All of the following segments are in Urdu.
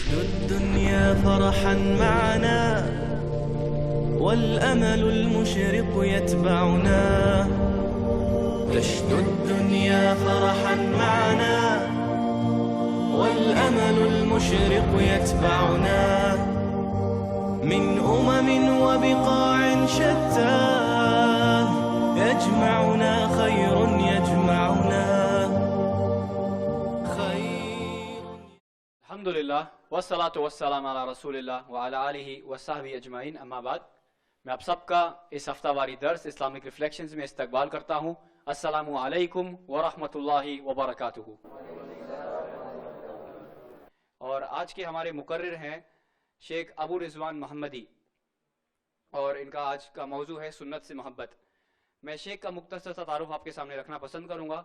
تشدو الدنيا فرحا معنا والأمل المشرق يتبعنا. تشدو الدنيا فرحا معنا والأمل المشرق يتبعنا. من وبقاع شتى يجمعنا خير يجمعنا خير. الحمدللہ والصلاة والسلام علی رسول اللہ وعلی آلہ وصحبہ اجمعین، اما بعد. میں آپ سب کا اس ہفتہ واری درس اسلامک ریفلیکشنز میں استقبال کرتا ہوں. السلام علیکم ورحمۃ اللہ وبرکاتہ. اور آج کے ہمارے مقرر ہیں شیخ ابو رضوان محمدی، اور ان کا آج کا موضوع ہے سنت سے محبت. میں شیخ کا مختصر سا تعارف آپ کے سامنے رکھنا پسند کروں گا.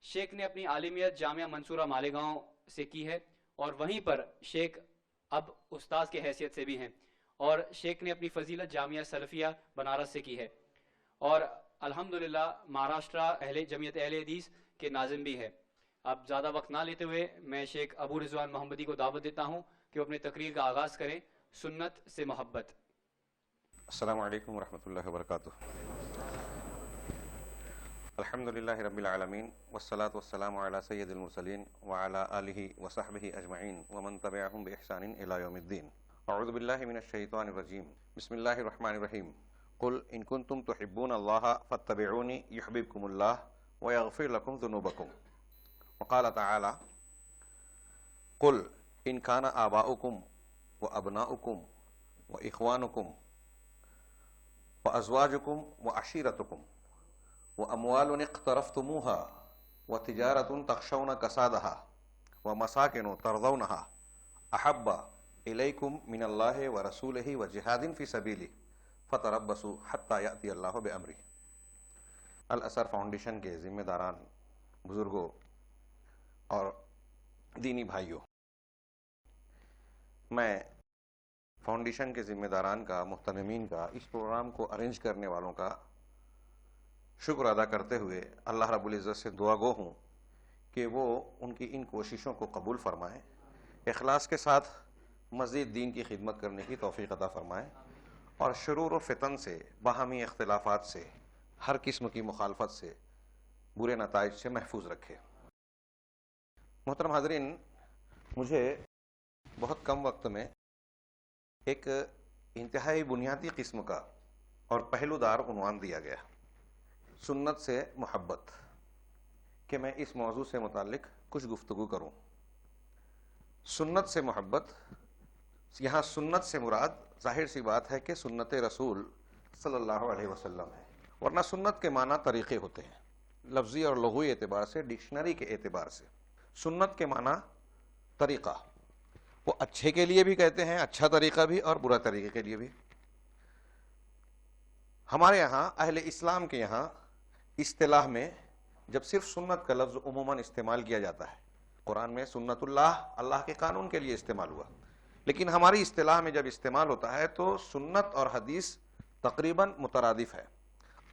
شیخ نے اپنی عالمیت جامعہ منصورہ مالیگاؤں سے کی ہے، اور وہیں پر شیخ اب استاذ کے حیثیت سے بھی ہیں، اور شیخ نے اپنی فضیلت جامعہ سلفیہ بنارس سے کی ہے، اور الحمدللہ مہاراشٹرا جمعیت اہل حدیث کے ناظم بھی ہے. اب زیادہ وقت نہ لیتے ہوئے میں شیخ ابو رضوان محمدی کو دعوت دیتا ہوں کہ وہ اپنی تقریر کا آغاز کریں سنت سے محبت. السلام علیکم ورحمۃ اللہ وبرکاتہ. الحمدللہ رب العالمین والصلاة والسلام علی سید المرسلین وعلی آلہ وصحبہ اجمعین ومن تبعہم بإحسان الی یوم الدین. اعوذ باللہ من الشیطان الرجیم. بسم اللہ الرحمن الرحیم. قل ان کنتم تحبون اللہ فاتبعونی یحببکم اللہ ویغفر لکم ذنوبکم. وقال تعالی قل ان کان آباؤکم وابناؤکم واخوانکم وازواجکم وعشیرتکم واموال اقترفتموها وتجارة تخشون کسادها ومساکن ترضونها احب الیکم من اللہ ورسولہ وجہاد فی سبیلہ فتربصوا حتی یأتی اللہ بامرہ. الاثر فاؤنڈیشن کے ذمہ داران، بزرگوں اور دینی بھائیوں، میں فاؤنڈیشن کے ذمہ داران کا، محترمین کا، اس پروگرام کو ارینج کرنے والوں کا شکر ادا کرتے ہوئے اللہ رب العزت سے دعا گو ہوں کہ وہ ان کی ان کوششوں کو قبول فرمائیں، اخلاص کے ساتھ مزید دین کی خدمت کرنے کی توفیق عطا فرمائیں، اور شرور و فتن سے، باہمی اختلافات سے، ہر قسم کی مخالفت سے، برے نتائج سے محفوظ رکھے. محترم حاضرین، مجھے بہت کم وقت میں ایک انتہائی بنیادی قسم کا اور پہلو دار عنوان دیا گیا، سنت سے محبت، کہ میں اس موضوع سے متعلق کچھ گفتگو کروں. سنت سے محبت، یہاں سنت سے مراد ظاہر سی بات ہے کہ سنت رسول صلی اللہ علیہ وسلم ہے، ورنہ سنت کے معنی طریقے ہوتے ہیں، لفظی اور لغوی اعتبار سے، ڈکشنری کے اعتبار سے. سنت کے معنی طریقہ، وہ اچھے کے لیے بھی کہتے ہیں، اچھا طریقہ بھی، اور برا طریقے کے لیے بھی. ہمارے یہاں اہل اسلام کے یہاں اصطلاح میں جب صرف سنت کا لفظ عموماً استعمال کیا جاتا ہے، قرآن میں سنت اللہ کے قانون کے لیے استعمال ہوا، لیکن ہماری اصطلاح میں جب استعمال ہوتا ہے تو سنت اور حدیث تقریباً مترادف ہے.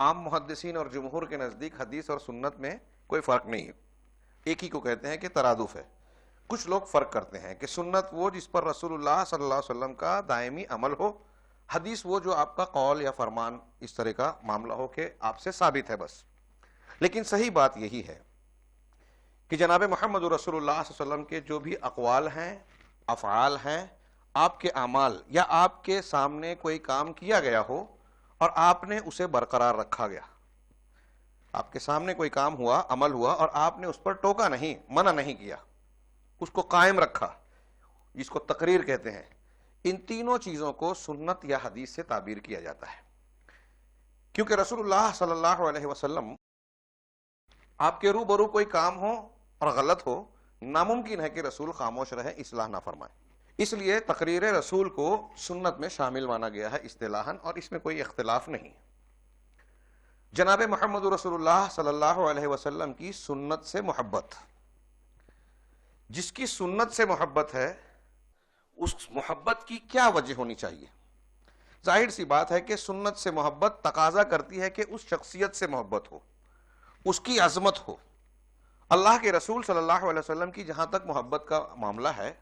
عام محدثین اور جمہور کے نزدیک حدیث اور سنت میں کوئی فرق نہیں ہے، ایک ہی کو کہتے ہیں کہ ترادف ہے. کچھ لوگ فرق کرتے ہیں کہ سنت وہ جس پر رسول اللہ صلی اللہ علیہ وسلم کا دائمی عمل ہو، حدیث وہ جو آپ کا قول یا فرمان اس طرح کا معاملہ ہو کہ آپ سے ثابت ہے بس. لیکن صحیح بات یہی ہے کہ جناب محمد رسول اللہ صلی اللہ علیہ وسلم کے جو بھی اقوال ہیں، افعال ہیں، آپ کے اعمال، یا آپ کے سامنے کوئی کام کیا گیا ہو اور آپ نے اسے برقرار رکھا گیا، آپ کے سامنے کوئی کام ہوا، عمل ہوا، اور آپ نے اس پر ٹوکا نہیں، منع نہیں کیا، اس کو قائم رکھا، جس کو تقریر کہتے ہیں، ان تینوں چیزوں کو سنت یا حدیث سے تعبیر کیا جاتا ہے. کیونکہ رسول اللہ صلی اللہ علیہ وسلم آپ کے روبرو کوئی کام ہو اور غلط ہو، ناممکن ہے کہ رسول خاموش رہے، اصلاح نہ فرمائے. اس لیے تقریر رسول کو سنت میں شامل مانا گیا ہے اصطلاحاً، اور اس میں کوئی اختلاف نہیں. جناب محمد رسول اللہ صلی اللہ علیہ وسلم کی سنت سے محبت، جس کی سنت سے محبت ہے، اس محبت کی کیا وجہ ہونی چاہیے؟ ظاہر سی بات ہے کہ سنت سے محبت تقاضا کرتی ہے کہ اس شخصیت سے محبت ہو، اس کی عظمت ہو. اللہ کے رسول صلی اللہ علیہ وسلم کی جہاں تک محبت کا معاملہ ہے،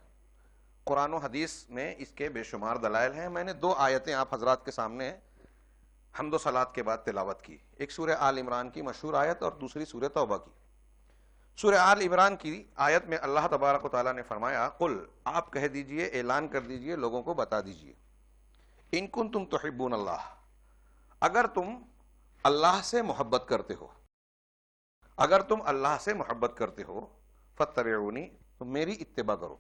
قرآن و حدیث میں اس کے بے شمار دلائل ہیں. میں نے 2 آیتیں آپ حضرات کے سامنے حمد و صلات کے بعد تلاوت کی. ایک سورہ آل عمران کی مشہور آیت اور دوسری سورہ توبہ کی. سورہ آل عمران کی آیت میں اللہ تبارک و تعالیٰ نے فرمایا قل، آپ کہہ دیجئے، اعلان کر دیجئے، لوگوں کو بتا دیجئے، ان کنتم تحبون اللہ، اگر تم اللہ سے محبت کرتے ہو، اگر تم اللہ سے محبت کرتے ہو، فاتبعونی، تو میری اتباع کرو.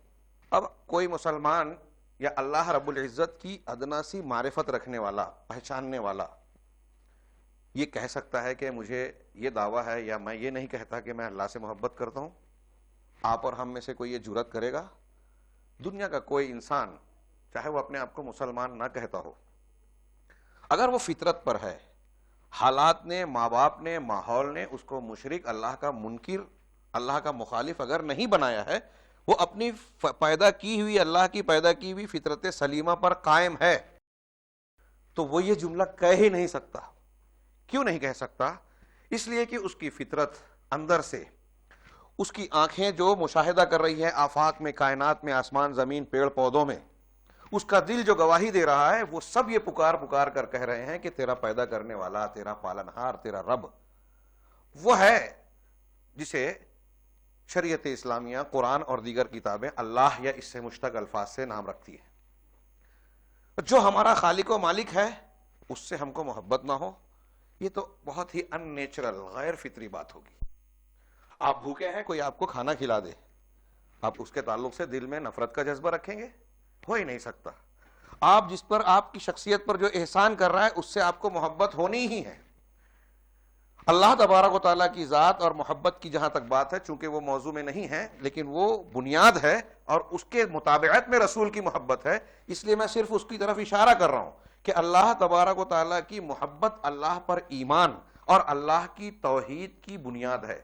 اب کوئی مسلمان یا اللہ رب العزت کی ادنا سی معرفت رکھنے والا، پہچاننے والا، یہ کہہ سکتا ہے کہ مجھے یہ دعویٰ ہے، یا میں یہ نہیں کہتا کہ میں اللہ سے محبت کرتا ہوں؟ آپ اور ہم میں سے کوئی یہ جرأت کرے گا؟ دنیا کا کوئی انسان، چاہے وہ اپنے آپ کو مسلمان نہ کہتا ہو، اگر وہ فطرت پر ہے، حالات نے، ماں باپ نے، ماحول نے اس کو مشرک، اللہ کا منکر، اللہ کا مخالف اگر نہیں بنایا ہے، وہ اپنی پیدا کی ہوئی، اللہ کی پیدا کی ہوئی فطرت سلیمہ پر قائم ہے، تو وہ یہ جملہ کہہ ہی نہیں سکتا. کیوں نہیں کہہ سکتا؟ اس لیے کہ اس کی فطرت اندر سے، اس کی آنکھیں جو مشاہدہ کر رہی ہے آفاق میں، کائنات میں، آسمان زمین پیڑ پودوں میں، اس کا دل جو گواہی دے رہا ہے، وہ سب یہ پکار پکار کر کہہ رہے ہیں کہ تیرا پیدا کرنے والا، تیرا پالنہار، تیرا رب وہ ہے جسے شریعت اسلامیہ، قرآن اور دیگر کتابیں اللہ یا اس سے مشتق الفاظ سے نام رکھتی ہے. جو ہمارا خالق و مالک ہے اس سے ہم کو محبت نہ ہو، یہ تو بہت ہی ان نیچرل، غیر فطری بات ہوگی. آپ بھوکے ہیں، کوئی آپ کو کھانا کھلا دے، آپ اس کے تعلق سے دل میں نفرت کا جذبہ رکھیں گے؟ ہو ہی نہیں سکتا. آپ جس پر، آپ کی شخصیت پر جو احسان کر رہا ہے، اس سے آپ کو محبت ہونی ہی ہے. اللہ تبارک و تعالیٰ کی ذات اور محبت کی جہاں تک بات ہے، چونکہ وہ موضوع میں نہیں ہے لیکن وہ بنیاد ہے اور اس کے مطابقت میں رسول کی محبت ہے، اس لیے میں صرف اس کی طرف اشارہ کر رہا ہوں کہ اللہ تبارک و تعالیٰ کی محبت اللہ پر ایمان اور اللہ کی توحید کی بنیاد ہے.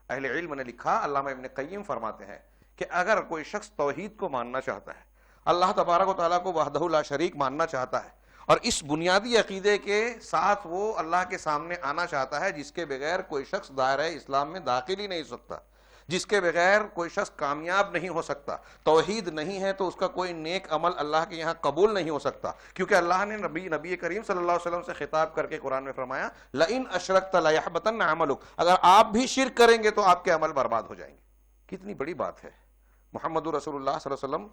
اہل علم نے لکھا، علامہ ابن قیم فرماتے ہیں کہ اگر کوئی شخص توحید کو ماننا چاہتا ہے، اللہ تبارک و تعالیٰ کو وحدہ لا شریک ماننا چاہتا ہے، اور اس بنیادی عقیدے کے ساتھ وہ اللہ کے سامنے آنا چاہتا ہے جس کے بغیر کوئی شخص دائرہ اسلام میں داخل ہی نہیں ہو سکتا، جس کے بغیر کوئی شخص کامیاب نہیں ہو سکتا، توحید نہیں ہے تو اس کا کوئی نیک عمل اللہ کے یہاں قبول نہیں ہو سکتا، کیونکہ اللہ نے نبی کریم صلی اللہ علیہ وسلم سے خطاب کر کے قرآن میں فرمایا لئن اشرکت لیحبطن عملک، اگر آپ بھی شرک کریں گے تو آپ کے عمل برباد ہو جائیں گے. کتنی بڑی بات ہے. محمد رسول اللہ صلی اللہ علیہ وسلم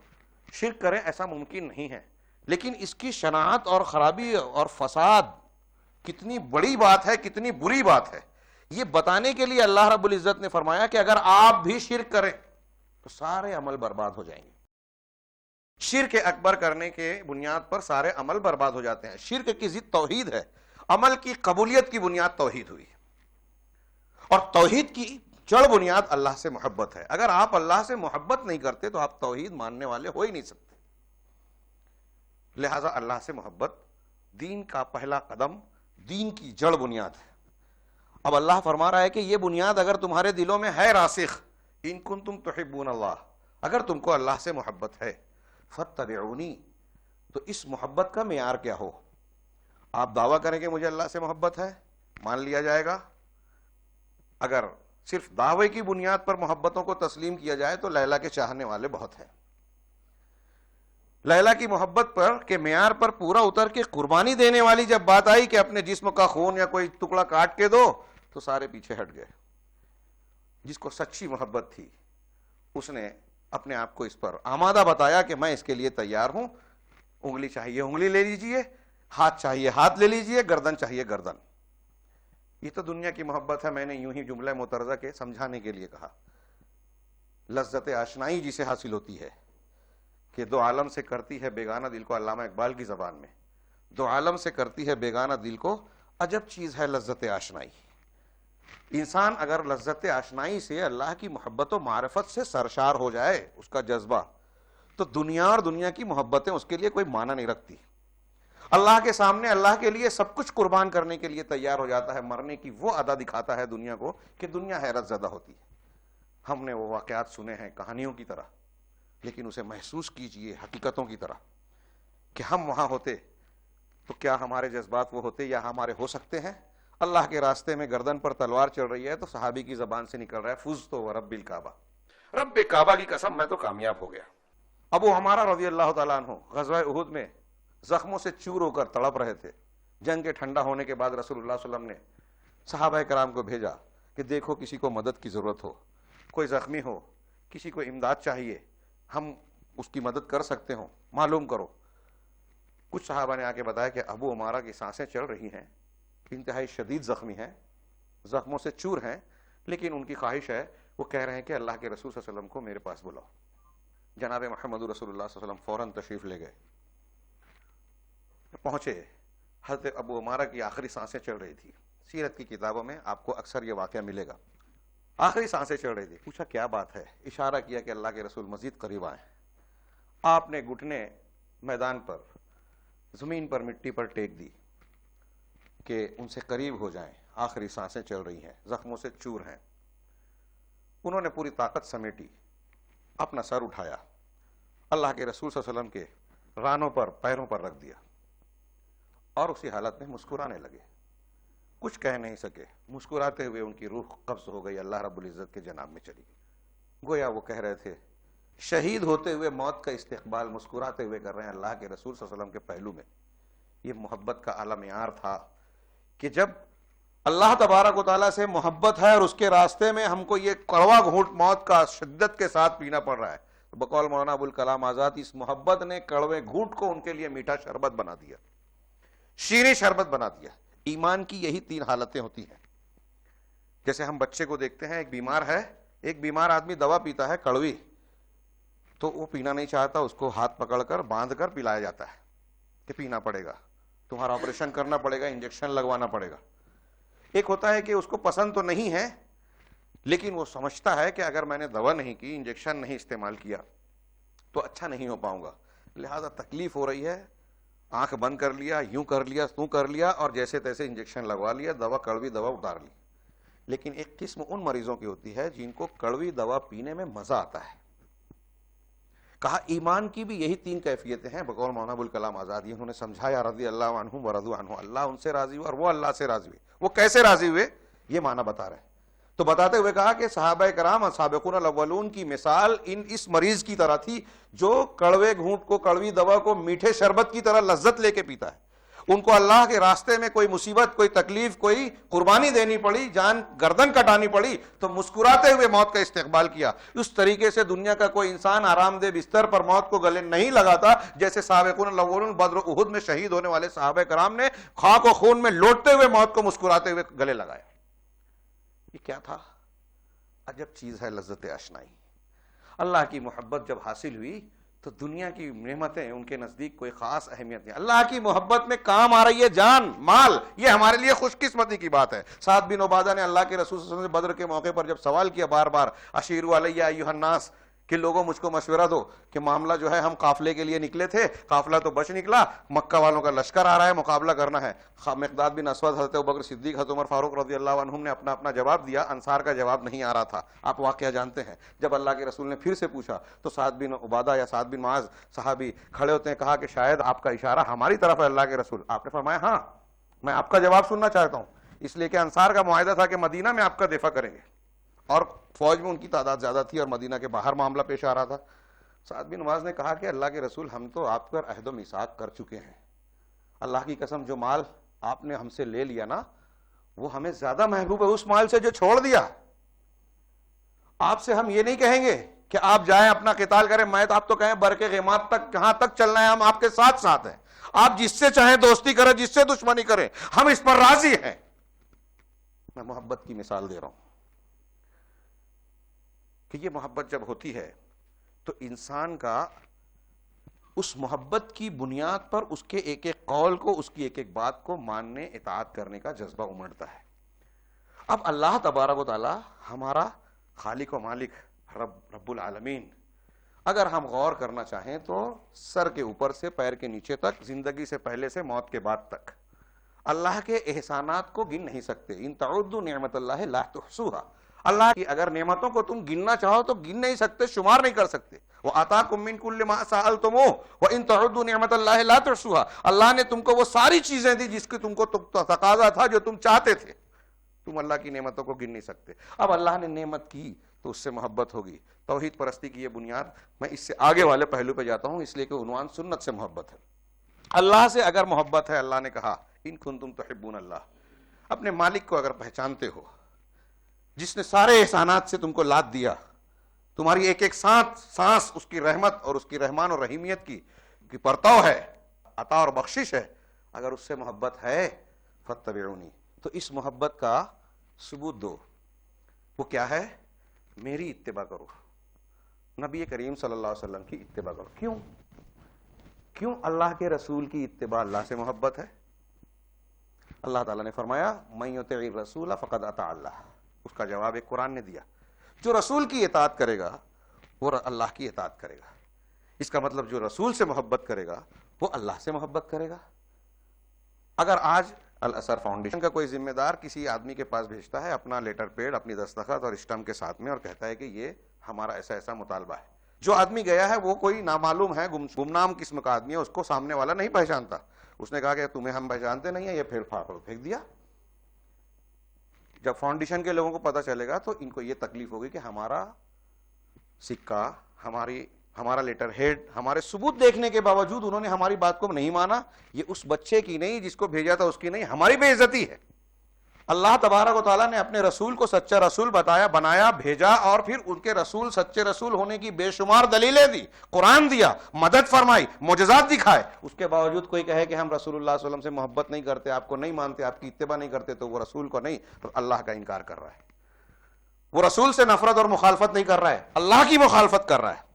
شرک کریں ایسا ممکن نہیں ہے، لیکن اس کی شناعت اور خرابی اور فساد کتنی بڑی بات ہے، کتنی بری بات ہے، یہ بتانے کے لیے اللہ رب العزت نے فرمایا کہ اگر آپ بھی شرک کریں تو سارے عمل برباد ہو جائیں گے. شرک اکبر کرنے کے بنیاد پر سارے عمل برباد ہو جاتے ہیں. شرک کی ضد توحید ہے، عمل کی قبولیت کی بنیاد توحید ہوئی، اور توحید کی جڑ بنیاد اللہ سے محبت ہے. اگر آپ اللہ سے محبت نہیں کرتے تو آپ توحید ماننے والے ہو ہی نہیں سکتے. لہذا اللہ سے محبت دین کا پہلا قدم، دین کی جڑ بنیاد ہے. اب اللہ فرما رہا ہے کہ یہ بنیاد اگر تمہارے دلوں میں ہے راسخ، ان کنتم تحبون اللہ، اگر تم کو اللہ سے محبت ہے، فاتبعونی، تو اس محبت کا معیار کیا ہو؟ آپ دعویٰ کریں کہ مجھے اللہ سے محبت ہے، مان لیا جائے گا. اگر صرف دعوے کی بنیاد پر محبتوں کو تسلیم کیا جائے تو لیلا کے چاہنے والے بہت ہیں. لیلا کی محبت پر کے معیار پر پورا اتر کے قربانی دینے والی جب بات آئی کہ اپنے جسم کا خون یا کوئی ٹکڑا کاٹ کے دو، تو سارے پیچھے ہٹ گئے. جس کو سچی محبت تھی اس نے اپنے آپ کو اس پر آمادہ بتایا کہ میں اس کے لیے تیار ہوں. انگلی چاہیے انگلی لے لیجئے، ہاتھ چاہیے ہاتھ لے لیجئے، گردن چاہیے گردن. یہ تو دنیا کی محبت ہے. میں نے یوں ہی جملہ مترجہ کے سمجھانے کے لیے کہا. لذت آشنائی جسے حاصل ہوتی ہے کہ دو عالم سے کرتی ہے بیگانہ دل کو، علامہ اقبال کی زبان میں، دو عالم سے کرتی ہے بیگانہ دل کو، عجب چیز ہے لذت آشنائی. انسان اگر لذت آشنائی سے، اللہ کی محبت و معرفت سے سرشار ہو جائے، اس کا جذبہ، تو دنیا اور دنیا کی محبتیں اس کے لیے کوئی معنی نہیں رکھتی. اللہ کے سامنے اللہ کے لیے سب کچھ قربان کرنے کے لیے تیار ہو جاتا ہے، مرنے کی وہ ادا دکھاتا ہے دنیا کو کہ دنیا حیرت زدہ ہوتی ہے. ہم نے وہ واقعات سنے ہیں کہانیوں کی طرح، لیکن اسے محسوس کیجئے حقیقتوں کی طرح کہ ہم وہاں ہوتے تو کیا ہمارے جذبات وہ ہوتے یا ہمارے ہو سکتے ہیں. اللہ کے راستے میں گردن پر تلوار چل رہی ہے تو صحابی کی زبان سے نکل رہا ہے فزت ورب الکعبہ، رب کعبہ کی قسم میں تو کامیاب ہو گیا. ابو عمارہ رضی اللہ تعالیٰ عنہ غزوہ احد میں زخموں سے چور ہو کر تڑپ رہے تھے. جنگ کے ٹھنڈا ہونے کے بعد رسول اللہ صلی اللہ علیہ وسلم نے صحابہ کرام کو بھیجا کہ دیکھو کسی کو مدد کی ضرورت ہو, کوئی زخمی ہو, کسی کو امداد چاہیے, ہم اس کی مدد کر سکتے ہوں, معلوم کرو. کچھ صحابہ نے آ کے بتایا کہ ابو عمارہ کی سانسیں چل رہی ہیں, انتہائی شدید زخمی ہیں, زخموں سے چور ہیں, لیکن ان کی خواہش ہے, وہ کہہ رہے ہیں کہ اللہ کے رسول صلی اللہ علیہ وسلم کو میرے پاس بلاؤ. جناب محمد رسول اللہ صلی اللہ علیہ وسلم فوراً تشریف لے گئے. پہنچے, حضرت ابو عمارہ کی آخری سانسیں چل رہی تھی. سیرت کی کتابوں میں آپ کو اکثر یہ واقعہ ملے گا, آخری سانسیں چل رہی تھی. پوچھا کیا بات ہے, اشارہ کیا کہ اللہ کے رسول مزید قریب آئیں. آپ نے گھٹنے میدان پر, زمین پر, مٹی پر ٹیک دی کہ ان سے قریب ہو جائیں, آخری سانسیں چل رہی ہیں, زخموں سے چور ہیں. انہوں نے پوری طاقت سمیٹی, اپنا سر اٹھایا, اللہ کے رسول صلی اللہ علیہ وسلم کے رانوں پر, پیروں پر رکھ دیا, اور اسی حالت میں مسکرانے لگے. کچھ کہہ نہیں سکے, مسکراتے ہوئے ان کی روح قبض ہو گئی, اللہ رب العزت کے جناب میں چلی گئی. گویا وہ کہہ رہے تھے, شہید ہوتے ہوئے موت کا استقبال مسکراتے ہوئے کر رہے ہیں اللہ کے رسول صلی اللہ علیہ وسلم کے پہلو میں. یہ محبت کا اعلی معیار تھا کہ جب اللہ تبارک و تعالیٰ سے محبت ہے اور اس کے راستے میں ہم کو یہ کڑوا گھونٹ موت کا شدت کے ساتھ پینا پڑ رہا ہے, بقول مولانا ابوالکلام آزاد, اس محبت نے کڑوے گھونٹ کو ان کے لیے میٹھا شربت بنا دیا, شیریں شربت بنا دیا. ایمان کی یہی 3 حالتیں ہوتی ہیں. جیسے ہم بچے کو دیکھتے ہیں, ایک بیمار ہے, ایک بیمار آدمی دوا پیتا ہے کڑوی, تو وہ پینا نہیں چاہتا, اس کو ہاتھ پکڑ کر باندھ کر پلایا جاتا ہے کہ پینا پڑے گا, تمہارا آپریشن کرنا پڑے گا, انجیکشن لگوانا پڑے گا. ایک ہوتا ہے کہ اس کو پسند تو نہیں ہے, لیکن وہ سمجھتا ہے کہ اگر میں نے دوا نہیں کی, انجیکشن نہیں استعمال کیا تو اچھا نہیں ہو پاؤں گا, لہذا تکلیف ہو رہی ہے, آنکھ بند کر لیا, یوں کر لیا, توں کر لیا, اور جیسے تیسے انجیکشن لگوا لیا, دوا, کڑوی دوا اتار لی. لیکن ایک قسم ان مریضوں کی ہوتی ہے جن کو کڑوی دوا پینے میں مزہ آتا ہے. کہا ایمان کی بھی یہی 3 کیفیتیں ہیں. بقول مولانا ابوالکلام آزادی انہوں نے سمجھایا, رضی اللہ عنہم ورضوا عنہ, اللہ ان سے راضی ہوئے اور وہ اللہ سے راضی ہوئے. وہ کیسے راضی ہوئے یہ معنی بتا رہے ہیں. تو بتاتے ہوئے کہا کہ صحابہ کرام سابقون الاولون کی مثال اس مریض کی طرح تھی جو کڑوے گھونٹ کو, کڑوی دوا کو میٹھے شربت کی طرح لذت لے کے پیتا ہے. ان کو اللہ کے راستے میں کوئی مصیبت, کوئی تکلیف, کوئی قربانی دینی پڑی, جان گردن کٹانی پڑی, تو مسکراتے ہوئے موت کا استقبال کیا. اس طریقے سے دنیا کا کوئی انسان آرام دہ بستر پر موت کو گلے نہیں لگاتا جیسے سابقون الاولون بدر و احد میں شہید ہونے والے صحابہ کرام نے خاک و خون میں لوٹتے ہوئے موت کو مسکراتے ہوئے گلے لگایا. یہ کیا تھا؟ عجب چیز ہے لذت اشنائی. اللہ کی محبت جب حاصل ہوئی تو دنیا کی نعمتیں ان کے نزدیک کوئی خاص اہمیت نہیں. اللہ کی محبت میں کام آ رہی ہے جان, مال, یہ ہمارے لیے خوش قسمتی کی بات ہے. سعد بن عبادہ نے اللہ کے رسول صلی اللہ علیہ وسلم سے بدر کے موقع پر جب سوال کیا بار بار, اشیروا علیہ ایھا الناس, کہ لوگوں مجھ کو مشورہ دو کہ معاملہ جو ہے, ہم قافلے کے لیے نکلے تھے, قافلہ تو بچ نکلا, مکہ والوں کا لشکر آ رہا ہے, مقابلہ کرنا ہے. مقداد بن اسود, حضرت ابوبکر صدیق, حضرت عمر فاروق رضی اللہ عنہم نے اپنا اپنا جواب دیا, انصار کا جواب نہیں آ رہا تھا. آپ واقعہ جانتے ہیں. جب اللہ کے رسول نے پھر سے پوچھا تو سعد بن عبادہ یا سعد بن معاذ صحابی کھڑے ہوتے ہیں, کہا کہ شاید آپ کا اشارہ ہماری طرف ہے اللہ کے رسول. آپ نے فرمایا ہاں, میں آپ کا جواب سننا چاہتا ہوں, اس لیے کہ انصار کا معاہدہ تھا کہ مدینہ میں آپ کا دفاع کریں گے, اور فوج میں ان کی تعداد زیادہ تھی اور مدینہ کے باہر معاملہ پیش آ رہا تھا. سعد بن معاذ نے کہا کہ اللہ کے رسول, ہم تو آپ پر عہد و میثاق کر چکے ہیں, اللہ کی قسم جو مال آپ نے ہم سے لے لیا نا, وہ ہمیں زیادہ محبوب ہے اس مال سے جو چھوڑ دیا. آپ سے ہم یہ نہیں کہیں گے کہ آپ جائیں اپنا قتال کریں, میں تو آپ تو کہیں برقِ غیمات تک, کہاں تک چلنا ہے, ہم آپ کے ساتھ ساتھ ہیں, آپ جس سے چاہیں دوستی کریں, جس سے دشمنی کریں, ہم اس پر راضی ہیں. میں محبت کی مثال دے رہا ہوں کہ یہ محبت جب ہوتی ہے تو انسان کا اس محبت کی بنیاد پر اس کے ایک ایک قول کو, اس کی ایک ایک بات کو ماننے, اطاعت کرنے کا جذبہ امڑتا ہے. اب اللہ تبارک و تعالی ہمارا خالق و مالک, رب العالمین, اگر ہم غور کرنا چاہیں تو سر کے اوپر سے پیر کے نیچے تک, زندگی سے پہلے سے موت کے بعد تک, اللہ کے احسانات کو گن نہیں سکتے. ان تعدوا نعمت اللہ لا تحصوها, اللہ کی اگر نعمتوں کو تم گننا چاہو تو گن نہیں سکتے, شمار نہیں کر سکتے. وَآتَاكُم مِّن كُلِّ مَا سَأَلْتُمُوهُ وَإِن تَعُدُّوا نِعْمَتَ اللَّهِ لَا تُحْصُوهَا, اللہ نے تم کو وہ ساری چیزیں دی جس کی تم کو تقاضا تھا, جو تم چاہتے تھے, تم اللہ کی نعمتوں کو گن نہیں سکتے. اب اللہ نے نعمت کی تو اس سے محبت ہوگی, توحید پرستی کی یہ بنیاد. میں اس سے آگے والے پہلو پہ جاتا ہوں اس لیے کہ عنوان سنت سے محبت ہے. اللہ سے اگر محبت ہے, اللہ نے کہا ان کنتم تحبون اللہ, اپنے مالک کو اگر پہچانتے ہو, جس نے سارے احسانات سے تم کو لاد دیا, تمہاری ایک ایک سانس اس کی رحمت اور اس کی رحمان اور رحیمیت کی پرتاؤ ہے, عطا اور بخشش ہے, اگر اس سے محبت ہے فاتبعونی, تو اس محبت کا ثبوت دو. وہ کیا ہے؟ میری اتباع کرو, نبی کریم صلی اللہ علیہ وسلم کی اتباع کرو. کیوں اللہ کے رسول کی اتباع اللہ سے محبت ہے؟ اللہ تعالیٰ نے فرمایا من یطع الرسول فقد اطاع اللہ. اس کا جواب ایک قرآن نے دیا, جو رسول کی اطاعت کرے گا وہ اللہ کی اطاعت کرے گا. اس کا مطلب جو رسول سے محبت کرے گا وہ اللہ سے محبت کرے گا. اگر آج الازہر فاؤنڈیشن کا کوئی ذمہ دار کسی آدمی کے پاس بھیجتا ہے اپنا لیٹر پیڈ, اپنی دستخط اور اسٹمپ کے ساتھ میں, اور کہتا ہے کہ یہ ہمارا ایسا ایسا مطالبہ ہے, جو آدمی گیا ہے وہ کوئی نامعلوم ہے, گمنام قسم کا آدمی ہے, اس کو سامنے والا نہیں پہچانتا, اس نے کہا کہ تمہیں ہم پہچانتے نہیں ہیں, یہ پھر پھینک دیا. جب فاؤنڈیشن کے لوگوں کو پتہ چلے گا تو ان کو یہ تکلیف ہوگی کہ ہمارا سکہ, ہمارا لیٹر ہیڈ, ہمارے ثبوت دیکھنے کے باوجود انہوں نے ہماری بات کو نہیں مانا. یہ اس بچے کی نہیں جس کو بھیجا تھا اس کی نہیں, ہماری بے عزتی ہے. اللہ تبارک و تعالیٰ نے اپنے رسول کو سچا رسول بنایا, بھیجا, اور پھر ان کے رسول سچے رسول ہونے کی بے شمار دلیلیں دی, قرآن دیا, مدد فرمائی, معجزات دکھائے. اس کے باوجود کوئی کہے کہ ہم رسول اللہ صلی اللہ علیہ وسلم سے محبت نہیں کرتے, آپ کو نہیں مانتے, آپ کی اتباع نہیں کرتے, تو وہ رسول کو نہیں, تو اللہ کا انکار کر رہا ہے. وہ رسول سے نفرت اور مخالفت نہیں کر رہا ہے, اللہ کی مخالفت کر رہا ہے.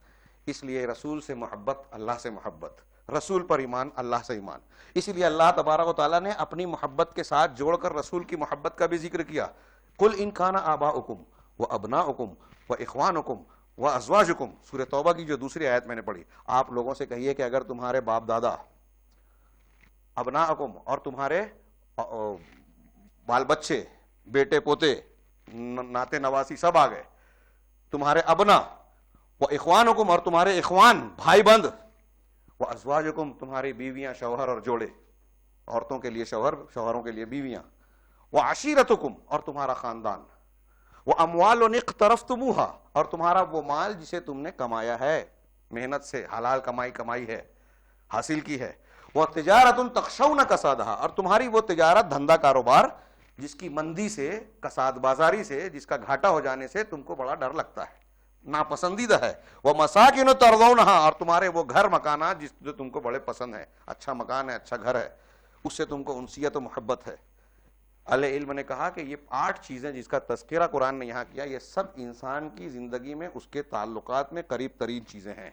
اس لیے رسول سے محبت اللہ سے محبت, رسول پر ایمان اللہ سے ایمان. اسی لیے اللہ تبارک و تعالیٰ نے اپنی محبت کے ساتھ جوڑ کر رسول کی محبت کا بھی ذکر کیا. قل ان کان آباؤکم وابناؤکم واخوانکم وازواجکم, سورہ توبہ کی جو دوسری آیت میں نے پڑھی, آپ لوگوں سے کہیے کہ اگر تمہارے باپ دادا, ابناؤکم اور تمہارے بال بچے, بیٹے پوتے, ناتے نواسی سب آ گئے, تمہارے ابنا, واخوانکم اور تمہارے اخوان بھائی بند, وازواجکم تمہاری بیویاں, شوہر اور جوڑے, عورتوں کے لیے شوہر, شوہروں کے لیے بیویاں, وعشیرتکم اور تمہارا خاندان, واموال اقترفتموها اور تمہارا وہ مال جسے تم نے کمایا ہے, محنت سے حلال کمائی ہے, حاصل کی ہے, وتجارت تخشون کسادها اور تمہاری وہ تجارت, دھندا, کاروبار جس کی مندی سے, کساد بازاری سے, جس کا گھاٹا ہو جانے سے تم کو بڑا ڈر لگتا ہے, ناپسندیدہ ہے. وہ مساکن ترضونہا اور تمہارے وہ گھر مکانات جو تم کو بڑے پسند ہیں, اچھا مکان ہے, اچھا گھر ہے, اس سے تم کو انسیت و محبت ہے. اہل علم نے کہا کہ یہ 8 چیزیں جس کا تذکرہ قرآن نے یہاں کیا, یہ سب انسان کی زندگی میں اس کے تعلقات میں قریب ترین چیزیں ہیں,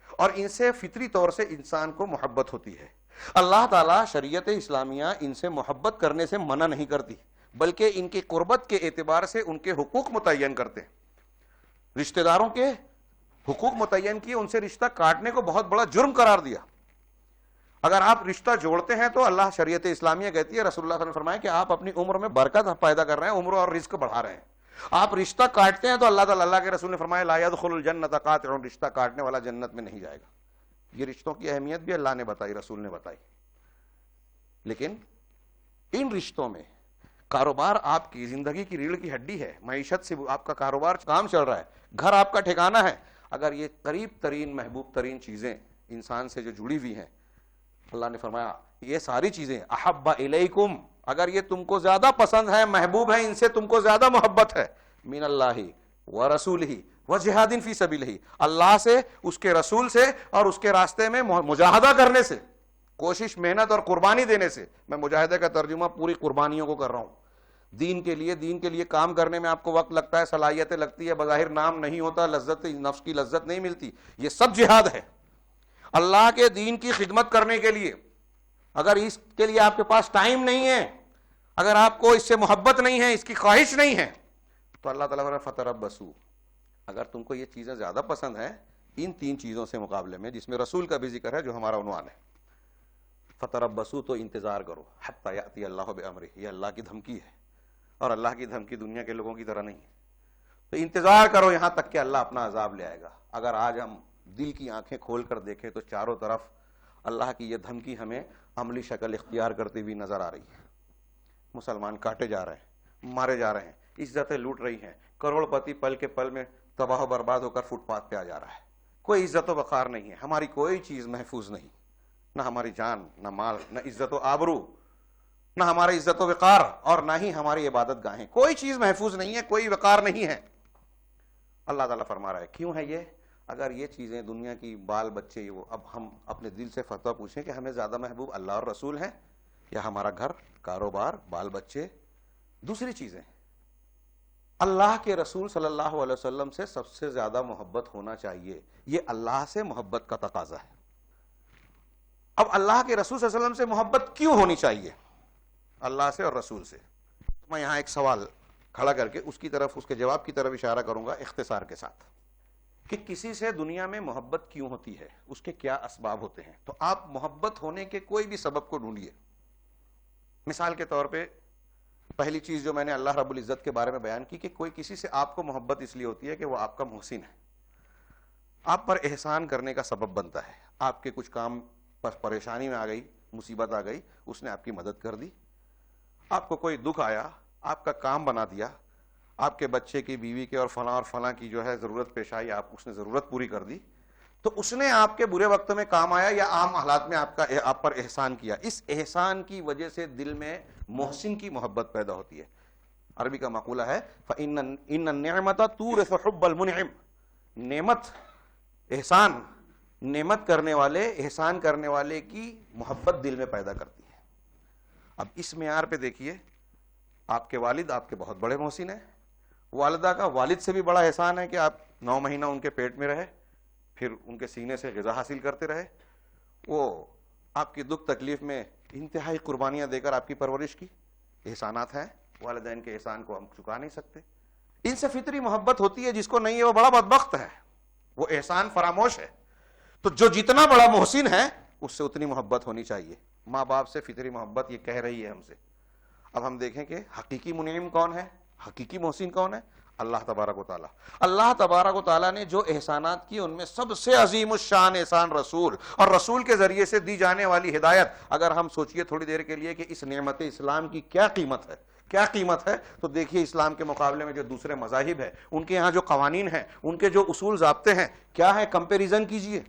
اور ان سے فطری طور سے انسان کو محبت ہوتی ہے. اللہ تعالیٰ شریعت اسلامیہ ان سے محبت کرنے سے منع نہیں کرتی, بلکہ ان کی قربت کے اعتبار سے ان کے حقوق متعین کرتے ہیں. رشتہ داروں کے حقوق متعین کیے, ان سے رشتہ کاٹنے کو بہت بڑا جرم قرار دیا. اگر آپ رشتہ جوڑتے ہیں تو اللہ شریعت اسلامیہ کہتی ہے, رسول اللہ صلی اللہ علیہ وسلم نے فرمایا کہ آپ اپنی عمر میں برکت پیدا کر رہے ہیں, عمر اور رزق بڑھا رہے ہیں. آپ رشتہ کاٹتے ہیں تو اللہ تعالیٰ, اللہ کے رسول نے فرمایا لا يدخل الجنۃ قاطع, رشتہ کاٹنے والا جنت میں نہیں جائے گا. یہ رشتوں کی اہمیت بھی اللہ نے بتائی, رسول نے بتائی. لیکن ان رشتوں میں کاروبار آپ کی زندگی کی ریڑھ کی ہڈی ہے, معیشت سے آپ کا کاروبار کام چل رہا ہے, گھر آپ کا ٹھکانہ ہے. اگر یہ قریب ترین محبوب ترین چیزیں انسان سے جو جڑی ہوئی ہیں, اللہ نے فرمایا یہ ساری چیزیں احب الیکم, اگر یہ تم کو زیادہ پسند ہے, محبوب ہے, ان سے تم کو زیادہ محبت ہے, من اللہ ورسولہ وجہاد فی سبیلہ, اللہ سے, اس کے رسول سے, اور اس کے راستے میں مجاہدہ کرنے سے, کوشش, محنت اور قربانی دینے سے. میں مجاہدے کا ترجمہ پوری قربانیوں کو کر رہا ہوں. دین کے لیے کام کرنے میں آپ کو وقت لگتا ہے, صلاحیتیں لگتی ہے, بظاہر نام نہیں ہوتا, لذت, نفس کی لذت نہیں ملتی, یہ سب جہاد ہے. اللہ کے دین کی خدمت کرنے کے لیے اگر اس کے لیے آپ کے پاس ٹائم نہیں ہے, اگر آپ کو اس سے محبت نہیں ہے, اس کی خواہش نہیں ہے, تو اللہ تعالیٰ نے فتربصوا, اگر تم کو یہ چیزیں زیادہ پسند ہیں ان 3 چیزوں سے مقابلے میں, جس میں رسول کا بھی ذکر ہے جو ہمارا عنوان ہے, فتربصوا تو انتظار کرو, حتی یأتی اللہ بامرہ, یہ اللہ کی دھمکی ہے, اور اللہ کی دھمکی دنیا کے لوگوں کی طرح نہیں ہے. تو انتظار کرو یہاں تک کہ اللہ اپنا عذاب لے آئے گا. اگر آج ہم دل کی آنکھیں کھول کر دیکھیں تو چاروں طرف اللہ کی یہ دھمکی ہمیں عملی شکل اختیار کرتی ہوئی نظر آ رہی ہے. مسلمان کاٹے جا رہے ہیں, مارے جا رہے ہیں, عزتیں لوٹ رہی ہیں, کروڑ پتی پل کے پل میں تباہ و برباد ہو کر فٹ پاتھ پہ آ جا رہا ہے. کوئی عزت و وقار نہیں ہے, ہماری کوئی چیز محفوظ نہیں, نہ ہماری جان, نہ مال, نہ عزت و آبرو, نہ ہماری عزت و وقار, اور نہ ہی ہماری عبادت گاہیں. کوئی چیز محفوظ نہیں ہے, کوئی وقار نہیں ہے. اللہ تعالیٰ فرما رہا ہے کیوں ہے یہ؟ اگر یہ چیزیں دنیا کی بال بچے, وہ اب ہم اپنے دل سے فتویٰ پوچھیں کہ ہمیں زیادہ محبوب اللہ اور رسول ہیں یا ہمارا گھر, کاروبار, بال بچے, دوسری چیزیں؟ اللہ کے رسول صلی اللہ علیہ وسلم سے سب سے زیادہ محبت ہونا چاہیے. یہ اللہ سے محبت کا تقاضا ہے. اب اللہ کے رسول صلی اللہ علیہ وسلم سے محبت کیوں ہونی چاہیے؟ اللہ سے اور رسول سے. میں یہاں ایک سوال کھڑا کر کے اس کی طرف, اس کے جواب کی طرف اشارہ کروں گا اختصار کے ساتھ, کہ کسی سے دنیا میں محبت کیوں ہوتی ہے, اس کے کیا اسباب ہوتے ہیں. تو آپ محبت ہونے کے کوئی بھی سبب کو ڈھونڈیے. مثال کے طور پہ پہلی چیز جو میں نے اللہ رب العزت کے بارے میں بیان کی کہ کوئی کسی سے آپ کو محبت اس لیے ہوتی ہے کہ وہ آپ کا محسن ہے, آپ پر احسان کرنے کا سبب بنتا ہے. آپ کے کچھ کام پر پریشانی میں آ گئی, مصیبت آ گئی, اس نے آپ کی مدد کر دی. آپ کو کوئی دکھ آیا, آپ کا کام بنا دیا. آپ کے بچے کی, بیوی کے اور فلاں کی جو ہے ضرورت پیش آئی, اس نے ضرورت پوری کر دی. تو اس نے آپ کے برے وقت میں کام آیا یا عام حالات میں آپ پر احسان کیا. اس احسان کی وجہ سے دل میں محسن کی محبت پیدا ہوتی ہے. عربی کا مقولہ ہے فَإِنَّ النِّعْمَةَ تُورِثُ حُبَّ الْمُنْعِمِ. نعمت, احسان, نعمت کرنے والے, احسان کرنے والے کی محبت دل میں پیدا کرتی ہے. اب اس معیار پہ دیکھیے, آپ کے والد آپ کے بہت بڑے محسن ہیں, والدہ کا والد سے بھی بڑا احسان ہے کہ آپ 9 مہینہ ان کے پیٹ میں رہے, پھر ان کے سینے سے غذا حاصل کرتے رہے, وہ آپ کی دکھ تکلیف میں انتہائی قربانیاں دے کر آپ کی پرورش کی. احسانات ہیں, والدین کے احسان کو ہم چکا نہیں سکتے. ان سے فطری محبت ہوتی ہے, جس کو نہیں ہے وہ بڑا بدبخت ہے, وہ احسان فراموش ہے. تو جو جتنا بڑا محسن ہے اس سے اتنی محبت ہونی چاہیے. ماں باپ سے فطری محبت یہ کہہ رہی ہے ہم سے. اب ہم دیکھیں کہ حقیقی منعم کون ہے, حقیقی محسن کون ہے؟ اللہ تبارک و تعالیٰ. اللہ تبارک و تعالیٰ نے جو احسانات کی ان میں سب سے عظیم الشان احسان رسول, اور رسول کے ذریعے سے دی جانے والی ہدایت. اگر ہم سوچئے تھوڑی دیر کے لیے کہ اس نعمت اسلام کی کیا قیمت ہے, کیا قیمت ہے, تو دیکھیے اسلام کے مقابلے میں جو دوسرے مذاہب ہیں ان کے یہاں جو قوانین ہیں, ان کے جو اصول ضابطے ہیں, کیا ہے, کمپیریزن کیجئے.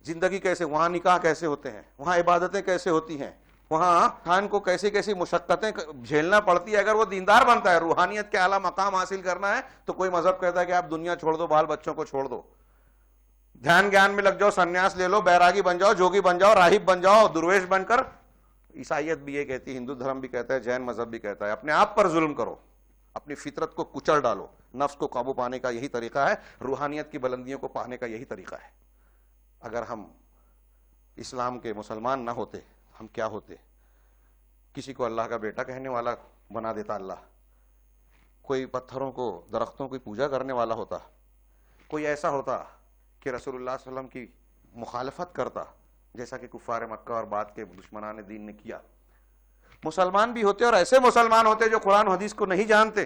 زندگی کیسے, وہاں نکاح کیسے ہوتے ہیں, وہاں عبادتیں کیسے ہوتی ہیں, وہاں خان کو کیسی کیسی مشقتیں جھیلنا پڑتی ہے. اگر وہ دیندار بنتا ہے, روحانیت کے اعلیٰ مقام حاصل کرنا ہے, تو کوئی مذہب کہتا ہے کہ آپ دنیا چھوڑ دو, بال بچوں کو چھوڑ دو, دھیان گیان میں لگ جاؤ, سنیاس لے لو, بیراگی بن جاؤ, جوگی بن جاؤ, راہب بن جاؤ, درویش بن کر. عیسائیت بھی یہ کہتی ہے, ہندو دھرم بھی کہتا ہے, جین مذہب بھی کہتا ہے, اپنے آپ پر ظلم کرو, اپنی فطرت کو کچل ڈالو. نفس کو قابو پانے کا یہی طریقہ ہے, روحانیت کی بلندیوں کو پانے کا یہی طریقہ ہے. اگر ہم اسلام کے مسلمان نہ ہوتے, ہم کیا ہوتے؟ کسی کو اللہ کا بیٹا کہنے والا بنا دیتا اللہ, کوئی پتھروں کو, درختوں کی پوجا کرنے والا ہوتا, کوئی ایسا ہوتا کہ رسول اللہ صلی اللہ علیہ وسلم کی مخالفت کرتا جیسا کہ کفار مکہ اور بعد کے دشمنان دین نے کیا. مسلمان بھی ہوتے اور ایسے مسلمان ہوتے جو قرآن و حدیث کو نہیں جانتے,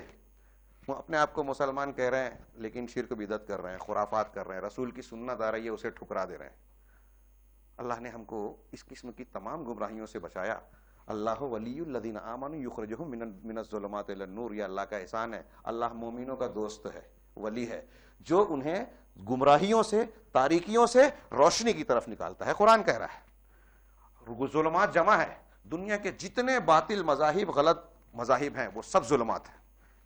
وہ اپنے آپ کو مسلمان کہہ رہے ہیں لیکن شرک بدعت کر رہے ہیں, خرافات کر رہے ہیں, رسول کی سنت آ رہی ہے اسے ٹھکرا دے رہے ہیں. اللہ نے ہم کو اس قسم کی تمام گمراہیوں سے بچایا. اللہ ولی الذین آمنوا یخرجہم من الظلمات الی النور. یہ اللہ کا احسان ہے. اللہ مومنوں کا دوست ہے, ولی ہے, جو انہیں گمراہیوں سے, تاریکیوں سے روشنی کی طرف نکالتا ہے. قرآن کہہ رہا ہے ظلمات جمع ہے, دنیا کے جتنے باطل مذاہب, غلط مذاہب ہیں وہ سب ظلمات ہیں,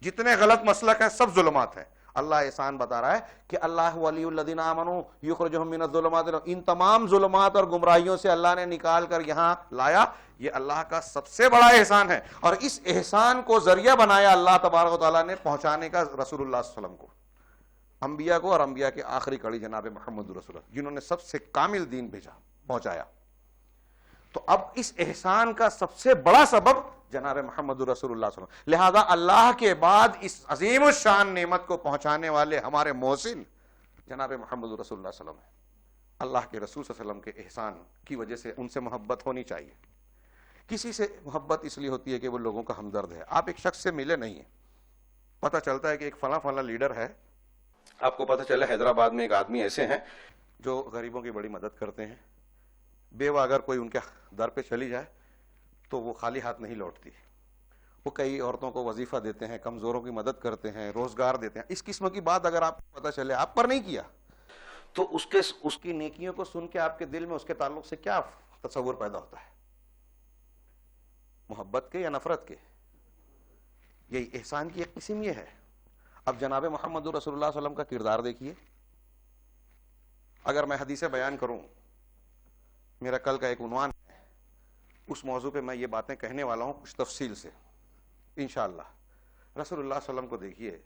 جتنے غلط مسلک ہیں سب ظلمات ہیں. اللہ احسان بتا رہا ہے کہ اللہ ولی الذین آمنوا یخرجہم من الظلمات, ان تمام ظلمات اور گمراہیوں سے اللہ نے نکال کر یہاں لایا. یہ اللہ کا سب سے بڑا احسان ہے, اور اس احسان کو ذریعہ بنایا اللہ تبارک و تعالیٰ نے پہنچانے کا رسول اللہ صلی اللہ علیہ وسلم کو, انبیاء کو, اور انبیاء کی آخری کڑی جناب محمد رسول اللہ, جنہوں نے سب سے کامل دین بھیجا, پہنچایا. تو اب اس احسان کا سب سے بڑا سبب جناب محمد رسول اللہ صلی اللہ علیہ وسلم. لہذا اللہ کے بعد اس عظیم الشان نعمت کو پہنچانے والے ہمارے محسن جناب محمد رسول اللہ صلی اللہ علیہ وسلم ہیں. اللہ کے رسول صلی اللہ علیہ وسلم کے احسان کی وجہ سے ان سے محبت ہونی چاہیے. کسی سے محبت اس لیے ہوتی ہے کہ وہ لوگوں کا ہمدرد ہے. آپ ایک شخص سے ملے نہیں ہیں, پتہ چلتا ہے کہ ایک فلاں لیڈر ہے, آپ کو پتہ چلا حیدرآباد میں ایک آدمی ایسے ہیں جو غریبوں کی بڑی مدد کرتے ہیں. بیوہ اگر کوئی ان کے در پہ چلی جائے تو وہ خالی ہاتھ نہیں لوٹتی, وہ کئی عورتوں کو وظیفہ دیتے ہیں، کمزوروں کی مدد کرتے ہیں، روزگار دیتے ہیں. اس قسم کی بات اگر آپ کو پتہ چلے آپ پر نہیں کیا تو اس کی نیکیوں کو سن کے آپ کے دل میں اس کے تعلق سے کیا تصور پیدا ہوتا ہے؟ محبت کے یا نفرت کے؟ یہی احسان کی ایک قسم یہ ہے. اب جناب محمد رسول اللہ صلی اللہ علیہ وسلم کا کردار دیکھیے. اگر میں حدیث بیان کروں، میرا کل کا ایک عنوان ہے، اس موضوع پہ میں یہ باتیں کہنے والا ہوں کچھ تفصیل سے انشاءاللہ. رسول اللہ صلی اللہ علیہ وسلم کو دیکھیے،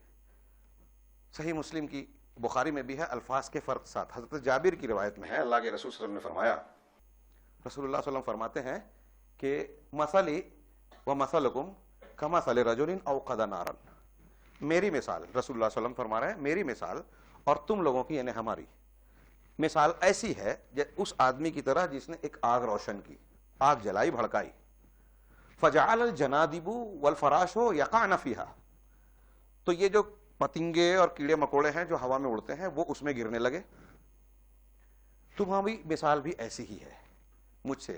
صحیح مسلم کی، بخاری میں بھی ہے، الفاظ کے فرق ساتھ. حضرت جابر کی روایت میں ہے، اللہ کے رسول صلی اللہ علیہ وسلم نے فرمایا، رسول اللہ صلی اللہ علیہ وسلم فرماتے ہیں کہ مثلی و مثلکم کمثل رجل اوقد نارا. میری مثال، رسول اللہ صلی اللہ علیہ وسلم فرما رہے ہیں، میری مثال اور تم لوگوں کی یعنی ہماری مثال ایسی ہے اس آدمی کی طرح جس نے ایک آگ روشن کی، آگ جلائی، بھڑکائی. فجعل الجنادب والفراش یقعن فیہا، تو یہ جو پتنگے اور کیڑے مکوڑے ہیں جو ہوا میں اڑتے ہیں وہ اس میں گرنے لگے. تمہاری مثال بھی ایسی ہی ہے مجھ سے.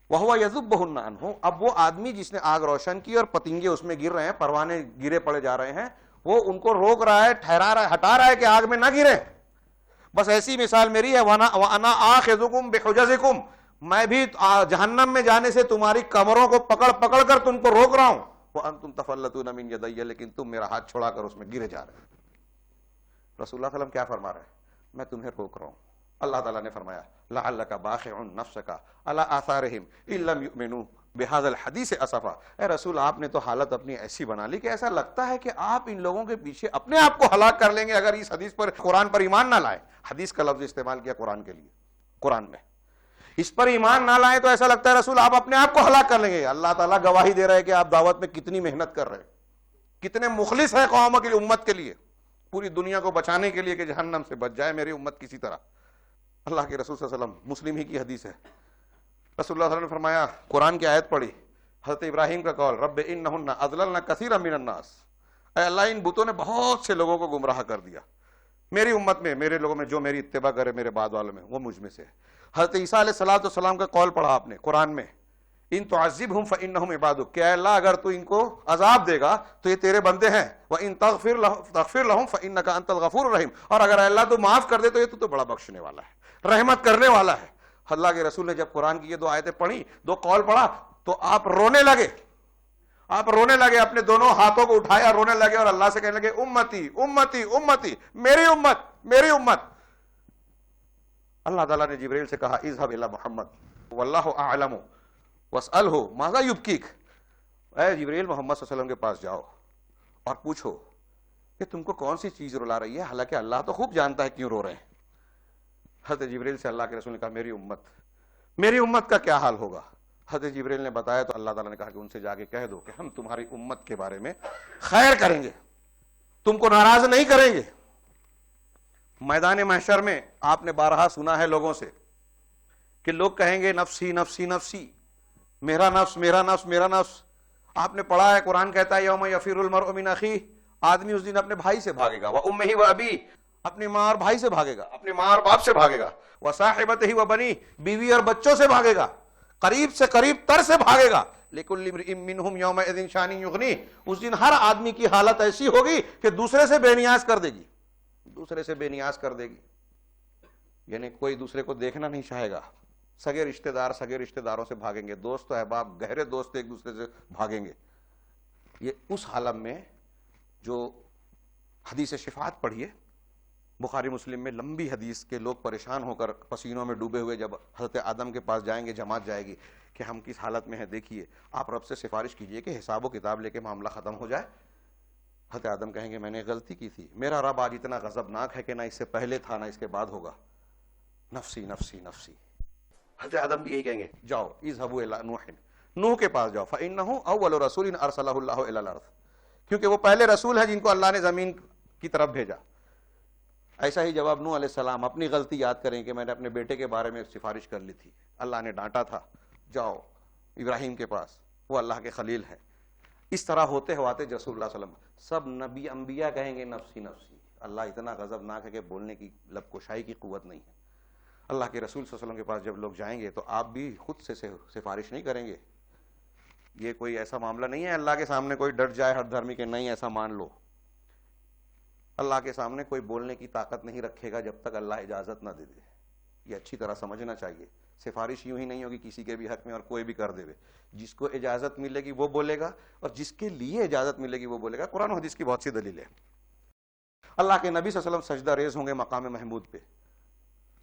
وَهُوَ يَذُبُّهُنَّ عَنْهُ، اب وہ آدمی جس نے آگ روشن کی اور پتنگے اس میں گر رہے ہیں، پروانے گرے پڑے جا رہے ہیں، وہ ان کو روک رہا ہے، ٹھہرا رہا ہے، ہٹا رہا ہے کہ آگ میں نہ گرے. بس ایسی مثال میری ہے. وَأَنَا آخِذُكُمْ بِحُجَزِكُمْ، میں بھی جہنم میں جانے سے تمہاری کمروں کو پکڑ پکڑ کر تم کو روک رہا ہوں. وَأَنْتُمْ تَفَلَّتُونَ مِنْ يَدَيَّ، لیکن تم میرا ہاتھ چھوڑا کر اس میں گرے جا رہے ہیں. رسول اللہ صلی اللہ علیہ وسلم کیا فرما رہے ہیں؟ میں تمہیں روک رہا ہوں. اللہ تعالیٰ نے فرمایا لَعَلَّكَ بَاخِعٌ نَفْسَكَ عَلَىٰ آثَارِهِمْ إِن لَّمْ يُؤْمِنُوا بِهَذَا الْحَدِيثِ أَسَفًا. اے رسول، آپ نے تو حالت اپنی ایسی بنا لی کہ ایسا لگتا ہے کہ آپ ان لوگوں کے پیچھے اپنے آپ کو ہلاک کر لیں گے اگر اس حدیث پر، قرآن پر ایمان نہ لائیں. حدیث کا لفظ استعمال کیا قرآن کے لیے، قرآن میں. اس پر ایمان نہ لائیں تو ایسا لگتا ہے رسول آپ اپنے آپ کو ہلاک کر لیں گے. اللہ تعالیٰ گواہی دے رہا ہے کہ آپ دعوت میں کتنی محنت کر رہے ہیں، کتنے مخلص ہیں قوموں کے لیے، امت کے لیے، پوری دنیا کو بچانے کے لیے کہ جہنم سے بچ جائے میری امت کسی طرح. اللہ کے رسول صلی اللہ علیہ وسلم، مسلم ہی کی حدیث ہے، رسول اللہ صلی اللہ علیہ وسلم نے فرمایا، قرآن کی آیت پڑھی، حضرت ابراہیم کا قول، رب انہن اضللن کثیرا من الناس، اے اللہ ان بتوں نے بہت سے لوگوں کو گمراہ کر دیا میری امت میں، میرے لوگوں میں جو میری اتباع کرے میرے بعد والوں میں وہ مجھ میں سے. حضرت عیسیٰ علیہ السلام کا قول پڑھا آپ نے قرآن میں، ان تعذبہم فانہم عبادک، کہ اے اللہ اگر تو ان کو عذاب دے گا تو یہ تیرے بندے ہیں، وان تغفر لہم فانک انت الغفور الرحیم، اور اگر اے اللہ تو معاف کر دے تو یہ تو بڑا بخشنے والا ہے، رحمت کرنے والا ہے. اللہ کے رسول نے جب قرآن کی یہ دو آیتیں پڑھی، دو قول پڑھا، تو آپ رونے لگے، آپ رونے لگے، اپنے دونوں ہاتھوں کو اٹھایا، رونے لگے اور اللہ سے کہنے لگے امتی امتی امتی، میری امت میری امت. اللہ تعالیٰ نے جبریل سے کہا اذهب الى محمد واللہ اعلم واسألہ ماذا یبکیک، اے جبریل محمد صلی اللہ علیہ وسلم کے پاس جاؤ اور پوچھو کہ تم کو کون سی چیز رلا رہی ہے، حالانکہ اللہ تو خوب جانتا ہے کیوں رو رہے ہیں. حضرت جبریل سے اللہ کے رسول نے کہا میری امت کا کیا حال ہوگا. حضرت جبریل نے بتایا تو اللہ تعالیٰ نے کہا کہ ان سے جا کے کہہ دو کہ ہم تمہاری امت کے بارے میں خیر کریں گے، تم کو ناراض نہیں کریں گے. میدان محشر میں آپ نے بارہا سنا ہے لوگوں سے کہ لوگ کہیں گے نفسی نفسی نفسی، میرا نفس میرا نفس میرا نفس. آپ نے پڑھا ہے قرآن کہتا ہے یوم یفر المرء من اخیہ، آدمی اس دن اپنے بھائی سے بھاگے گا، وامہ وابیہ، اپنی ماں اور بھائی سے بھاگے گا، اپنی ماں اور باپ سے بھاگے گا، وصاحبتہ وبنیہ، بیوی اور بچوں سے بھاگے گا، قریب سے قریب تر سے بھاگے گا. لکل امرئ منہم یومئذ شان یغنیہ، اس دن ہر آدمی کی حالت ایسی ہوگی کہ دوسرے سے بے نیاز کر دے گی، دوسرے سے بے نیاز کر دے گی. یعنی کوئی دوسرے کو دیکھنا نہیں چاہے گا، سگے رشتہ دار سگے رشتہ داروں سے بھاگیں گے، دوست احباب گہرے دوست ایک دوسرے سے بھاگیں گے. یہ اس عالم میں جو حدیث شفاعت پڑھیے بخاری مسلم میں، لمبی حدیث کے لوگ پریشان ہو کر پسینوں میں ڈوبے ہوئے جب حضرت آدم کے پاس جائیں گے، جماعت جائے گی کہ ہم کس حالت میں ہیں، دیکھیے آپ رب سے سفارش کیجئے کہ حساب و کتاب لے کے معاملہ ختم ہو جائے. حضرت آدم کہیں گے میں نے غلطی کی تھی، میرا رب آج اتنا غضبناک ہے کہ نہ اس سے پہلے تھا نہ اس کے بعد ہوگا، نفسی نفسی نفسی. حضرت آدم بھی یہی کہیں گے جاؤ اذهبوا الى نوح کے پاس جاؤ فانه اول رسول ارسله الله الى الارض، کیونکہ وہ پہلے رسول ہے جن کو اللہ نے زمین کی طرف بھیجا. ایسا ہی جواب نوح علیہ السلام اپنی غلطی یاد کریں کہ میں نے اپنے بیٹے کے بارے میں سفارش کر لی تھی، اللہ نے ڈانٹا تھا، جاؤ ابراہیم کے پاس، وہ اللہ کے خلیل ہیں. اس طرح ہوتے ہوتے رسول اللہ صلی اللہ علیہ وسلم سب نبی انبیاء کہیں گے نفسی نفسی. اللہ اتنا غضبناک ہے کہ بولنے کی لب کشائی کی قوت نہیں ہے. اللہ کے رسول صلی اللہ علیہ وسلم کے پاس جب لوگ جائیں گے تو آپ بھی خود سے سفارش نہیں کریں گے، یہ کوئی ایسا معاملہ نہیں ہے اللہ کے سامنے کوئی ڈٹ جائے ہر دھرمی کے، نہیں ایسا مان لو، اللہ کے سامنے کوئی بولنے کی طاقت نہیں رکھے گا جب تک اللہ اجازت نہ دے دے. یہ اچھی طرح سمجھنا چاہیے. سفارش یوں ہی نہیں ہوگی کسی کے بھی حق میں اور کوئی بھی کر دے. جس کو اجازت ملے گی وہ بولے گا، اور جس کے لیے اجازت ملے گی وہ بولے گا. قرآن و حدیث کی بہت سی دلیل ہے. اللہ کے نبی صلی اللہ علیہ وسلم سجدہ ریز ہوں گے مقام محمود پہ،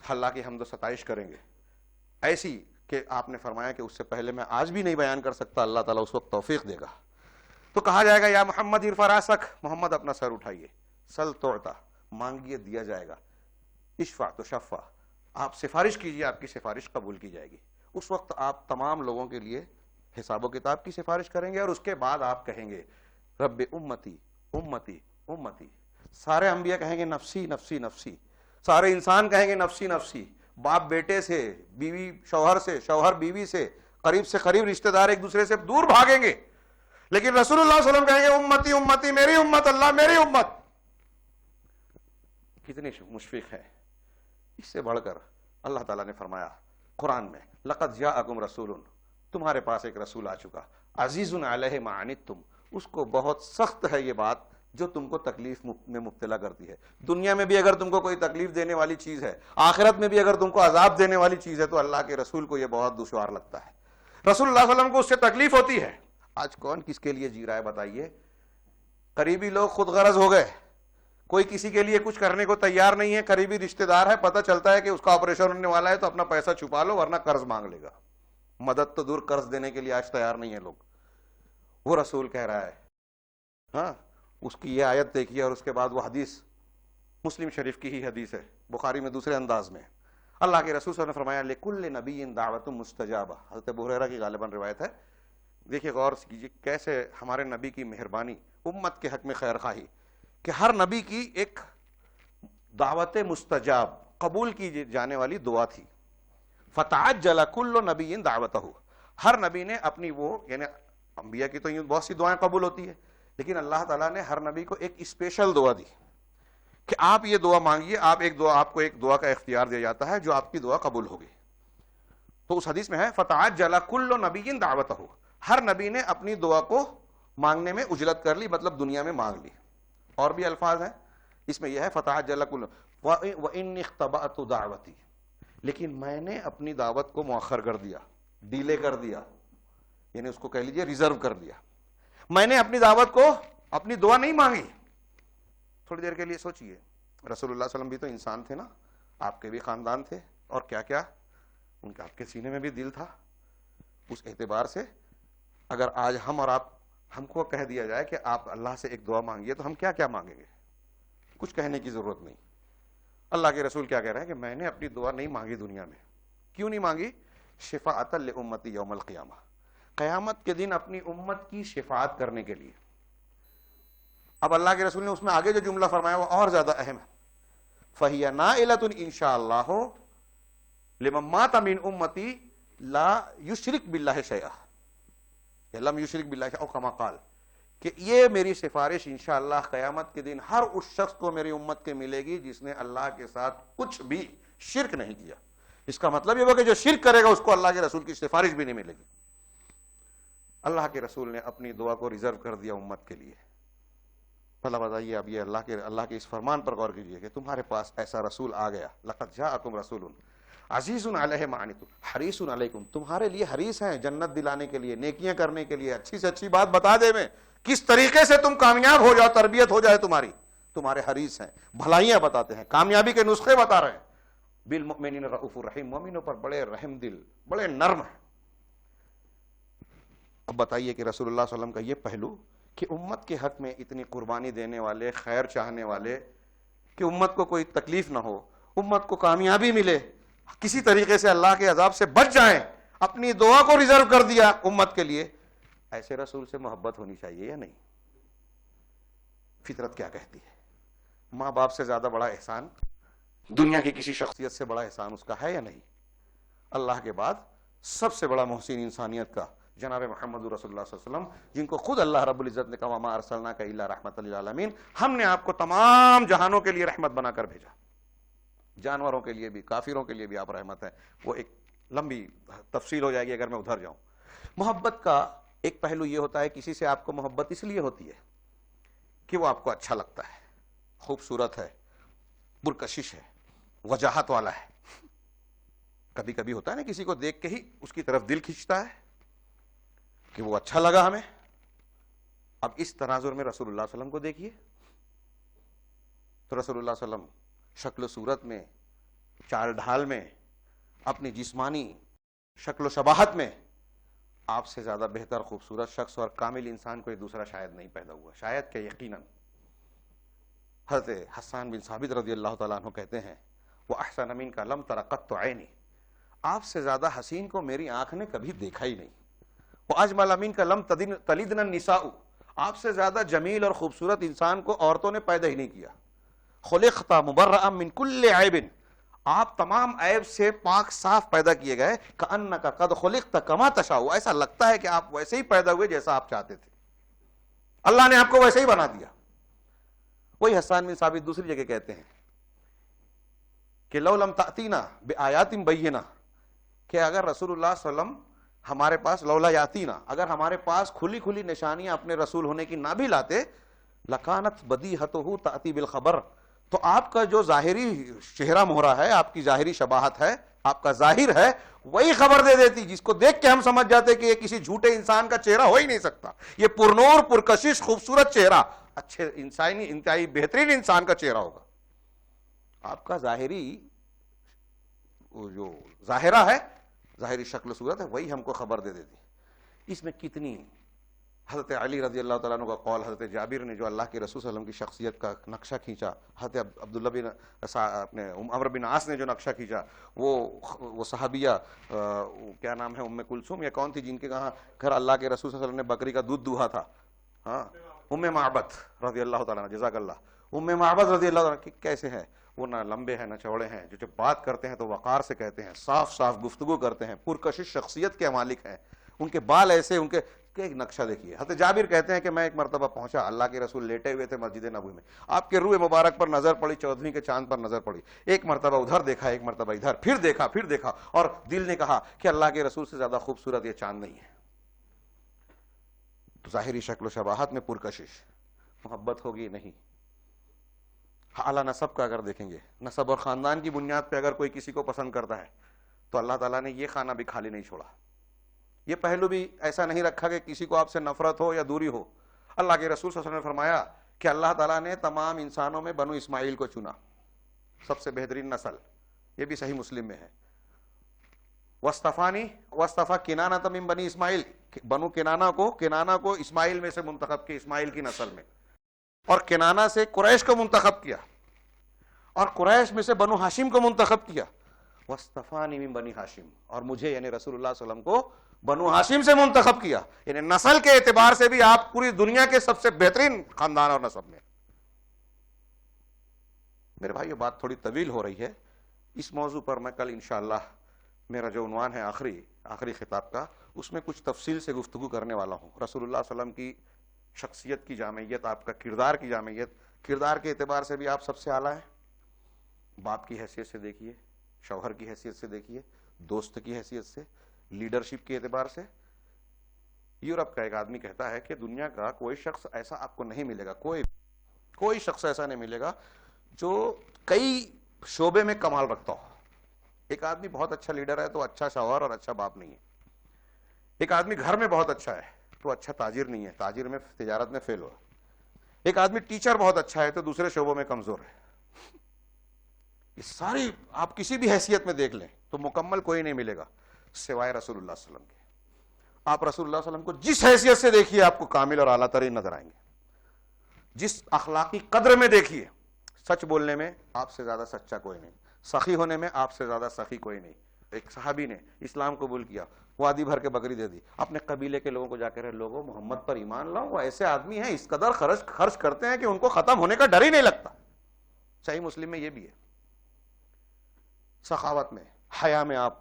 اللہ کی حمد و ستائش کریں گے ایسی کہ آپ نے فرمایا کہ اس سے پہلے میں آج بھی نہیں بیان کر سکتا، اللہ تعالیٰ اس وقت توفیق دے گا. تو کہا جائے گا یا محمد ارفع راسک، محمد اپنا سر اٹھائیے، سل توڑتا، مانگیے دیا جائے گا، اشفع تو شفع، آپ سفارش کیجیے آپ کی سفارش قبول کی جائے گی. اس وقت آپ تمام لوگوں کے لیے حساب و کتاب کی سفارش کریں گے، اور اس کے بعد آپ کہیں گے رب امتی امتی امتی. سارے انبیاء کہیں گے نفسی نفسی نفسی، سارے انسان کہیں گے نفسی نفسی، باپ بیٹے سے، بیوی شوہر سے، شوہر بیوی سے، قریب سے قریب رشتہ دار ایک دوسرے سے دور بھاگیں گے، لیکن رسول اللہ صلی اللہ علیہ وسلم کہیں گے امتی امتی، میری امت، اللہ میری امت. کتنی مشفق ہے. اس سے بڑھ کر اللہ تعالیٰ نے فرمایا قرآن میں لقد جاءکم رسول، تمہارے پاس ایک رسول آ چکا، عزیز علیہ ما عنتم، اس کو بہت سخت ہے یہ بات جو تم کو تکلیف میں مبتلا کرتی ہے. دنیا میں بھی اگر تم کو کوئی تکلیف دینے والی چیز ہے، آخرت میں بھی اگر تم کو عذاب دینے والی چیز ہے، تو اللہ کے رسول کو یہ بہت دشوار لگتا ہے. رسول اللہ صلی اللہ علیہ وسلم کو اس سے تکلیف ہوتی ہے. آج کون کس کے لیے جی رہا ہے بتائیے؟ قریبی لوگ خود غرض ہو گئے، کوئی کسی کے لیے کچھ کرنے کو تیار نہیں ہے. قریبی رشتہ دار ہے، پتہ چلتا ہے کہ اس کا آپریشن ہونے والا ہے تو اپنا پیسہ چھپا لو ورنہ قرض مانگ لے گا. مدد تو دور، قرض دینے کے لیے آج تیار نہیں ہے لوگ. وہ رسول کہہ رہا ہے، ہاں اس کی یہ آیت دیکھیے، اور اس کے بعد وہ حدیث مسلم شریف کی ہی حدیث ہے، بخاری میں دوسرے انداز میں. اللہ کے رسول صلی اللہ علیہ وسلم نے فرمایا لِكُلِّ نَبِيٍّ دَعْوَةٌ مُسْتَجَابَةٌ. حضرت ابو ہریرہ کی غالباً روایت ہے. دیکھیے غور کیجیے کیسے ہمارے نبی کی مہربانی امت کے حق میں خیر خواہی، کہ ہر نبی کی ایک دعوت مستجاب، قبول کی جانے والی دعا تھی. فَتَعَجَّلَ كُلُّ نَبِيٍّ دَعْوَتَهُ. ہر نبی نے اپنی وہ، یعنی انبیاء کی تو یوں بہت سی دعائیں قبول ہوتی ہے، لیکن اللہ تعالیٰ نے ہر نبی کو ایک اسپیشل دعا دی کہ آپ یہ دعا مانگیے. آپ کو ایک دعا کا اختیار دیا جاتا ہے جو آپ کی دعا قبول ہوگی. تو اس حدیث میں ہے فَتَعَجَّلَ كُلُّ نَبِيٍّ دَعْوَتَهُ. ہر نبی نے اپنی دعا کو مانگنے میں عجلت کر لی، مطلب دنیا میں مانگ لی. اور بھی الفاظ ہیں اس میں، یہ ہے فَتَعَجَّلَ كُلُّ وَإِنِّي اخْتَبَأْتُ دَعْوَتِي، لیکن میں نے اپنی دعوت کو مؤخر کر دیا، ڈیلے کر دیا، یعنی اس کو کہہ لیجئے ریزرو کر دیا. میں نے اپنی دعوت کو، اپنی دعا نہیں مانگی. تھوڑی دیر کے لیے سوچئے، رسول اللہ صلی اللہ علیہ وسلم بھی تو انسان تھے نا، آپ کے بھی خاندان تھے، اور کیا کیا ان کے آپ کے سینے میں بھی دل تھا. اس اعتبار سے اگر آج ہم کو کہہ دیا جائے کہ آپ اللہ سے ایک دعا مانگیے تو ہم کیا کیا مانگیں گے؟ کچھ کہنے کی ضرورت نہیں. اللہ کے رسول کیا کہہ رہے ہیں کہ میں نے اپنی دعا نہیں مانگی دنیا میں. کیوں نہیں مانگی؟ شفاعۃ لامتی یوم القیامہ، قیامت کے دن اپنی امت کی شفاعت کرنے کے لیے. اب اللہ کے رسول نے اس میں آگے جو جملہ فرمایا وہ اور زیادہ اہم ہے. فَهِيَ نَائِلَةٌ إِنْ شَاءَ اللَّهُ لِمَن مَّاتَ مِنْ أُمَّتِي لَا يُشْرِكْ بِاللَّهِ شَيْئًا، لم یشرک باللہ او کما قال، کہ یہ میری سفارش انشاءاللہ قیامت کے دن ہر اس شخص کو میری امت کے ملے گی جس نے اللہ کے ساتھ کچھ بھی شرک نہیں کیا. اس کا مطلب یہ ہوا کہ جو شرک کرے گا اس کو اللہ کے رسول کی سفارش بھی نہیں ملے گی. اللہ کے رسول نے اپنی دعا کو ریزرو کر دیا امت کے لیے. بھلا بتائیے اب یہ اللہ کے اس فرمان پر غور کیجیے کہ تمہارے پاس ایسا رسول آ گیا، لقد جاءکم رسول عزیز علیہ ما عنتم حریص علیکم، تمہارے لیے حریص ہیں جنت دلانے کے لیے، نیکیاں کرنے کے لیے، اچھی سے اچھی بات بتا دے میں کس طریقے سے تم کامیاب ہو جاؤ، تربیت ہو جائے تمہاری. تمہارے حریص ہیں، بھلائیاں بتاتے ہیں، کامیابی کے نسخے بتا رہے ہیں. بالمؤمنین رؤوف الرحیم، مومنوں پر بڑے رحم دل، بڑے نرم ہیں. اب بتائیے کہ رسول اللہ صلی اللہ علیہ وسلم کا یہ پہلو کہ امت کے حق میں اتنی قربانی دینے والے، خیر چاہنے والے، کہ امت کو کوئی تکلیف نہ ہو، امت کو کامیابی ملے، کسی طریقے سے اللہ کے عذاب سے بچ جائیں، اپنی دعا کو ریزرو کر دیا امت کے لیے. ایسے رسول سے محبت ہونی چاہیے یا نہیں؟ فطرت کیا کہتی ہے؟ ماں باپ سے زیادہ بڑا احسان، دنیا کی کسی شخصیت سے بڑا احسان اس کا ہے یا نہیں؟ اللہ کے بعد سب سے بڑا محسن انسانیت کا جناب محمد رسول اللہ صلی اللہ علیہ وسلم، جن کو خود اللہ رب العزت نے کہا وما ارسلناک الا رحمۃ للعالمین، ہم نے آپ کو تمام جہانوں کے لیے رحمت بنا کر بھیجا. جانوروں کے لیے بھی، کافروں کے لیے بھی آپ رحمت ہیں. وہ ایک لمبی تفصیل ہو جائے گی اگر میں ادھر جاؤں. محبت کا ایک پہلو یہ ہوتا ہے کسی سے آپ کو محبت اس لیے ہوتی ہے کہ وہ آپ کو اچھا لگتا ہے، خوبصورت ہے، پرکشش ہے، وجاہت والا ہے. کبھی کبھی ہوتا ہے نا کسی کو دیکھ کے ہی اس کی طرف دل کھینچتا ہے کہ وہ اچھا لگا ہمیں. اب اس تناظر میں رسول اللہ صلی اللہ علیہ وسلم کو دیکھیے تو رسول اللہ صلی اللہ علیہ وسلم شکل و صورت میں، چال ڈھال میں، اپنی جسمانی شکل و شباہت میں آپ سے زیادہ بہتر خوبصورت شخص اور کامل انسان کوئی دوسرا شاید نہیں پیدا ہوا. شاید کہ یقیناً. حضرت حسان بن ثابت رضی اللہ تعالیٰ عنہ کہتے ہیں وہ احسن من کا لم تر قط عینی، آپ سے زیادہ حسین کو میری آنکھ نے کبھی دیکھا ہی نہیں. وہ اجمل من کا لم تلدن النساء، آپ سے زیادہ جمیل اور خوبصورت انسان کو عورتوں نے پیدا ہی نہیں کیا. خلقت مبرأ من کل عیب، آپ تمام عیب سے پاک صاف پیدا کیے گئے. کأنک قد خلقت کما تشاء، ایسا لگتا ہے کہ آپ ویسے ہی پیدا ہوئے جیسا آپ چاہتے تھے، اللہ نے آپ کو ویسے ہی بنا دیا. وہی حسان بن ثابت دوسری جگہ کہتے ہیں کہ لو لم تأتینا بآیات بینہ، کہ اگر رسول اللہ صلی اللہ علیہ وسلم ہمارے پاس لولا یاتینا، اگر ہمارے پاس کھلی کھلی نشانیاں اپنے رسول ہونے کی نہ بھی لاتے، لکانت بدیہتہ تأتی بالخبر، تو آپ کا جو ظاہری چہرہ مہرہ ہے، آپ کی ظاہری شباہت ہے، آپ کا ظاہر ہے، وہی خبر دے دیتی جس کو دیکھ کے ہم سمجھ جاتے کہ یہ کسی جھوٹے انسان کا چہرہ ہو ہی نہیں سکتا، یہ پرنور پرکشش خوبصورت چہرہ اچھے انسانی انتہائی بہترین انسان کا چہرہ ہوگا. آپ کا ظاہری جو ظاہرہ ہے، ظاہری شکل و صورت ہے، وہی ہم کو خبر دے دیتی. اس میں کتنی حضرت علی رضی اللہ تعالیٰ عنہ کا قول، حضرت جابر نے جو اللہ کے رسول صلی اللہ علیہ وسلم کی شخصیت کا نقشہ کھینچا، حضرت عبداللہ بن اپنے عمرو بن عاص نے جو نقشہ کھینچا، وہ صحابیہ کیا نام ہے، ام کلثوم یا کون تھی جن کے کہاں گھر اللہ کے رسول صلی اللہ علیہ وسلم نے بکری کا دودھ دوہا تھا، ہاں، ام معبد رضی اللہ تعالیٰ عنہ، جزاک اللہ. ام معبد رضی اللہ تعالیٰ عنہ کیسے ہیں وہ، نہ لمبے ہیں نہ چوڑے ہیں، جو بات کرتے ہیں تو وقار سے کہتے ہیں، صاف صاف گفتگو کرتے ہیں، پرکشش شخصیت کے مالک ہیں، ان کے بال ایسے، ان کے ایک نقشہ دیکھیے. حضرت جابر کہتے ہیں کہ میں ایک مرتبہ پہنچا، اللہ کے رسول لیٹے ہوئے تھے مسجد نبوی میں، آپ کے روح مبارک پر نظر پڑی، 14ویں کے چاند پر نظر پڑی، ایک مرتبہ ادھر دیکھا، ایک مرتبہ ادھر، پھر دیکھا، اور دل نے کہا کہ اللہ کے رسول سے زیادہ خوبصورت یہ چاند نہیں ہے. تو ظاہری شکل و شباہت میں پرکشش، محبت ہوگی نہیں. اعلیٰ نسب کا اگر دیکھیں گے، نسب اور خاندان کی بنیاد پہ اگر کوئی کسی کو پسند کرتا ہے تو اللہ تعالیٰ نے یہ خانہ بھی خالی نہیں چھوڑا. یہ پہلو بھی ایسا نہیں رکھا کہ کسی کو آپ سے نفرت ہو یا دوری ہو. اللہ کے رسول صلی اللہ علیہ وسلم نے فرمایا کہ اللہ تعالیٰ نے تمام انسانوں میں بنو اسماعیل کو چنا، سب سے بہترین نسل. یہ بھی صحیح مسلم میں ہے. وصطفانی وصطفیٰ کنانہ من بنی اسماعیل، بنو کنانہ کو اسماعیل میں سے منتخب کیا، اسماعیل کی نسل میں، اور کنانہ سے قریش کو منتخب کیا، اور قریش میں سے بنو ہاشم کو منتخب کیا. وصطفانی من بنی ہاشم، اور مجھے یعنی رسول اللہ صلی اللہ علیہ وسلم کو بنو ہاشم سے منتخب کیا. یعنی نسل کے اعتبار سے بھی آپ پوری دنیا کے سب سے بہترین خاندان اور نسب میں. میرے بھائی یہ بات تھوڑی طویل ہو رہی ہے، اس موضوع پر میں کل انشاءاللہ میرا جو عنوان ہے آخری خطاب کا، اس میں کچھ تفصیل سے گفتگو کرنے والا ہوں. رسول اللہ صلی اللہ علیہ وسلم کی شخصیت کی جامعیت، آپ کا کردار کی جامعیت، کردار کے اعتبار سے بھی آپ سب سے اعلیٰ ہیں. باپ کی حیثیت سے دیکھیے، شوہر کی حیثیت سے دیکھیے، دوست کی حیثیت سے، لیڈرشپ کے اعتبار سے. یورپ کا ایک آدمی کہتا ہے کہ دنیا کا کوئی شخص ایسا آپ کو نہیں ملے گا، کوئی شخص ایسا نہیں ملے گا جو کئی شعبے میں کمال رکھتا ہو. ایک آدمی بہت اچھا لیڈر ہے تو اچھا شوہر اور اچھا باپ نہیں ہے. ایک آدمی گھر میں بہت اچھا ہے تو اچھا تاجر نہیں ہے، تاجر میں تجارت میں فیل ہوا. ایک آدمی ٹیچر بہت اچھا ہے تو دوسرے شعبوں میں کمزور ہے. یہ ساری آپ کسی بھی حیثیت میں دیکھ لیں تو مکمل کوئی نہیں ملے گا سوائے رسول اللہ صلی اللہ علیہ وسلم کے. آپ رسول اللہ صلی اللہ علیہ وسلم کو جس حیثیت سے دیکھیے آپ کو کامل اور اعلیٰ ترین نظر آئیں گے. جس اخلاقی قدر میں دیکھیے، سچ بولنے میں آپ سے زیادہ سچا کوئی نہیں، سخی ہونے میں آپ سے زیادہ سخی کوئی نہیں. ایک صحابی نے اسلام قبول کیا، وادی بھر کے بکری دے دی، اپنے قبیلے کے لوگوں کو جا کر لوگوں محمد پر ایمان لاؤ. وہ ایسے آدمی ہیں اس قدر خرچ کرتے ہیں کہ ان کو ختم ہونے کا ڈر ہی نہیں لگتا. صحیح مسلم میں یہ بھی ہے. سخاوت میں، حیا میں آپ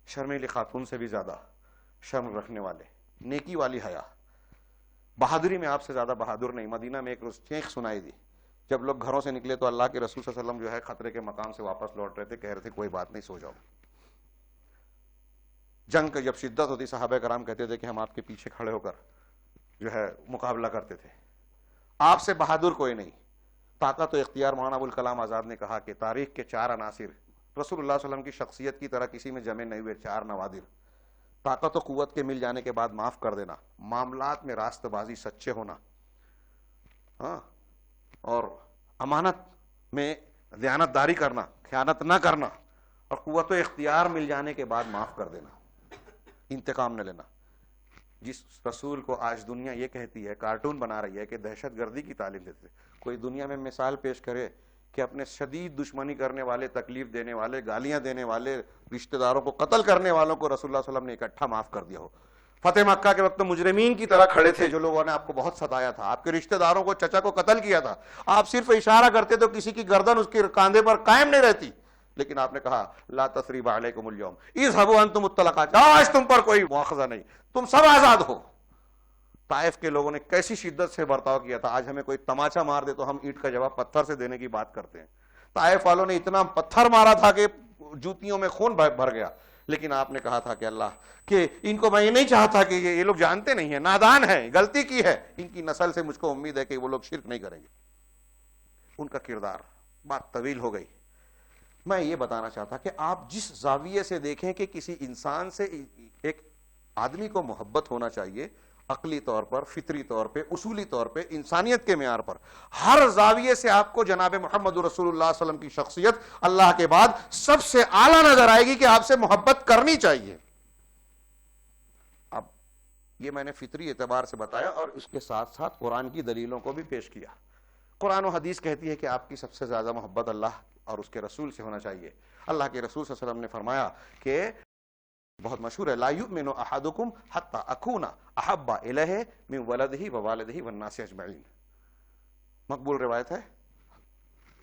شرمیلی خاتون سے بھی زیادہ شرم رکھنے والے، نیکی والی حیا. بہادری میں آپ سے زیادہ بہادر نہیں. مدینہ میں ایک روز چیخ سنائی دی، جب لوگ گھروں سے نکلے تو اللہ کے رسول صلی اللہ علیہ وسلم جو ہے خطرے کے مقام سے واپس لوٹ رہے تھے، کہہ رہے تھے کوئی بات نہیں، سو جاؤ. جنگ کی جب شدت ہوتی صحابہ کرام کہتے تھے کہ ہم آپ کے پیچھے کھڑے ہو کر جو ہے مقابلہ کرتے تھے. آپ سے بہادر کوئی نہیں. طاقت و اختیار. مولانا ابوالکلام آزاد نے کہا کہ تاریخ کے 4 عناصر رسول اللہ صلی اللہ علیہ وسلم کی شخصیت کی طرح کسی میں جمع نہیں ہوئے. 4 نوادر. طاقت و قوت کے مل جانے کے بعد معاف کر دینا, معاملات میں راست بازی, سچے ہونا, ہاں, اور امانت میں دیانت داری کرنا, خیانت نہ کرنا, اور قوت و اختیار مل جانے کے بعد معاف کر دینا, انتقام نہ لینا. جس رسول کو آج دنیا یہ کہتی ہے, کارٹون بنا رہی ہے کہ دہشت گردی کی تعلیم دیتے, کوئی دنیا میں مثال پیش کرے کہ اپنے شدید دشمنی کرنے والے, تکلیف دینے والے, گالیاں دینے والے, رشتہ داروں کو قتل کرنے والوں کو رسول اللہ صلی اللہ علیہ وسلم نے اکٹھا معاف کر دیا ہو. فتح مکہ کے وقت مجرمین کی طرح کھڑے تھے جو لوگوں نے آپ کو بہت ستایا تھا, آپ کے رشتہ داروں کو, چچا کو قتل کیا تھا, آپ صرف اشارہ کرتے تو کسی کی گردن اس کے کاندھے پر قائم نہیں رہتی, لیکن آپ نے کہا لا تثریب علیکم اليوم اذهبوا انتم الطلقاء, آج تم پر کوئی مواخذہ نہیں, تم سب آزاد ہو. طائف کے لوگوں نے کیسی شدت سے برتاؤ کیا تھا, آج ہمیں کوئی تماچا مار دے تو ہم اینٹ کا جواب پتھر سے دینے کی بات کرتے ہیں. طائف والوں نے اتنا پتھر مارا تھا کہ جوتیوں میں خون بھر گیا, لیکن آپ نے کہا تھا کہ اللہ کہ ان کو میں یہ نہیں چاہتا کہ یہ لوگ جانتے نہیں ہیں, نادان ہیں, غلطی کی ہے, ان کی نسل سے مجھ کو امید ہے کہ وہ لوگ شرک نہیں کریں گے. ان کا کردار. بات طویل ہو گئی. میں یہ بتانا چاہتا کہ آپ جس زاویے سے دیکھیں کہ کسی انسان سے, ایک آدمی کو محبت ہونا چاہیے, عقلی طور پر, فطری طور پہ, اصولی طور پہ, انسانیت کے معیار پر, ہر زاویے سے آپ کو جناب محمد رسول اللہ صلی اللہ علیہ وسلم کی شخصیت اللہ کے بعد سب سے اعلیٰ نظر آئے گی کہ آپ سے محبت کرنی چاہیے. اب یہ میں نے فطری اعتبار سے بتایا اور اس کے ساتھ ساتھ قرآن کی دلیلوں کو بھی پیش کیا. قرآن و حدیث کہتی ہے کہ آپ کی سب سے زیادہ محبت اللہ اور اس کے رسول سے ہونا چاہیے. اللہ کے رسول صلی اللہ علیہ وسلم نے فرمایا کہ بہت مشہور ہے, لا یؤمن احدکم حتی اکون احب الیہ من ولدہ ووالدہ والناس اجمعین. مقبول روایت ہے,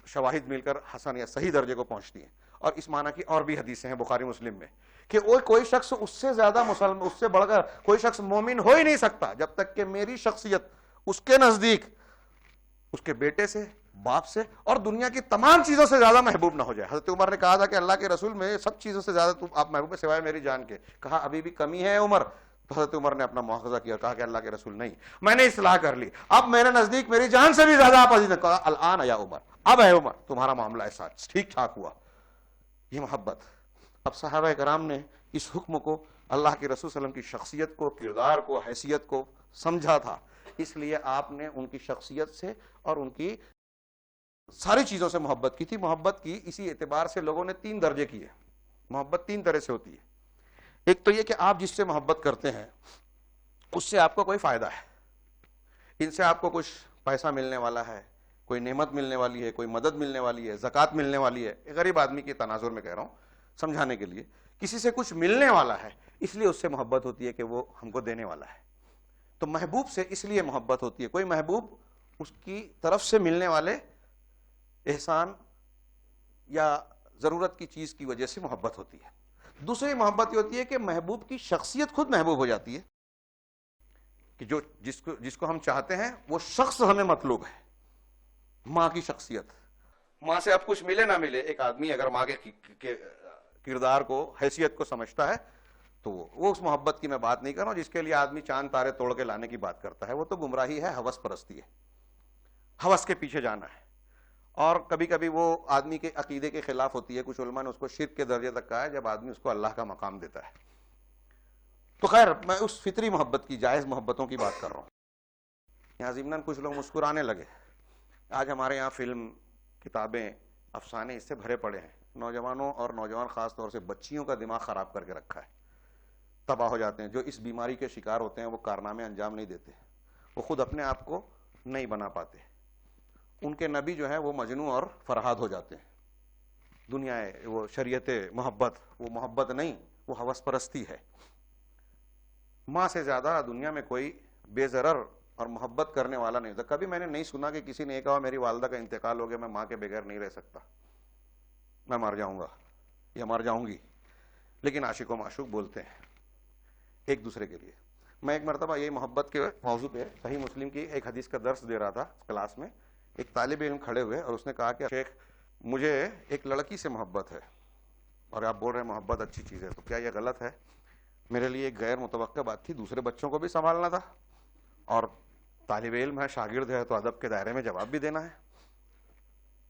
شواہد مل کر حسن یا صحیح درجے کو پہنچتی ہیں, اور اس معنی کی اور بھی حدیثیں ہیں بخاری مسلم میں کہ کوئی شخص اس سے زیادہ مسلم, اس سے بڑھ کر کوئی شخص مومن ہو ہی نہیں سکتا جب تک کہ میری شخصیت اس کے نزدیک اس کے بیٹے سے, باپ سے اور دنیا کی تمام چیزوں سے زیادہ محبوب نہ ہو جائے. حضرت عمر نے کہا تھا کہ اللہ کے رسول میں سب چیزوں سے زیادہ آپ محبوب ہے سوائے میری جان کے. کہا ابھی بھی کمی ہے عمر؟ تو حضرت عمر نے اپنا مواخذہ کیا, کہا کہ اللہ کے رسول نہیں, میں نے اصلاح کر لی, اب میرے نزدیک میری جان سے بھی زیادہ آپ عزیز ہیں. کہا الآن یا عمر, اب ہے عمر, تمہارا معاملہ ایسا ٹھیک ٹھاک ہوا. یہ محبت. اب صحابہ کرام نے اس حکم کو, اللہ کے رسول صلی اللہ علیہ وسلم کی شخصیت کو, کردار کو, حیثیت کو سمجھا تھا, اس لیے آپ نے ان کی شخصیت سے اور ان کی ساری چیزوں سے محبت کی تھی. محبت کی اسی اعتبار سے لوگوں نے 3 درجے کیے. محبت 3 طرح سے ہوتی ہے. ایک تو یہ کہ آپ جس سے محبت کرتے ہیں اس سے آپ کو کوئی فائدہ ہے, ان سے آپ کو کچھ پیسہ ملنے والا ہے, کوئی نعمت ملنے والی ہے, کوئی مدد ملنے والی ہے, زکوٰۃ ملنے والی ہے. غریب آدمی کے تناظر میں کہہ رہا ہوں سمجھانے کے لیے, کسی سے کچھ ملنے والا ہے اس لیے اس سے محبت ہوتی ہے کہ وہ ہم کو دینے والا ہے. تو محبوب سے اس لیے محبت ہوتی ہے, کوئی محبوب اس کی طرف سے ملنے والے احسان یا ضرورت کی چیز کی وجہ سے محبت ہوتی ہے. دوسری محبت یہ ہوتی ہے کہ محبوب کی شخصیت خود محبوب ہو جاتی ہے, کہ جس کو ہم چاہتے ہیں وہ شخص ہمیں مطلوب ہے. ماں کی شخصیت, ماں سے اب کچھ ملے نہ ملے, ایک آدمی اگر ماں کے کردار کو, حیثیت کو سمجھتا ہے تو وہ اس محبت کی میں بات نہیں کر رہا ہوں جس کے لیے آدمی چاند تارے توڑ کے لانے کی بات کرتا ہے. وہ تو گمراہی ہے, ہوس پرستی ہے, ہوس کے پیچھے جانا ہے. اور کبھی کبھی وہ آدمی کے عقیدے کے خلاف ہوتی ہے. کچھ علماء نے اس کو شرک کے درجے تک کہا ہے جب آدمی اس کو اللہ کا مقام دیتا ہے. تو خیر میں اس فطری محبت کی, جائز محبتوں کی بات کر رہا ہوں. یہاں ضمناً کچھ لوگ مسکرانے لگے. آج ہمارے یہاں فلم, کتابیں, افسانے اس سے بھرے پڑے ہیں. نوجوانوں اور نوجوان خاص طور سے بچیوں کا دماغ خراب کر کے رکھا ہے, تباہ ہو جاتے ہیں. جو اس بیماری کے شکار ہوتے ہیں وہ کارنامے انجام نہیں دیتے, وہ خود اپنے آپ کو نہیں بنا پاتے. ان کے نبی جو ہے وہ مجنوں اور فرہاد ہو جاتے ہیں. دنیا ہے وہ شریعت محبت, وہ محبت نہیں, وہ ہوس پرستی ہے. ماں سے زیادہ دنیا میں کوئی بے ضرر اور محبت کرنے والا نہیں ہوتا. کبھی میں نے نہیں سنا کہ کسی نے یہ کہا میری والدہ کا انتقال ہو گیا, میں ماں کے بغیر نہیں رہ سکتا, میں مر جاؤں گا یا مر جاؤں گی. لیکن عاشق و معشوق بولتے ہیں ایک دوسرے کے لیے. میں ایک مرتبہ یہ محبت کے موضوع پہ صحیح مسلم کی ایک حدیث کا درس دے رہا تھا کلاس میں. ایک طالب علم کھڑے ہوئے اور اس نے کہا کہ شیخ مجھے ایک لڑکی سے محبت ہے, اور آپ بول رہے ہیں محبت اچھی چیز ہے, تو کیا یہ غلط ہے؟ میرے لیے ایک غیر متوقع بات تھی، دوسرے بچوں کو بھی سنبھالنا تھا اور طالب علم ہے، شاگرد ہے، تو ادب کے دائرے میں جواب بھی دینا ہے.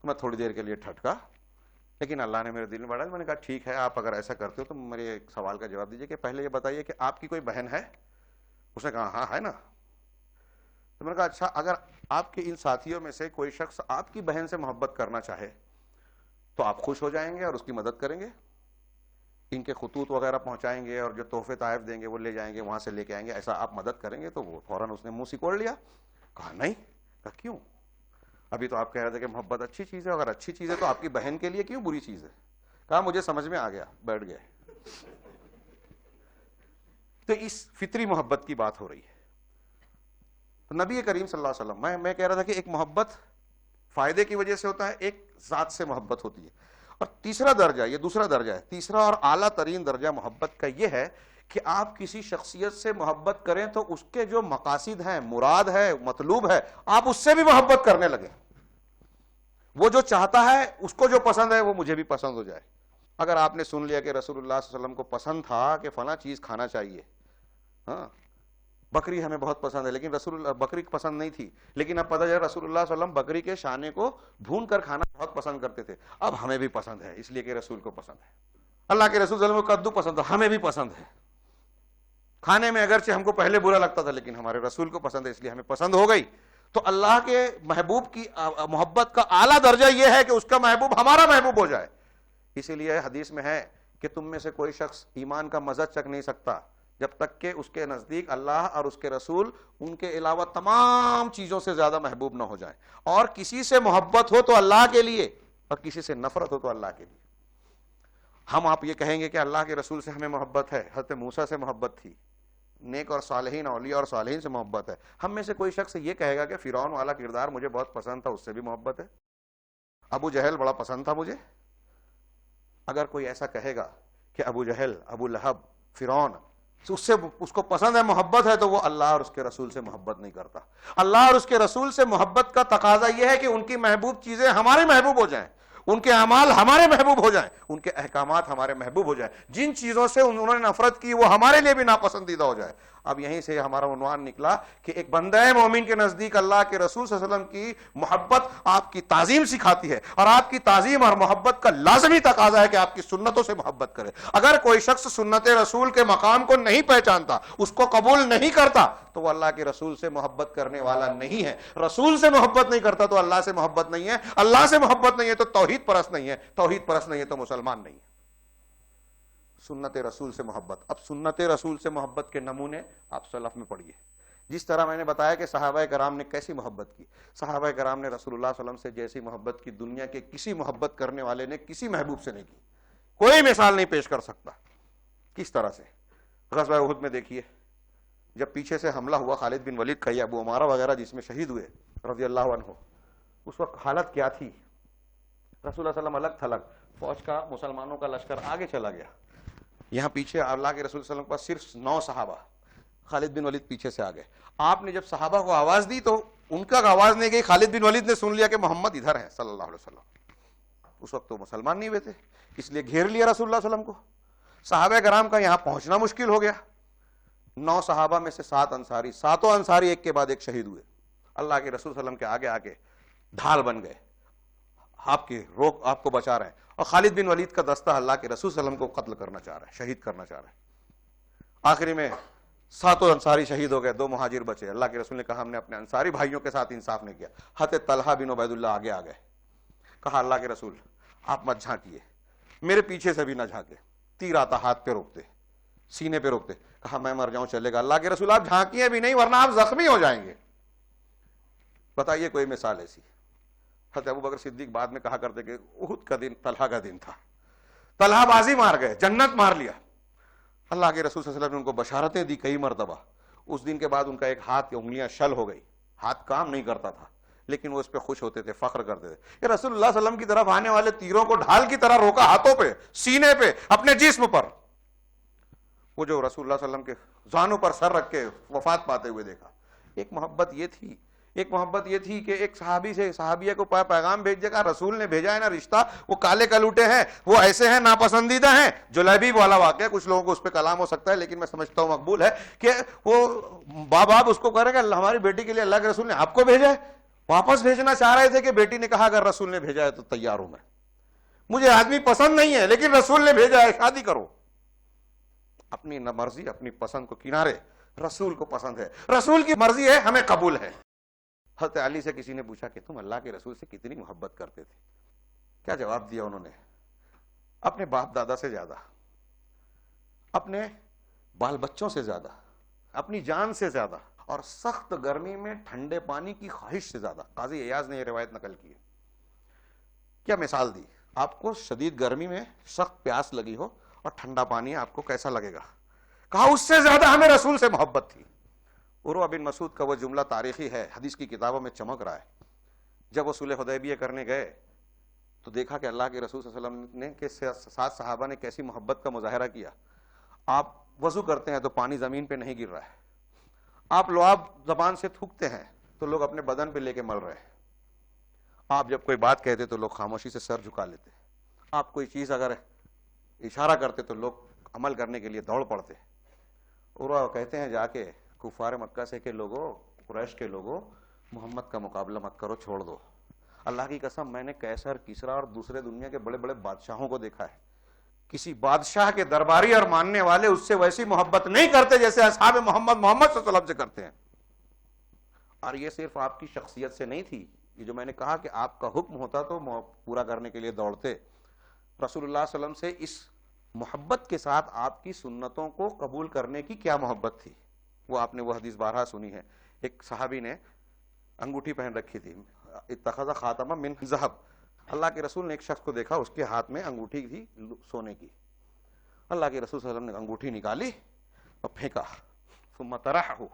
میں تھوڑی دیر کے لیے ٹھٹکا، لیکن اللہ نے میرے دل میں بڑھا. میں نے کہا ٹھیک ہے، آپ اگر ایسا کرتے ہو تو میرے ایک سوال کا جواب دیجیے کہ پہلے یہ بتائیے کہ آپ کی کوئی بہن ہے؟ اس نے کہا ہاں ہے نا. تو میں نے کہا اچھا، اگر آپ کے ان ساتھیوں میں سے کوئی شخص آپ کی بہن سے محبت کرنا چاہے تو آپ خوش ہو جائیں گے اور اس کی مدد کریں گے، ان کے خطوط وغیرہ پہنچائیں گے اور جو تحفے تحائف دیں گے وہ لے جائیں گے، وہاں سے لے کے آئیں گے، ایسا آپ مدد کریں گے؟ تو وہ فوراً اس نے منہ سکوڑ لیا. کہا نہیں. کہا کیوں؟ ابھی تو آپ کہہ رہے تھے کہ محبت اچھی چیز ہے، اگر اچھی چیز ہے تو آپ کی بہن کے لیے کیوں بری چیز ہے؟ کہا مجھے سمجھ میں آ گیا، بیٹھ گئے. تو اس فطری محبت کی بات ہو رہی ہے. تو نبی کریم صلی اللہ علیہ وسلم، میں کہہ رہا تھا کہ ایک محبت فائدے کی وجہ سے ہوتا ہے، ایک ذات سے محبت ہوتی ہے. اور تیسرا درجہ، یہ دوسرا درجہ ہے، تیسرا اور اعلیٰ ترین درجہ محبت کا یہ ہے کہ آپ کسی شخصیت سے محبت کریں تو اس کے جو مقاصد ہیں، مراد ہے، مطلوب ہے، آپ اس سے بھی محبت کرنے لگیں. وہ جو چاہتا ہے، اس کو جو پسند ہے، وہ مجھے بھی پسند ہو جائے. اگر آپ نے سن لیا کہ رسول اللہ صلی اللہ علیہ وسلم کو پسند تھا کہ فلاں چیز کھانا چاہیے، ہاں بکری ہمیں بہت پسند ہے، لیکن رسول اللہ بکری پسند نہیں تھی، لیکن اب پتہ چلا رسول اللہ صلی اللہ علیہ وسلم بکری کے شانے کو بھون کر کھانا بہت پسند کرتے تھے، اب ہمیں بھی پسند ہے اس لیے کہ رسول کو پسند ہے. اللہ کے رسول صلی اللہ علیہ وسلم کو کدو پسند تھا، ہمیں بھی پسند ہے. کھانے میں اگرچہ ہم کو پہلے برا لگتا تھا لیکن ہمارے رسول کو پسند ہے اس لیے ہمیں پسند ہو گئی. تو اللہ کے محبوب کی محبت کا اعلیٰ درجہ یہ ہے کہ اس کا محبوب ہمارا محبوب ہو جائے. اسی لیے حدیث میں ہے کہ تم میں سے کوئی شخص ایمان کا مزہ چکھ نہیں سکتا جب تک کہ اس کے نزدیک اللہ اور اس کے رسول ان کے علاوہ تمام چیزوں سے زیادہ محبوب نہ ہو جائیں. اور کسی سے محبت ہو تو اللہ کے لیے اور کسی سے نفرت ہو تو اللہ کے لیے. ہم آپ یہ کہیں گے کہ اللہ کے رسول سے ہمیں محبت ہے، حضرت موسیٰ سے محبت تھی، نیک اور صالحین، اولیاء اور صالحین سے محبت ہے. ہم میں سے کوئی شخص یہ کہے گا کہ فرعون والا کردار مجھے بہت پسند تھا، اس سے بھی محبت ہے. ابو جہل بڑا پسند تھا مجھے. اگر کوئی ایسا کہے گا کہ ابو جہل، ابو لہب، فرعون اس کو پسند ہے، محبت ہے، تو وہ اللہ اور اس کے رسول سے محبت نہیں کرتا. اللہ اور اس کے رسول سے محبت کا تقاضا یہ ہے کہ ان کی محبوب چیزیں ہمارے محبوب ہو جائیں، ان کے اعمال ہمارے محبوب ہو جائیں، ان کے احکامات ہمارے محبوب ہو جائیں. جن چیزوں سے انہوں نے نفرت کی وہ ہمارے لیے بھی ناپسندیدہ ہو جائے. اب یہیں سے ہمارا عنوان نکلا کہ ایک بندہ مومن کے نزدیک اللہ کے رسول صلی اللہ علیہ وسلم کی محبت آپ کی تعظیم سکھاتی ہے، اور آپ کی تعظیم اور محبت کا لازمی تقاضا ہے کہ آپ کی سنتوں سے محبت کرے. اگر کوئی شخص سنت رسول کے مقام کو نہیں پہچانتا، اس کو قبول نہیں کرتا، تو وہ اللہ کے رسول سے محبت کرنے والا نہیں ہے. رسول سے محبت نہیں کرتا تو اللہ سے محبت نہیں ہے، اللہ سے محبت نہیں ہے تو توحید پرست نہیں ہے، توحید پرست نہیں ہے تو مسلمان نہیں ہے. سنت رسول سے محبت. اب سنت رسول سے محبت کے نمونے آپ سلف میں پڑھیے. جس طرح میں نے بتایا کہ صحابہ کرام نے کیسی محبت کی، صحابہ کرام نے رسول اللہ صلی اللہ علیہ وسلم سے جیسی محبت کی دنیا کے کسی محبت کرنے والے نے کسی محبوب سے نہیں کی. کوئی مثال نہیں پیش کر سکتا. کس طرح سے غزوہ احد میں دیکھیے، جب پیچھے سے حملہ ہوا خالد بن ولید کا، ابو عمارہ وغیرہ جس میں شہید ہوئے رضی اللہ عنہ، اس وقت حالت کیا تھی؟ رسول اللہ صلی اللہ علیہ وسلم الگ تھلگ، فوج کا مسلمانوں کا لشکر آگے چلا گیا. یہاں پیچھے اللہ کے رسول صلی اللہ علیہ وسلم کے پاس صرف 9 صحابہ، خالد بن ولید پیچھے سے آگے. آپ نے جب صحابہ کو آواز دی تو ان کا آواز نہیں گئی، خالد بن ولید نے سن لیا کہ محمد ادھر ہے صلی اللہ علیہ وسلم. اس وقت تو مسلمان نہیں ہوئے تھے، اس لیے گھیر لیا رسول اللہ صلی اللہ علیہ وسلم کو. صحابہ کرام کا یہاں پہنچنا مشکل ہو گیا. 9 صحابہ میں سے 7 انصاری، 7 انصاری ایک کے بعد ایک شہید ہوئے. اللہ کے رسول صلی اللہ علیہ وسلم کے آگے آگے ڈھال بن گئے، آپ کو بچا رہے ہیں. اور خالد بن ولید کا دستہ اللہ کے رسول صلی اللہ علیہ وسلم کو قتل کرنا چاہ رہا ہے، شہید کرنا چاہ رہا ہے. آخری میں 7 انصاری شہید ہو گئے، 2 مہاجر بچے. اللہ کے رسول نے کہا ہم نے اپنے انصاری بھائیوں کے ساتھ انصاف نہیں کیا. حضرت طلحہ بن عبید اللہ آگے آ گئے. کہا اللہ کے رسول آپ مت جھانکیے، میرے پیچھے سے بھی نہ جھانکے. تیر آتا ہاتھ پہ روکتے، سینے پہ روکتے. کہا میں مر جاؤں چلے گا. اللہ کے رسول آپ جھانکیے بھی نہیں ورنہ آپ زخمی ہو جائیں گے. بتائیے کوئی مثال ایسی؟ حضرت ابوبکر صدیق بعد میں کہا کرتے کہ احد کا دن طلحہ کا دن تھا، طلحہ بازی مار گئے، جنت مار لیا. اللہ کے رسول صلی اللہ علیہ وسلم نے ان کو بشارتیں دی کئی مرتبہ. اس دن کے بعد ان کا ایک ہاتھ کی انگلیاں شل ہو گئی، ہاتھ کام نہیں کرتا تھا، لیکن وہ اس پہ خوش ہوتے تھے، فخر کرتے تھے کہ رسول اللہ صلی اللہ علیہ وسلم کی طرف آنے والے تیروں کو ڈھال کی طرح روکا، ہاتھوں پہ، سینے پہ، اپنے جسم پر. وہ جو رسول اللہ صلی اللہ علیہ وسلم کے زانوں پر سر رکھ کے وفات پاتے ہوئے دیکھا. ایک محبت یہ تھی، ایک محبت یہ تھی کہ ایک صحابی سے صحابیہ کو پیغام بھیج دے گا، رسول نے بھیجا ہے نا رشتہ، وہ کالے کلوٹے ہیں، وہ ایسے ہیں، ناپسندیدہ ہیں. جلیبیب والا واقعہ، کچھ لوگوں کو اس پہ کلام ہو سکتا ہے لیکن میں سمجھتا ہوں مقبول ہے کہ وہ باپ اس کو کہہ رہے کہ ہماری بیٹی کے لیے اللہ کے رسول نے آپ کو بھیجا ہے. واپس بھیجنا چاہ رہے تھے کہ بیٹی نے کہا اگر رسول نے بھیجا ہے تو تیار ہوں میں، مجھے آدمی پسند نہیں ہے لیکن رسول نے بھیجا ہے، شادی کرو. اپنی مرضی اپنی پسند کو کنارے، رسول کو پسند ہے، رسول کی مرضی ہے، ہمیں قبول ہے. حضرت علی سے کسی نے پوچھا کہ تم اللہ کے رسول سے کتنی محبت کرتے تھے؟ کیا جواب دیا انہوں نے؟ اپنے باپ دادا سے زیادہ، اپنے بال بچوں سے زیادہ، اپنی جان سے زیادہ، اور سخت گرمی میں ٹھنڈے پانی کی خواہش سے زیادہ. قاضی ایاز نے یہ روایت نقل کی ہے. کیا مثال دی؟ آپ کو شدید گرمی میں سخت پیاس لگی ہو اور ٹھنڈا پانی آپ کو کیسا لگے گا؟ کہا اس سے زیادہ ہمیں رسول سے محبت تھی. عروہ بن مسعود کا وہ جملہ تاریخی ہے، حدیث کی کتابوں میں چمک رہا ہے. جب وہ صلح حدیبیہ کرنے گئے تو دیکھا کہ اللہ کے رسول صلی اللہ علیہ وسلم نے کہ 7 صحابہ نے کیسی محبت کا مظاہرہ کیا. آپ وضو کرتے ہیں تو پانی زمین پہ نہیں گر رہا ہے، آپ لعاب زبان سے تھوکتے ہیں تو لوگ اپنے بدن پہ لے کے مل رہے ہیں، آپ جب کوئی بات کہتے تو لوگ خاموشی سے سر جھکا لیتے، آپ کوئی چیز اگر اشارہ کرتے تو لوگ عمل کرنے کے لیے دوڑ پڑتے. اور کہتے ہیں جا کے کفار مکہ سے کہ لوگوں، قریش کے لوگوں، محمد کا مقابلہ مت کرو، چھوڑ دو. اللہ کی قسم میں نے قیصر، کسریٰ اور دوسرے دنیا کے بڑے بڑے بادشاہوں کو دیکھا ہے، کسی بادشاہ کے درباری اور ماننے والے اس سے ویسی محبت نہیں کرتے جیسے اصحاب محمد صلی اللہ علیہ وسلم سے کرتے ہیں. اور یہ صرف آپ کی شخصیت سے نہیں تھی، یہ جو میں نے کہا کہ آپ کا حکم ہوتا تو پورا کرنے کے لیے دوڑتے. رسول اللہ صلی اللہ علیہ وسلم سے اس محبت کے ساتھ آپ کی سنتوں کو قبول کرنے کی کیا محبت تھی، وہ آپ نے وہ حدیث بارہا سنی ہے. ایک صحابی نے انگوٹھی پہن رکھی تھی، اتخذ خاتما من ذہب. اللہ کے رسول نے ایک شخص کو دیکھا، اس کے ہاتھ میں انگوٹھی تھی سونے کی. اللہ کے رسول صلی اللہ علیہ وسلم نے انگوٹھی نکالی اور پھینکا، ثم طرحہ،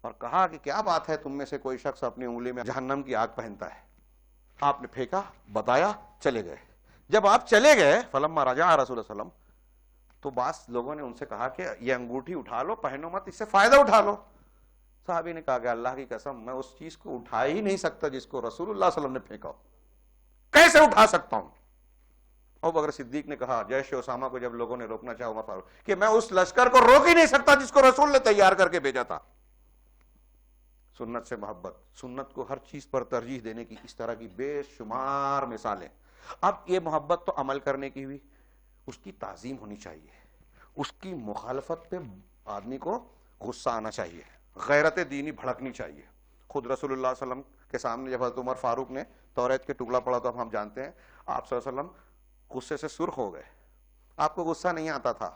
اور کہا کہ کیا بات ہے تم میں سے کوئی شخص اپنی انگلی میں جہنم کی آگ پہنتا ہے. آپ نے پھینکا، بتایا، چلے گئے. جب آپ چلے گئے فلما رجع رسول اللہ صلی اللہ علیہ وسلم، تو بعض لوگوں نے ان سے کہا کہ یہ انگوٹھی اٹھا لو، پہنو مت، اس سے فائدہ اٹھا لو. صحابی نے کہا کہ اللہ کی قسم میں اس چیز کو اٹھا ہی نہیں سکتا جس کو رسول اللہ صلی اللہ علیہ وسلم نے پھینکا، کیسے اٹھا سکتا ہوں. ابو بکر صدیق نے کہا جیش اسامہ کو جب لوگوں نے روکنا چاہا عمر فاروق کہ میں اس لشکر کو روک ہی نہیں سکتا جس کو رسول نے تیار کر کے بھیجا تھا. سنت سے محبت، سنت کو ہر چیز پر ترجیح دینے کی اس طرح کی بے شمار مثالیں. اب یہ محبت تو عمل کرنے کی ہوئی، اس کی تعظیم ہونی چاہیے، اس کی مخالفت پہ آدمی کو غصہ آنا چاہیے، غیرت دینی بھڑکنی چاہیے. خود رسول اللہ صلی اللہ علیہ وسلم کے سامنے جب حضرت عمر فاروق نے توریت کے ٹکڑا پڑا تو اب ہم جانتے ہیں آپ صلی اللہ علیہ وسلم غصے سے سرخ ہو گئے. آپ کو غصہ نہیں آتا تھا،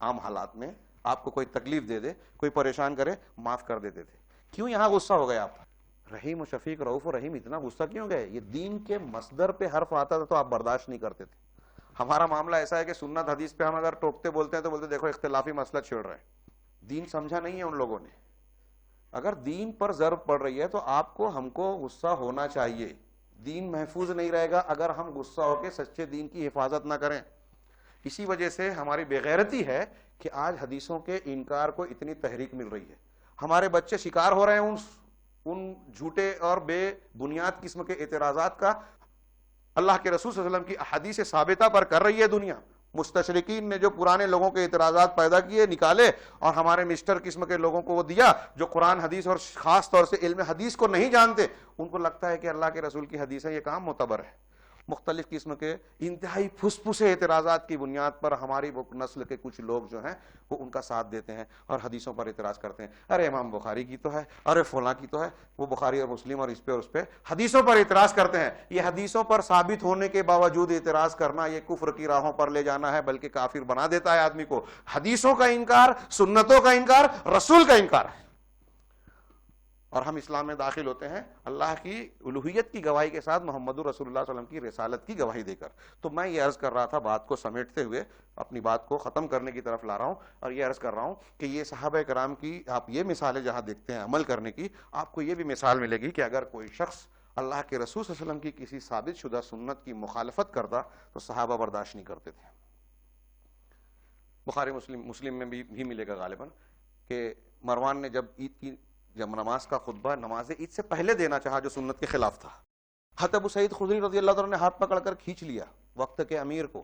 عام حالات میں آپ کو کوئی تکلیف دے دے، کوئی پریشان کرے، معاف کر دیتے تھے. کیوں یہاں غصہ ہو گئے آپ؟ رحیم و شفیق، رؤوف و رحیم، اتنا غصہ کیوں گئے؟ یہ دین کے مصدر پہ حرف آتا تھا تو آپ برداشت نہیں کرتے تھے. ہمارا معاملہ ایسا ہے کہ سنت حدیث پہ ہم اگر ٹوکتے بولتے ہیں تو بولتے دیکھو اختلافی مسئلہ چھیڑ رہے ہیں. دین سمجھا نہیں ہے ان لوگوں نے. اگر دین پر ضرب پڑ رہی ہے تو آپ کو، ہم کو غصہ ہونا چاہیے. دین محفوظ نہیں رہے گا اگر ہم غصہ ہو کے سچے دین کی حفاظت نہ کریں. اسی وجہ سے ہماری بےغیرتی ہے کہ آج حدیثوں کے انکار کو اتنی تحریک مل رہی ہے. ہمارے بچے شکار ہو رہے ہیں ان جھوٹے اور بے بنیاد قسم کے اعتراضات کا. اللہ کے رسول صلی اللہ علیہ وسلم کی احادیث ثابتہ پر کر رہی ہے دنیا. مستشرقین نے جو پرانے لوگوں کے اعتراضات پیدا کیے، نکالے، اور ہمارے مسٹر قسم کے لوگوں کو وہ دیا جو قرآن حدیث اور خاص طور سے علم حدیث کو نہیں جانتے. ان کو لگتا ہے کہ اللہ کے رسول کی حدیثیں یہ کام معتبر ہے. مختلف قسم کے انتہائی پھسپھسے اعتراضات کی بنیاد پر ہماری وہ نسل کے کچھ لوگ جو ہیں وہ ان کا ساتھ دیتے ہیں اور حدیثوں پر اعتراض کرتے ہیں. ارے امام بخاری کی تو ہے، ارے فلاں کی تو ہے، وہ بخاری اور مسلم اور اس پہ حدیثوں پر اعتراض کرتے ہیں. یہ حدیثوں پر ثابت ہونے کے باوجود اعتراض کرنا یہ کفر کی راہوں پر لے جانا ہے، بلکہ کافر بنا دیتا ہے آدمی کو. حدیثوں کا انکار، سنتوں کا انکار، رسول کا انکار ہے. اور ہم اسلام میں داخل ہوتے ہیں اللہ کی الوہیت کی گواہی کے ساتھ، محمد رسول اللہ صلی اللہ علیہ وسلم کی رسالت کی گواہی دے کر. تو میں یہ عرض کر رہا تھا، بات کو سمیٹتے ہوئے اپنی بات کو ختم کرنے کی طرف لا رہا ہوں، اور یہ عرض کر رہا ہوں کہ یہ صحابہ کرام کی آپ یہ مثالیں جہاں دیکھتے ہیں عمل کرنے کی، آپ کو یہ بھی مثال ملے گی کہ اگر کوئی شخص اللہ کے رسول صلی اللہ علیہ وسلم کی کسی ثابت شدہ سنت کی مخالفت کرتا تو صحابہ برداشت نہیں کرتے تھے. بخاری مسلم میں بھی ملے گا غالباً کہ مروان نے جب عید کی جب نماز کا خطبہ نماز عید سے پہلے دینا چاہا جو سنت کے خلاف تھا. حضرت ابو سعید خدری رضی اللہ تعالیٰ نے ہاتھ پکڑ کر کھینچ لیا وقت کے امیر کو,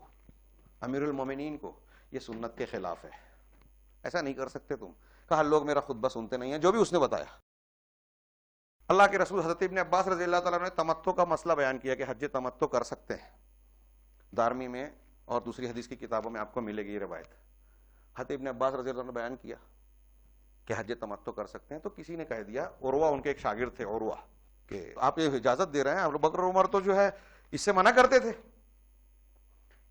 امیر المومنین کو, یہ سنت کے خلاف ہے, ایسا نہیں کر سکتے تم. کہا لوگ میرا خطبہ سنتے نہیں ہیں, جو بھی اس نے بتایا. اللہ کے رسول حضرت ابن عباس رضی اللہ تعالیٰ نے تمتع کا مسئلہ بیان کیا کہ حج تمتع کر سکتے ہیں. دارمی میں اور دوسری حدیث کی کتابوں میں آپ کو ملے گی یہ روایت. حضرت ابن عباس رضی اللہ عنہ نے بیان کیا کہ حج تمتع کر سکتے ہیں, تو کسی نے کہہ دیا, عروہ ان کے ایک شاگرد تھے عروہ, کہ آپ یہ اجازت دے رہے ہیں, ابو بکر عمر تو جو ہے اس سے منع کرتے تھے.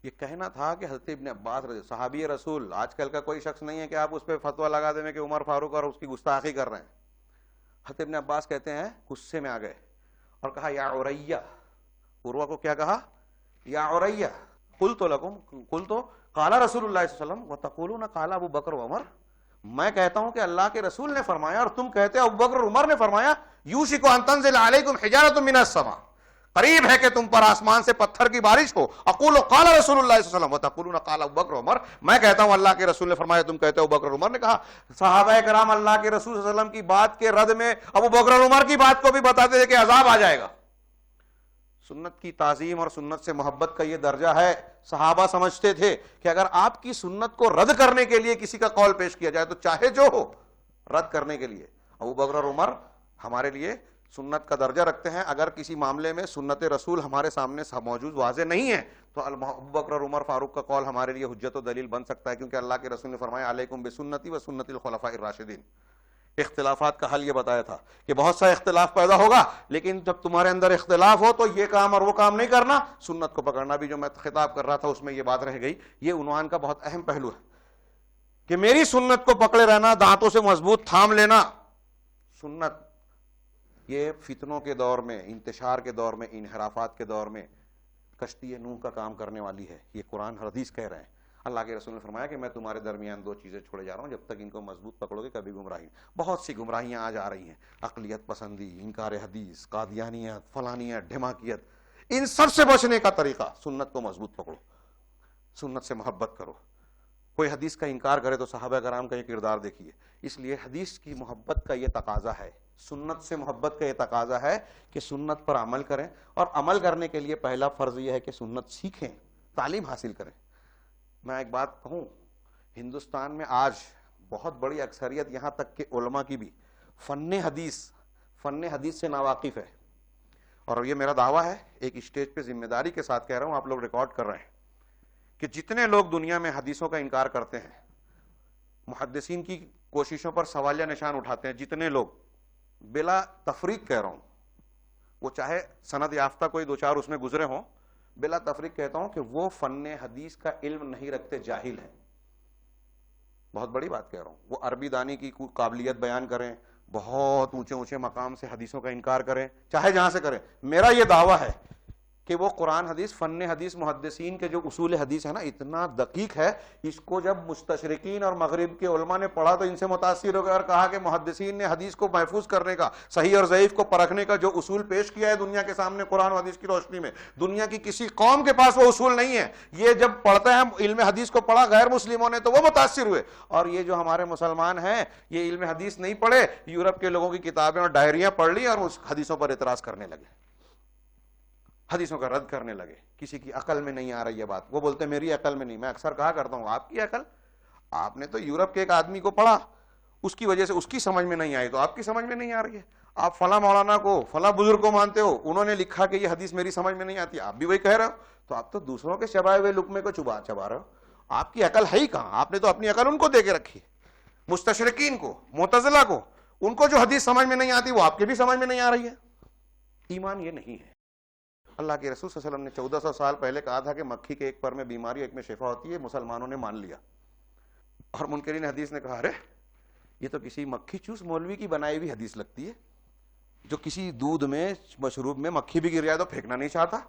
یہ کہنا تھا کہ حضرت ابن عباس صحابی رسول, آج کل کا کوئی شخص نہیں ہے کہ آپ اس پہ فتویٰ لگا دیں کہ عمر فاروق اور اس کی گستاخی کر رہے ہیں. حضرت ابن عباس کہتے ہیں غصے میں آ گئے اور کہا یا عریہ, عروہ کو کیا کہا, یا عریہ قلت لکم قلت قال رسول اللہ صلی اللہ علیہ وسلم وتقولون قال ابو بکر و عمر, میں کہتا ہوں کہ اللہ کے رسول نے فرمایا اور تم کہتے ابو بکر اور عمر نے فرمایا. یوشک ان تنزل علیکم حجارۃ من السماء, قریب ہے کہ تم پر آسمان سے پتھر کی بارش ہو. اقول قال رسول اللہ صلی اللہ علیہ وسلم وتقولون قال ابو بکر و عمر, میں کہتا ہوں اللہ کے رسول نے فرمایا, تم کہتے ہو ابو بکر اور عمر نے کہا. صحابہ کرام اللہ کے رسول صلی اللہ علیہ وسلم کی بات کے رد میں ابو بکر اور عمر کی بات کو بھی بتاتے تھے کہ عذاب آ جائے گا. سنت کی تعظیم اور سنت سے محبت کا یہ درجہ ہے. صحابہ سمجھتے تھے کہ اگر آپ کی سنت کو رد کرنے کے لیے کسی کا قول پیش کیا جائے تو چاہے جو ہو رد کرنے کے لیے. ابو بکر اور عمر ہمارے لیے سنت کا درجہ رکھتے ہیں. اگر کسی معاملے میں سنت رسول ہمارے سامنے موجود واضح نہیں ہے تو ابو بکر اور عمر فاروق کا قول ہمارے لیے حجت و دلیل بن سکتا ہے, کیونکہ اللہ کے رسول نے فرمایا علیکم بسنتی و سنت الخلفاء الراشدین. اختلافات کا حل یہ بتایا تھا کہ بہت سا اختلاف پیدا ہوگا, لیکن جب تمہارے اندر اختلاف ہو تو یہ کام اور وہ کام نہیں کرنا, سنت کو پکڑنا. بھی جو میں خطاب کر رہا تھا اس میں یہ بات رہ گئی. یہ عنوان کا بہت اہم پہلو ہے کہ میری سنت کو پکڑے رہنا, دانتوں سے مضبوط تھام لینا. سنت یہ فتنوں کے دور میں, انتشار کے دور میں, انحرافات کے دور میں کشتی نوح کا کام کرنے والی ہے. یہ قرآن حدیث کہہ رہے ہیں. اللہ کے رسول نے فرمایا کہ میں تمہارے درمیان دو چیزیں چھوڑے جا رہا ہوں, جب تک ان کو مضبوط پکڑو گے کبھی گمراہی. بہت سی گمراہیاں آج آ رہی ہیں, عقلیت پسندی, انکار حدیث, قادیانیت, فلانیت, ڈھماکیت. ان سب سے بچنے کا طریقہ سنت کو مضبوط پکڑو, سنت سے محبت کرو. کوئی حدیث کا انکار کرے تو صحابہ کرام کا یہ کردار دیکھیے. اس لیے حدیث کی محبت کا یہ تقاضا ہے, سنت سے محبت کا یہ تقاضا ہے کہ سنت پر عمل کریں, اور عمل کرنے کے لیے پہلا فرض یہ ہے کہ سنت سیکھیں, تعلیم حاصل کریں. میں ایک بات کہوں, ہندوستان میں آج بہت بڑی اکثریت یہاں تک کہ علماء کی بھی فن حدیث سے ناواقف ہے. اور یہ میرا دعویٰ ہے, ایک اسٹیج پہ ذمہ داری کے ساتھ کہہ رہا ہوں, آپ لوگ ریکارڈ کر رہے ہیں, کہ جتنے لوگ دنیا میں حدیثوں کا انکار کرتے ہیں, محدثین کی کوششوں پر سوالیہ نشان اٹھاتے ہیں, جتنے لوگ, بلا تفریق کہہ رہا ہوں, وہ چاہے سند یافتہ کوئی دو چار اس میں گزرے ہوں, بلا تفریق کہتا ہوں کہ وہ فن حدیث کا علم نہیں رکھتے, جاہل ہیں. بہت بڑی بات کہہ رہا ہوں. وہ عربی دانی کی قابلیت بیان کریں, بہت اونچے اونچے مقام سے حدیثوں کا انکار کریں, چاہے جہاں سے کریں. میرا یہ دعویٰ ہے کہ وہ قرآن حدیث, فن حدیث, محدثین کے جو اصول حدیث ہے نا, اتنا دقیق ہے. اس کو جب مستشرقین اور مغرب کے علماء نے پڑھا تو ان سے متاثر ہو گئے اور کہا کہ محدثین نے حدیث کو محفوظ کرنے کا, صحیح اور ضعیف کو پرکھنے کا جو اصول پیش کیا ہے دنیا کے سامنے قرآن و حدیث کی روشنی میں, دنیا کی کسی قوم کے پاس وہ اصول نہیں ہے. یہ جب پڑھتے ہیں علم حدیث کو پڑھا غیر مسلموں نے تو وہ متاثر ہوئے, اور یہ جو ہمارے مسلمان ہیں یہ علم حدیث نہیں پڑھے, یورپ کے لوگوں کی کتابیں اور ڈائریاں پڑھ لی اور اس حدیثوں پر اعتراض کرنے لگے, حدیثوں کا رد کرنے لگے. کسی کی عقل میں نہیں آ رہی ہے بات, وہ بولتے ہیں میری عقل میں نہیں. میں اکثر کہا کرتا ہوں, آپ کی عقل, آپ نے تو یورپ کے ایک آدمی کو پڑھا, اس کی وجہ سے اس کی سمجھ میں نہیں آئی تو آپ کی سمجھ میں نہیں آ رہی ہے. آپ فلاں مولانا کو, فلاں بزرگ کو مانتے ہو, انہوں نے لکھا کہ یہ حدیث میری سمجھ میں نہیں آتی, آپ بھی وہی کہہ رہے ہو, تو آپ تو دوسروں کے چبائے ہوئے لقمے کو چبا رہے ہو. آپ کی عقل ہے ہی کہاں؟ آپ نے تو اپنی عقل ان کو دے کے رکھی, مستشرقین کو, معتزلہ کو, ان کو جو حدیث سمجھ میں نہیں آتی وہ آپ کے بھی سمجھ میں نہیں آ رہی ہے. ایمان یہ نہیں ہے. اللہ کے رسول صلی اللہ علیہ وسلم نے 1400 سال پہلے کہا تھا کہ مکھی کے ایک پر میں بیماری ایک میں شفا ہوتی ہے, مسلمانوں نے مان لیا. اور منکرین حدیث نے کہا ارے یہ تو کسی مکھی چوس مولوی کی بنائی ہوئی حدیث لگتی ہے, جو کسی دودھ میں, مشروب میں مکھی بھی گر جائے تو پھینکنا نہیں چاہتا.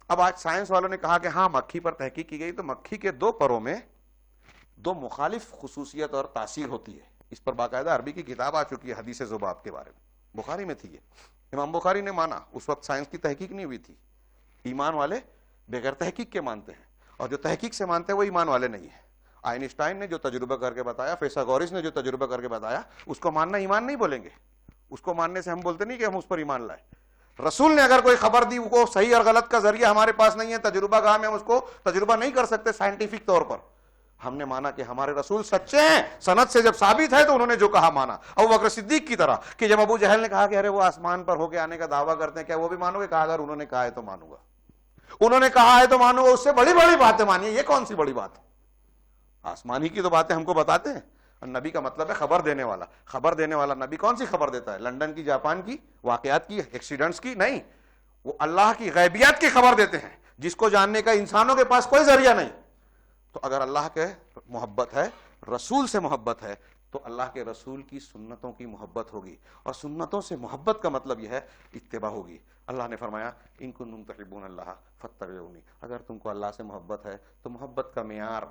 اب آج سائنس والوں نے کہا کہ ہاں مکھی پر تحقیق کی گئی تو مکھی کے 2 پروں میں 2 مخالف خصوصیت اور تاثیر ہوتی ہے. اس پر باقاعدہ عربی کی کتاب آ چکی ہے حدیث ذباب کے بارے میں, بخاری میں تھی. یہ امام بخاری نے مانا, اس وقت سائنس کی تحقیق نہیں ہوئی تھی. ایمان والے بغیر تحقیق کے مانتے ہیں, اور جو تحقیق سے مانتے ہیں وہ ایمان والے نہیں ہیں. آئنسٹائن نے جو تجربہ کر کے بتایا، فیثاغورس نے جو تجربہ کر کے بتایا، اس کو ماننا ایمان نہیں بولیں گے. اس کو ماننے سے ہم بولتے نہیں کہ ہم اس پر ایمان لائے. رسول نے اگر کوئی خبر دی، وہ صحیح اور غلط کا ذریعہ ہمارے پاس نہیں ہے، تجربہ گاہ میں ہم اس کو تجربہ نہیں کر سکتے سائنٹیفک طور پر. ہم نے مانا کہ ہمارے رسول سچے ہیں، سند سے جب ثابت ہے تو انہوں نے جو کہا مانا. ابو بکر صدیق کی طرح کہ جب ابو جہل نے کہا کہ ارے وہ آسمان پر ہو کے آنے کا دعویٰ کرتے ہیں، کیا وہ بھی مانو گے؟ کہا اگر انہوں نے کہا ہے تو مانوں گا. انہوں نے کہا ہے تو مانو گا. اس سے بڑی بڑی باتیں مانیے. یہ کون سی بڑی بات ہے؟ آسمانی کی تو باتیں ہم کو بتاتے ہیں. نبی کا مطلب ہے خبر دینے والا. خبر دینے والا نبی کون سی خبر دیتا ہے؟ لندن کی، جاپان کی واقعات کی، ایکسیڈنٹس کی نہیں. وہ اللہ کی غیبیات کی خبر دیتے ہیں جس کو جاننے کا انسانوں کے پاس کوئی ذریعہ نہیں. تو اگر اللہ کے محبت ہے، رسول سے محبت ہے، تو اللہ کے رسول کی سنتوں کی محبت ہوگی. اور سنتوں سے محبت کا مطلب یہ ہے اتباع ہوگی. اللہ نے فرمایا ان کنتم تحبون اللہ فاتبعونی. اگر تم کو اللہ سے محبت ہے تو محبت کا معیار،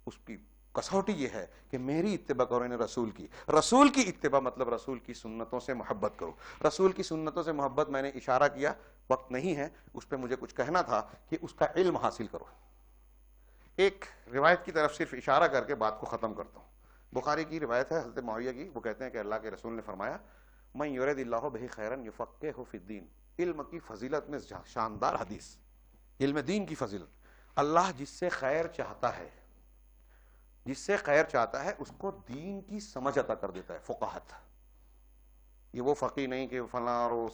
اس کی کسوٹی یہ ہے کہ میری اتباع کرو، یعنی رسول کی. رسول کی اتباع مطلب رسول کی سنتوں سے محبت کرو. رسول کی سنتوں سے محبت، میں نے اشارہ کیا، وقت نہیں ہے اس پہ، مجھے کچھ کہنا تھا کہ اس کا علم حاصل کرو. ایک روایت کی طرف صرف اشارہ کر کے بات کو ختم کرتا ہوں. بخاری کی روایت ہے حضرت معاویہ کی. وہ کہتے ہیں کہ اللہ کے رسول نے فرمایا من یرید اللہ بہ خیرا یفقہہ فی الدین. علم کی فضیلت میں شاندار حدیث، علم دین کی فضیلت. اللہ جس سے خیر چاہتا ہے، جس سے خیر چاہتا ہے اس کو دین کی سمجھ عطا کر دیتا ہے. فقاہت، یہ وہ فقی نہیں کہ فلاں اور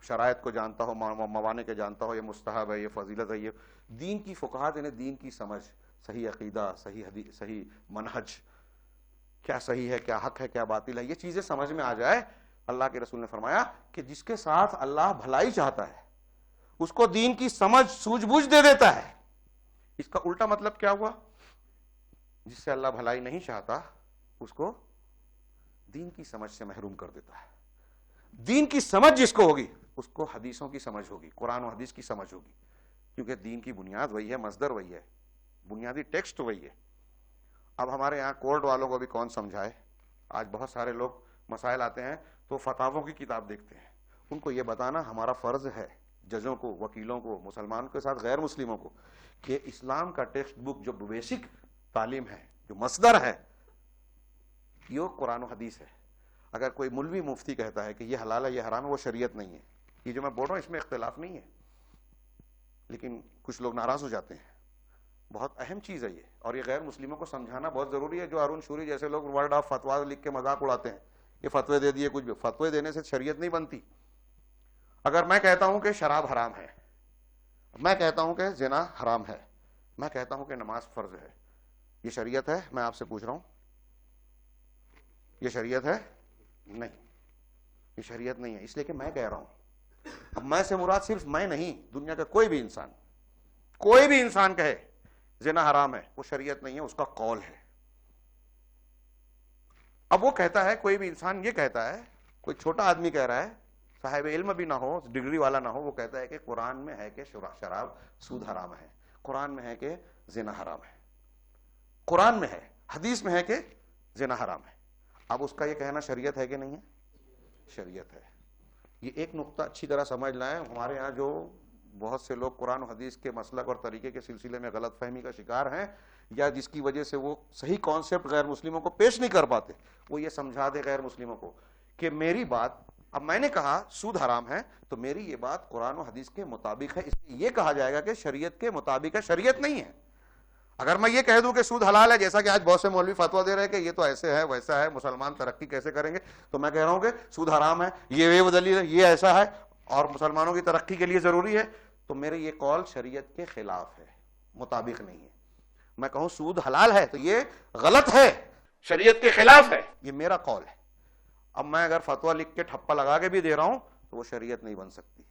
شرائط کو جانتا ہو، موانع کے جانتا ہو، یہ مستحب ہے، یہ فضیلت ہے. یہ دین کی فقاہت یعنی دین کی سمجھ، صحیح عقیدہ، صحیح حدیث، صحیح منہج، کیا صحیح ہے، کیا حق ہے، کیا باطل ہے، یہ چیزیں سمجھ میں آ جائے. اللہ کے رسول نے فرمایا کہ جس کے ساتھ اللہ بھلائی چاہتا ہے اس کو دین کی سمجھ، سوجھ بوجھ دے دیتا ہے. اس کا الٹا مطلب کیا ہوا؟ جس سے اللہ بھلائی نہیں چاہتا اس کو دین کی سمجھ سے محروم کر دیتا ہے. دین کی سمجھ جس کو ہوگی اس کو حدیثوں کی سمجھ ہوگی، قرآن و حدیث کی سمجھ ہوگی. کیونکہ دین کی بنیاد وہی ہے، مصدر وہی ہے، بنیادی ٹیکسٹ وہی ہے. اب ہمارے یہاں کورٹ والوں کو بھی کون سمجھائے؟ آج بہت سارے لوگ مسائل آتے ہیں تو فتاووں کی کتاب دیکھتے ہیں. ان کو یہ بتانا ہمارا فرض ہے، ججوں کو، وکیلوں کو، مسلمانوں کے ساتھ غیر مسلموں کو، کہ اسلام کا ٹیکسٹ بک جو بیسک تعلیم ہے، جو مصدر ہے، یہ قرآن و حدیث ہے. اگر کوئی مولوی مفتی کہتا ہے کہ یہ حلال ہے، یہ حرام ہے، وہ شریعت نہیں ہے. یہ جو میں بول رہا ہوں اس میں اختلاف نہیں ہے، لیکن کچھ لوگ ناراض ہو جاتے ہیں. بہت اہم چیز ہے یہ، اور یہ غیر مسلموں کو سمجھانا بہت ضروری ہے. جو ارون شوری جیسے لوگ ورڈ آف فتوا لکھ کے مذاق اڑاتے ہیں، یہ فتوے دے دیے. کچھ بھی فتوے دینے سے شریعت نہیں بنتی. اگر میں کہتا ہوں کہ شراب حرام ہے، میں کہتا ہوں کہ زنا حرام ہے، میں کہتا ہوں کہ نماز فرض ہے، یہ شریعت ہے؟ میں آپ سے پوچھ رہا ہوں، یہ شریعت ہے؟ نہیں، یہ شریعت نہیں ہے. اس لیے کہ میں کہہ رہا ہوں. اب میں سے مراد صرف میں نہیں، دنیا کا کوئی بھی انسان کہے زنا حرام ہے، وہ شریعت نہیں ہے، اس کا قول ہے. اب وہ کہتا ہے، کوئی بھی انسان یہ کہتا ہے، کوئی چھوٹا آدمی کہہ رہا ہے، صاحب علم بھی نہ ہو، ڈگری والا نہ ہو، وہ کہتا ہے کہ قرآن میں ہے کہ شراب سود حرام ہے، قرآن میں ہے کہ زنا حرام ہے، قرآن میں ہے، حدیث میں ہے کہ زنا حرام ہے. اب اس کا یہ کہنا شریعت ہے کہ نہیں ہے؟ شریعت ہے. یہ ایک نقطہ اچھی طرح سمجھ لائیں. ہمارے یہاں جو بہت سے لوگ قرآن و حدیث کے مسلک اور طریقے کے سلسلے میں غلط فہمی کا شکار ہیں، یا جس کی وجہ سے وہ صحیح کانسیپٹ غیر مسلموں کو پیش نہیں کر پاتے، وہ یہ سمجھا دے غیر مسلموں کو کہ میری بات، اب میں نے کہا سود حرام ہے تو میری یہ بات قرآن و حدیث کے مطابق ہے، اس لیے یہ کہا جائے گا کہ شریعت کے مطابق ہے، شریعت نہیں ہے. اگر میں یہ کہہ دوں کہ سود حلال ہے، جیسا کہ آج بہت سے مولوی فتویٰ دے رہے ہیں کہ یہ تو ایسے ہے ویسا ہے، مسلمان ترقی کیسے کریں گے، تو میں کہہ رہا ہوں کہ سود حرام ہے، یہ دلیل ہے، یہ ایسا ہے اور مسلمانوں کی ترقی کے لیے ضروری ہے، تو میرے یہ قول شریعت کے خلاف ہے، مطابق نہیں ہے. میں کہوں سود حلال ہے تو یہ غلط ہے، شریعت کے خلاف ہے، یہ میرا قول ہے. اب میں اگر فتویٰ لکھ کے ٹھپا لگا کے بھی دے رہا ہوں تو وہ شریعت نہیں بن سکتی.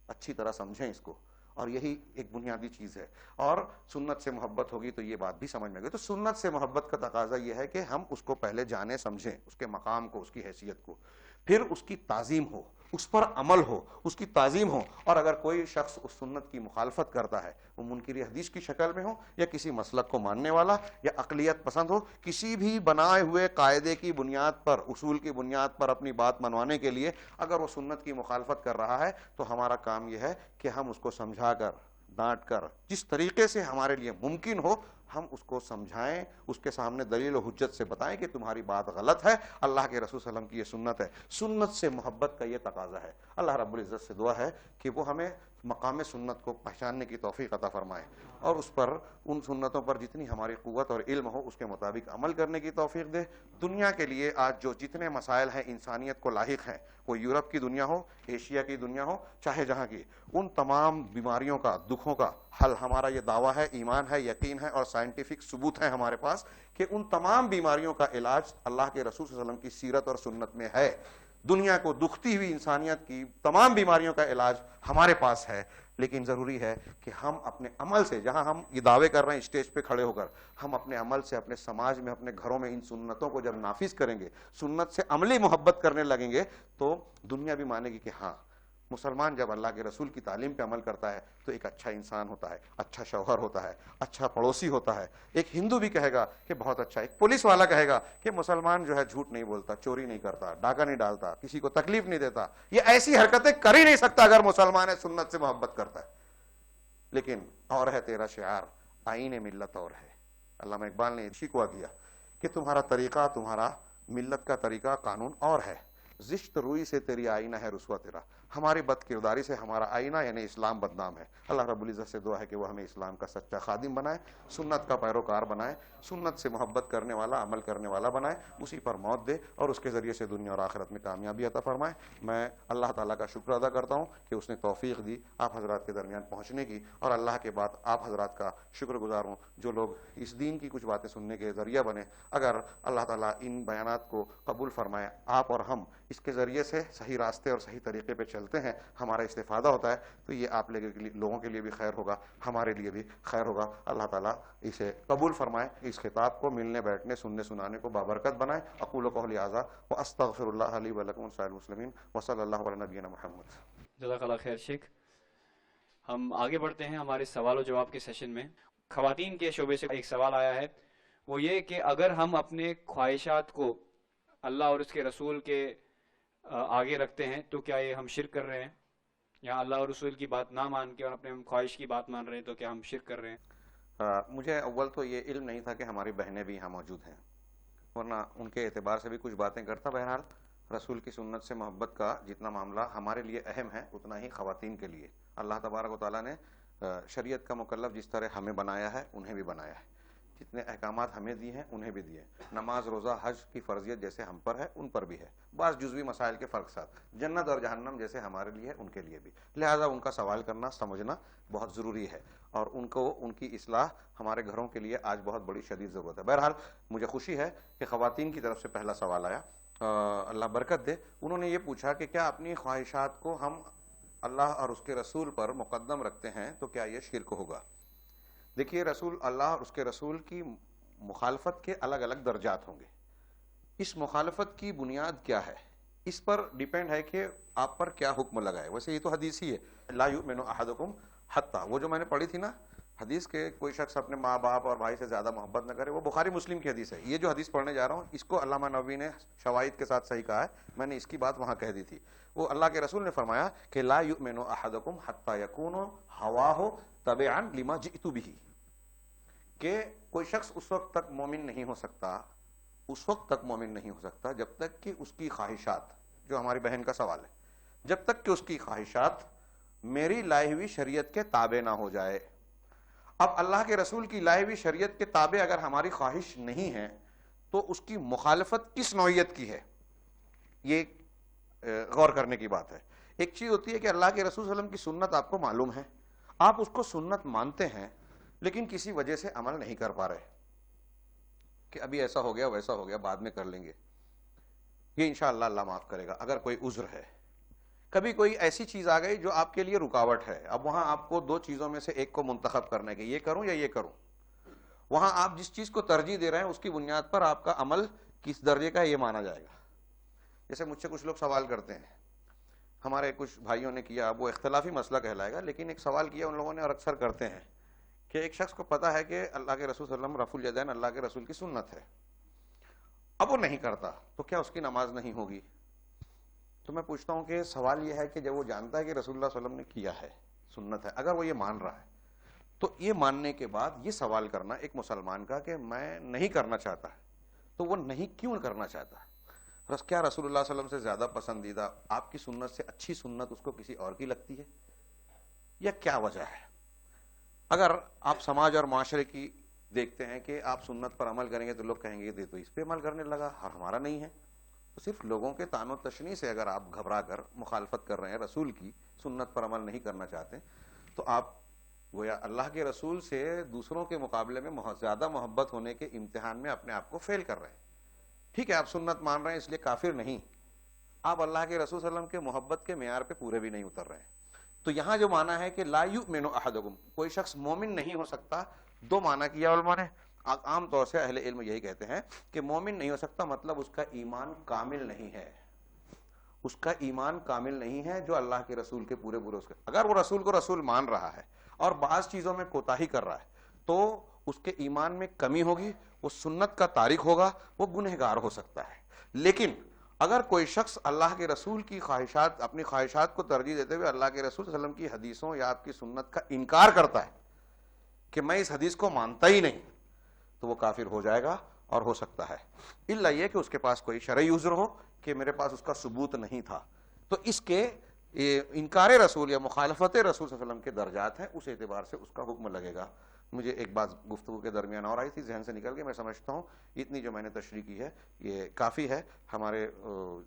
اچھی طرح سمجھیں اس کو، اور یہی ایک بنیادی چیز ہے. اور سنت سے محبت ہوگی تو یہ بات بھی سمجھ میں گئی. تو سنت سے محبت کا تقاضا یہ ہے کہ ہم اس کو پہلے جانیں، سمجھیں، اس کے مقام کو، اس کی حیثیت کو، پھر اس کی تعظیم ہو، اس پر عمل ہو، اس کی تعظیم ہو. اور اگر کوئی شخص اس سنت کی مخالفت کرتا ہے، وہ منکر حدیث کی شکل میں ہو، یا کسی مسلک کو ماننے والا، یا اقلیت پسند ہو، کسی بھی بنائے ہوئے قاعدے کی بنیاد پر، اصول کی بنیاد پر اپنی بات منوانے کے لیے اگر وہ سنت کی مخالفت کر رہا ہے، تو ہمارا کام یہ ہے کہ ہم اس کو سمجھا کر، ڈانٹ کر، جس طریقے سے ہمارے لیے ممکن ہو ہم اس کو سمجھائیں، اس کے سامنے دلیل و حجت سے بتائیں کہ تمہاری بات غلط ہے، اللہ کے رسول صلی اللہ علیہ وسلم کی یہ سنت ہے۔ سنت سے محبت کا یہ تقاضا ہے۔ اللہ رب العزت سے دعا ہے کہ وہ ہمیں مقام سنت کو پہچاننے کی توفیق عطا فرمائے اور اس پر، ان سنتوں پر جتنی ہماری قوت اور علم ہو اس کے مطابق عمل کرنے کی توفیق دے۔ دنیا کے لیے آج جو جتنے مسائل ہیں انسانیت کو لاحق ہیں، وہ یورپ کی دنیا ہو، ایشیا کی دنیا ہو، چاہے جہاں کی، ان تمام بیماریوں کا، دکھوں کا حل ہمارا یہ دعویٰ ہے، ایمان ہے، یقین ہے اور سائنٹیفک ثبوت ہے ہمارے پاس کہ ان تمام بیماریوں کا علاج اللہ کے رسول صلی اللہ علیہ وسلم کی سیرت اور سنت میں ہے۔ دنیا کو دکھتی ہوئی انسانیت کی تمام بیماریوں کا علاج ہمارے پاس ہے، لیکن ضروری ہے کہ ہم اپنے عمل سے، جہاں ہم یہ دعوے کر رہے ہیں اسٹیج پہ کھڑے ہو کر، ہم اپنے عمل سے اپنے سماج میں، اپنے گھروں میں ان سنتوں کو جب نافذ کریں گے، سنت سے عملی محبت کرنے لگیں گے، تو دنیا بھی مانے گی کہ ہاں مسلمان جب اللہ کے رسول کی تعلیم پہ عمل کرتا ہے تو ایک اچھا انسان ہوتا ہے، اچھا شوہر ہوتا ہے، اچھا پڑوسی ہوتا ہے۔ ایک ہندو بھی کہے گا کہ بہت اچھا، ایک پولیس والا کہے گا کہ مسلمان جو ہے جھوٹ نہیں بولتا، چوری نہیں کرتا، ڈاکہ نہیں ڈالتا، کسی کو تکلیف نہیں دیتا، یہ ایسی حرکتیں کر ہی نہیں سکتا اگر مسلمان ہے، سنت سے محبت کرتا ہے۔ لیکن اور ہے تیرا شعار، آئین ملت اور ہے۔ علامہ اقبال نے شکوہ کیا کہ تمہارا طریقہ، تمہارا ملت کا طریقہ، قانون اور ہے، زشت روئی سے تیری آئینہ ہے رسوا تیرا، ہماری بد کرداری سے ہمارا آئینہ یعنی اسلام بدنام ہے۔ اللہ رب العزت سے دعا ہے کہ وہ ہمیں اسلام کا سچا خادم بنائے، سنت کا پیروکار بنائے، سنت سے محبت کرنے والا، عمل کرنے والا بنائے، اسی پر موت دے اور اس کے ذریعے سے دنیا اور آخرت میں کامیابی عطا فرمائے۔ میں اللہ تعالیٰ کا شکر ادا کرتا ہوں کہ اس نے توفیق دی آپ حضرات کے درمیان پہنچنے کی، اور اللہ کے بعد آپ حضرات کا شکر گزار ہوں جو لوگ اس دین کی کچھ باتیں سننے کے ذریعہ بنے۔ اگر اللہ تعالیٰ ان بیانات کو قبول فرمائے، آپ اور ہم اس کے ذریعے سے صحیح راستے اور صحیح طریقے پہ چلتے ہیں، ہمارا استفادہ ہوتا ہے، تو یہ آپ لوگوں کے لیے بھی خیر ہوگا، ہمارے لیے بھی خیر ہوگا۔ اللہ تعالیٰ اسے قبول فرمائے، اس خطاب کو ملنے بیٹھنے سننے سنانے کو بابرکت بنائے۔ اقول قولی ھذا واستغفر اللہ لی ولکم ولسائر المسلمین وصلی اللہ علی نبینا محمد۔ جزاک اللہ خیر شیخ۔ ہم آگے بڑھتے ہیں ہمارے سوال و جواب کے سیشن میں۔ خواتین کے شعبے سے ایک سوال آیا ہے، وہ یہ کہ اگر ہم اپنے خواہشات کو اللہ اور اس کے رسول کے آگے رکھتے ہیں تو کیا یہ ہم شرک کر رہے ہیں؟ یا اللہ اور رسول کی بات نہ مان کے اور اپنے خواہش کی بات مان رہے ہیں تو کیا ہم شرک کر رہے ہیں؟ مجھے اول تو یہ علم نہیں تھا کہ ہماری بہنیں بھی یہاں موجود ہیں، ورنہ ان کے اعتبار سے بھی کچھ باتیں کرتا۔ بہرحال رسول کی سنت سے محبت کا جتنا معاملہ ہمارے لیے اہم ہے اتنا ہی خواتین کے لیے۔ اللہ تبارک و تعالیٰ نے شریعت کا مکلف جس طرح ہمیں بنایا ہے انہیں بھی بنایا ہے، جتنے احکامات ہمیں دیے ہیں انہیں بھی دیے۔ نماز، روزہ، حج کی فرضیت جیسے ہم پر ہے ان پر بھی ہے، بعض جزوی مسائل کے فرق ساتھ۔ جنت اور جہنم جیسے ہمارے لیے ان کے لیے بھی، لہٰذا ان کا سوال کرنا سمجھنا بہت ضروری ہے، اور ان کو ان کی اصلاح ہمارے گھروں کے لیے آج بہت بڑی شدید ضرورت ہے۔ بہرحال مجھے خوشی ہے کہ خواتین کی طرف سے پہلا سوال آیا، اللہ برکت دے۔ انہوں نے یہ پوچھا کہ کیا اپنی خواہشات کو ہم اللہ اور اس کے رسول پر مقدم رکھتے ہیں تو کیا یہ شرک ہوگا؟ دیکھیے، رسول اللہ اور اس کے رسول کی مخالفت کے الگ الگ درجات ہوں گے۔ اس مخالفت کی بنیاد کیا ہے اس پر ڈیپینڈ ہے کہ آپ پر کیا حکم لگائے۔ ویسے یہ تو حدیث ہی ہے، لا یؤمن احدکم حتی، وہ جو میں نے پڑھی تھی نا حدیث کے کوئی شخص اپنے ماں باپ اور بھائی سے زیادہ محبت نہ کرے، وہ بخاری مسلم کی حدیث ہے۔ یہ جو حدیث پڑھنے جا رہا ہوں اس کو علامہ نووی نے شواہد کے ساتھ صحیح کہا ہے، میں نے اس کی بات وہاں کہہ دی تھی۔ وہ اللہ کے رسول نے فرمایا کہ لا یؤمن احدکم حتی یکون ہواہ تبعا لما جئت بہ، کہ کوئی شخص اس وقت تک مومن نہیں ہو سکتا، اس وقت تک مومن نہیں ہو سکتا جب تک کہ اس کی خواہشات، جو ہماری بہن کا سوال ہے، جب تک کہ اس کی خواہشات میری لائی ہوئی شریعت کے تابع نہ ہو جائے۔ اب اللہ کے رسول کی لائی ہوئی شریعت کے تابع اگر ہماری خواہش نہیں ہے تو اس کی مخالفت کس نوعیت کی ہے، یہ غور کرنے کی بات ہے۔ ایک چیز ہوتی ہے کہ اللہ کے رسول صلی اللہ علیہ وسلم کی سنت آپ کو معلوم ہے، آپ اس کو سنت مانتے ہیں، لیکن کسی وجہ سے عمل نہیں کر پا رہے کہ ابھی ایسا ہو گیا ویسا ہو گیا بعد میں کر لیں گے، یہ انشاءاللہ اللہ معاف کرے گا اگر کوئی عذر ہے۔ کبھی کوئی ایسی چیز آ گئی جو آپ کے لیے رکاوٹ ہے، اب وہاں آپ کو دو چیزوں میں سے ایک کو منتخب کرنا ہے کہ یہ کروں یا یہ کروں، وہاں آپ جس چیز کو ترجیح دے رہے ہیں اس کی بنیاد پر آپ کا عمل کس درجے کا یہ مانا جائے گا۔ جیسے مجھ سے کچھ لوگ سوال کرتے ہیں، ہمارے کچھ بھائیوں نے کیا، وہ اختلافی مسئلہ کہلائے گا، لیکن ایک سوال کیا ان لوگوں نے اور اکثر کرتے ہیں کہ ایک شخص کو پتا ہے کہ اللہ کے رسول صلی اللہ علیہ وسلم رفع الیدین اللہ کے رسول کی سنت ہے، اب وہ نہیں کرتا تو کیا اس کی نماز نہیں ہوگی؟ تو میں پوچھتا ہوں کہ سوال یہ ہے کہ جب وہ جانتا ہے کہ رسول اللہ صلی اللہ علیہ وسلم نے کیا ہے، سنت ہے، اگر وہ یہ مان رہا ہے تو یہ ماننے کے بعد یہ سوال کرنا ایک مسلمان کا کہ میں نہیں کرنا چاہتا، تو وہ نہیں کیوں کرنا چاہتا؟ کیا رسول اللہ صلی اللہ علیہ وسلم سے زیادہ پسندیدہ، آپ کی سنت سے اچھی سنت اس کو کسی اور کی لگتی ہے، یا کیا وجہ ہے؟ اگر آپ سماج اور معاشرے کی دیکھتے ہیں کہ آپ سنت پر عمل کریں گے تو لوگ کہیں گے کہ تو اس پہ عمل کرنے لگا اور ہمارا نہیں ہے، تو صرف لوگوں کے طعن و تشنیع سے اگر آپ گھبرا کر مخالفت کر رہے ہیں، رسول کی سنت پر عمل نہیں کرنا چاہتے، تو آپ گویا اللہ کے رسول سے دوسروں کے مقابلے میں زیادہ محبت ہونے کے امتحان میں اپنے آپ کو فیل کر رہے ہیں۔ ٹھیک ہے، آپ سنت مان رہے ہیں اس لیے کافر نہیں، آپ اللہ کے رسول صلی اللہ علیہ وسلم کے محبت کے معیار پہ پورے بھی نہیں اتر رہے ہیں۔ تو یہاں جو معنی ہے کہ لا یؤمن احدکم، کوئی شخص مومن نہیں ہو سکتا، دو معنی کیا علماء نے۔ عام طور سے اہل علم یہی کہتے ہیں کہ مومن نہیں ہو سکتا مطلب اس کا ایمان کامل نہیں ہے، اس کا ایمان کامل نہیں ہے جو اللہ کے رسول کے پورے اس کے، اگر وہ رسول کو رسول مان رہا ہے اور بعض چیزوں میں کوتاہی کر رہا ہے تو اس کے ایمان میں کمی ہوگی، وہ سنت کا تارک ہوگا، وہ گنہگار ہو سکتا ہے۔ لیکن اگر کوئی شخص اللہ کے رسول کی خواہشات، اپنی خواہشات کو ترجیح دیتے ہوئے اللہ کے رسول صلی اللہ علیہ وسلم کی حدیثوں یا آپ کی سنت کا انکار کرتا ہے کہ میں اس حدیث کو مانتا ہی نہیں، تو وہ کافر ہو جائے گا اور ہو سکتا ہے، الا یہ کہ اس کے پاس کوئی شرعی عذر ہو کہ میرے پاس اس کا ثبوت نہیں تھا، تو اس کے انکار رسول یا مخالفت رسول صلی اللہ علیہ وسلم کے درجات ہیں، اس اعتبار سے اس کا حکم لگے گا۔ مجھے ایک بات گفتگو کے درمیان اور آئی تھی، ذہن سے نکل کے، میں سمجھتا ہوں اتنی جو میں نے تشریح کی ہے یہ کافی ہے ہمارے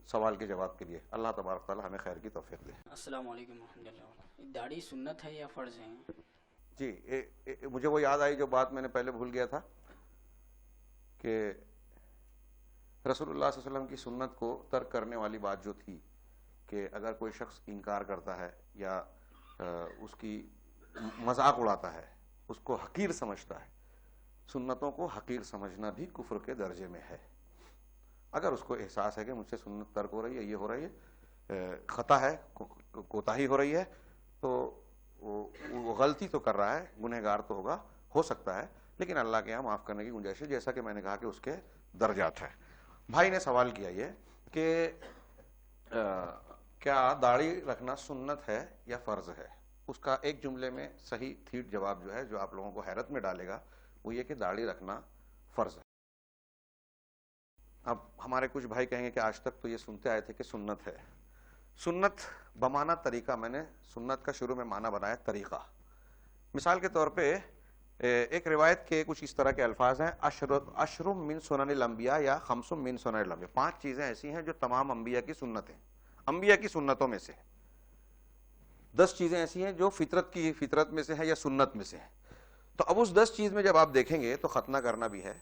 سوال کے جواب کے لیے۔ اللہ تبارک تعالی ہمیں خیر کی توفیق دے۔ السلام علیکم ورحمۃ اللہ۔ داڑھی سنت ہے یا فرض ہے؟ جی مجھے وہ یاد آئی جو بات میں نے پہلے بھول گیا تھا کہ رسول اللہ صلی اللہ علیہ وسلم کی سنت کو ترک کرنے والی بات جو تھی کہ اگر کوئی شخص انکار کرتا ہے یا اس کی مذاق اڑاتا ہے، اس کو حقیر سمجھتا ہے، سنتوں کو حقیر سمجھنا بھی کفر کے درجے میں ہے۔ اگر اس کو احساس ہے کہ مجھ سے سنت ترک ہو رہی ہے، یہ ہو رہی ہے، خطا ہے، کوتاہی ہو رہی ہے، تو وہ غلطی تو کر رہا ہے، گنہگار تو ہوگا، ہو سکتا ہے، لیکن اللہ کے یہاں معاف کرنے کی گنجائش ہے، جیسا کہ میں نے کہا کہ اس کے درجات ہیں۔ بھائی نے سوال کیا یہ کہ کیا داڑھی رکھنا سنت ہے یا فرض ہے؟ اس کا ایک جملے میں صحیح ٹھیک جواب جو ہے، جو آپ لوگوں کو حیرت میں ڈالے گا، وہ یہ کہ داڑھی رکھنا فرض ہے۔ اب ہمارے کچھ بھائی کہیں گے کہ آج تک تو یہ سنتے آئے تھے کہ سنت ہے۔ سنت بمعنی طریقہ، میں نے سنت کا شروع میں معنی بنایا طریقہ۔ مثال کے طور پہ ایک روایت کے کچھ اس طرح کے الفاظ ہیں، اشر من سنن الانبیاء یا خمس من سنن الانبیاء، 5 چیزیں ایسی ہیں جو تمام انبیاء کی سنتیں، انبیاء کی سنتوں میں سے، 10 چیزیں ایسی ہیں جو فطرت میں سے ہے یا سنت میں سے ہے۔ تو اب اس 10 چیز میں جب آپ دیکھیں گے تو ختنہ کرنا بھی ہے،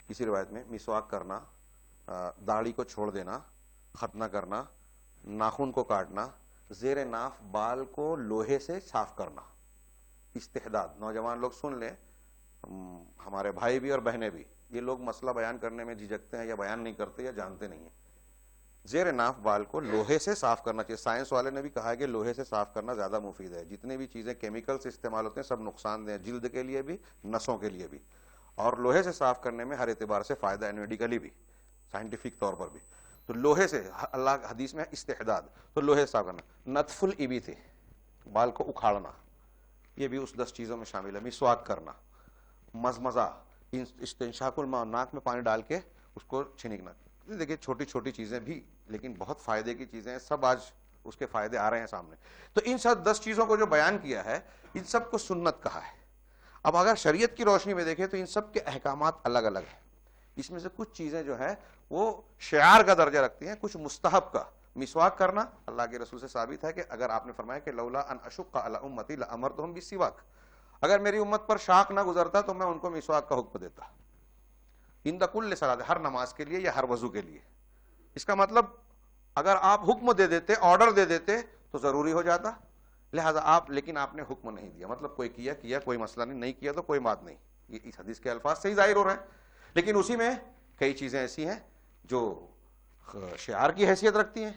کسی روایت میں مسواک کرنا، داڑھی کو چھوڑ دینا، ختنہ کرنا، ناخن کو کاٹنا، زیر ناف بال کو لوہے سے صاف کرنا، استحداد۔ نوجوان لوگ سن لیں، ہمارے بھائی بھی اور بہنیں بھی، یہ لوگ مسئلہ بیان کرنے میں جھجکتے ہیں یا بیان نہیں کرتے یا جانتے نہیں ہیں۔ زیر ناف بال کو لوہے سے صاف کرنا چاہیے۔ سائنس والے نے بھی کہا ہے کہ لوہے سے صاف کرنا زیادہ مفید ہے۔ جتنے بھی چیزیں کیمیکل سے استعمال ہوتے ہیں سب نقصان دہ ہیں، جلد کے لیے بھی، نسوں کے لیے بھی، اور لوہے سے صاف کرنے میں ہر اعتبار سے فائدہ ہے، میڈیکلی بھی، سائنٹیفک طور پر بھی۔ تو لوہے سے، اللہ حدیث میں استحداد، تو لوہے سے صاف کرنا۔ نتف الابط، بال کو اکھاڑنا، یہ بھی اس 10 چیزوں میں شامل ہے۔ مسواک کرنا، مزمزہ، استنشاق الماء، ناک میں پانی ڈال کے اس کو چھینکنا۔ دیکھیے چھوٹی چھوٹی چیزیں بھی، لیکن بہت فائدے کی چیزیں ہیں، سب آج اس کے فائدے آ رہے ہیں سامنے۔ تو ان سب 10 چیزوں کو جو بیان کیا ہے، ان سب کو سنت کہا ہے۔ اب اگر شریعت کی روشنی میں دیکھیں تو ان سب کے احکامات الگ الگ ہیں۔ اس میں سے کچھ چیزیں جو ہیں وہ شعار کا درجہ رکھتی ہیں، کچھ مستحب کا۔ مسواک کرنا اللہ کے رسول سے ثابت ہے کہ اگر آپ نے فرمایا کہ لولا ان اشق علی امتی لامرتهم بالسواک، اگر میری امت پر شاق نہ گزرتا تو میں ان کو مسواک کا حکم دیتا، عند کل صلاۃ، ہر نماز کے لیے یا ہر وضو کے لیے۔ اس کا مطلب اگر آپ حکم دے دیتے، آرڈر دے دیتے تو ضروری ہو جاتا، لہذا لیکن آپ نے حکم نہیں دیا، مطلب کوئی کیا کوئی مسئلہ نہیں کیا تو کوئی بات نہیں، یہ اس حدیث کے الفاظ سے ہی ظاہر ہو رہا ہے۔ لیکن اسی میں کئی چیزیں ایسی ہیں جو شعار کی حیثیت رکھتی ہیں،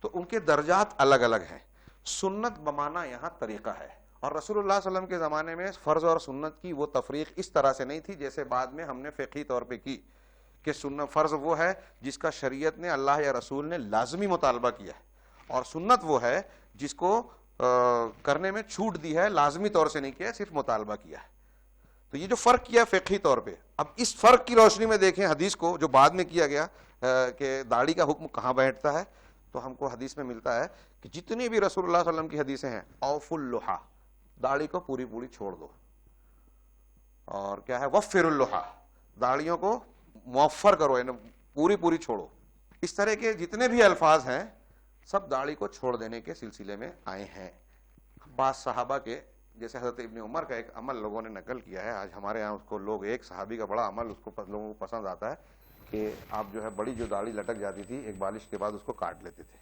تو ان کے درجات الگ الگ ہیں۔ سنت بمعنی یہاں طریقہ ہے، اور رسول اللہ صلی اللہ علیہ وسلم کے زمانے میں فرض اور سنت کی وہ تفریق اس طرح سے نہیں تھی جیسے بعد میں ہم نے فقہی طور پہ کی، کہ سنت فرض وہ ہے جس کا شریعت نے، اللہ یا رسول نے لازمی مطالبہ کیا ہے، اور سنت وہ ہے جس کو کرنے میں چھوٹ دی ہے، لازمی طور سے نہیں کیا ہے، صرف مطالبہ کیا ہے. تو یہ جو فرق کیا فقہی طور پہ، اب اس فرق کی روشنی میں دیکھیں حدیث کو جو بعد میں کیا گیا کہ داڑھی کا حکم کہاں بیٹھتا ہے، تو ہم کو حدیث میں ملتا ہے کہ جتنی بھی رسول اللہ صلی اللہ علیہ وسلم کی حدیثیں ہیں، اوف اللحا، داڑھی کو پوری پوری چھوڑ دو، اور کیا ہے وفر اللحا، داڑھیوں کو موفر کرو، یعنی پوری پوری چھوڑو. اس طرح کے جتنے بھی الفاظ ہیں سب داڑھی کو چھوڑ دینے کے سلسلے میں آئے ہیں. بعض صحابہ کے جیسے حضرت ابن عمر کا ایک عمل لوگوں نے نقل کیا ہے، آج ہمارے ہاں اس کو لوگ، ایک صحابی کا بڑا عمل اس کو لوگوں کو پسند آتا ہے کہ آپ جو ہے بڑی جو داڑھی لٹک جاتی تھی ایک بالش کے بعد اس کو کاٹ لیتے تھے.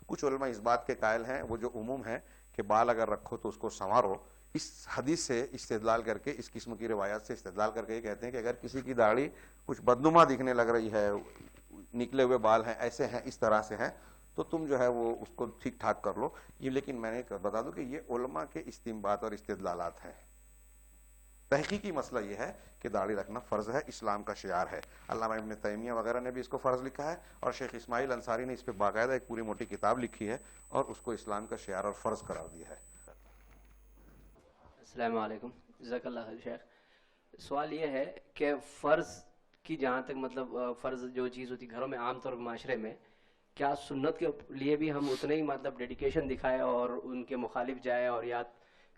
کچھ علماء اس بات کے قائل ہیں، وہ جو عموم ہے کہ بال اگر رکھو تو اس کو سنوارو، اس حدیث سے استدلال کر کے، اس قسم کی روایات سے استدلال کر کے یہ کہتے ہیں کہ اگر کسی کی داڑھی کچھ بدنما دکھنے لگ رہی ہے، نکلے ہوئے بال ہیں، ایسے ہیں، اس طرح سے ہیں، تو تم جو ہے وہ اس کو ٹھیک ٹھاک کر لو. یہ لیکن میں نے بتا دوں کہ یہ علماء کے استنباط اور استدلالات ہیں. تحقیقی مسئلہ یہ ہے کہ داڑھی رکھنا فرض ہے، اسلام کا شعار ہے. علامہ ابن تیمیہ وغیرہ نے بھی اس کو فرض لکھا ہے، اور شیخ اسماعیل انصاری نے اس پہ باقاعدہ ایک پوری موٹی کتاب لکھی ہے اور اس کو اسلام کا شعار اور فرض قرار دیا ہے. السلام علیکم، جزاک اللہ خیر. شیخ سوال یہ ہے کہ فرض کی جہاں تک مطلب فرض جو چیز ہوتی گھروں میں عام طور پر معاشرے میں، کیا سنت کے لیے بھی ہم اتنا ہی مطلب ڈیڈیکیشن دکھائے اور ان کے مخالف جائے، اور یا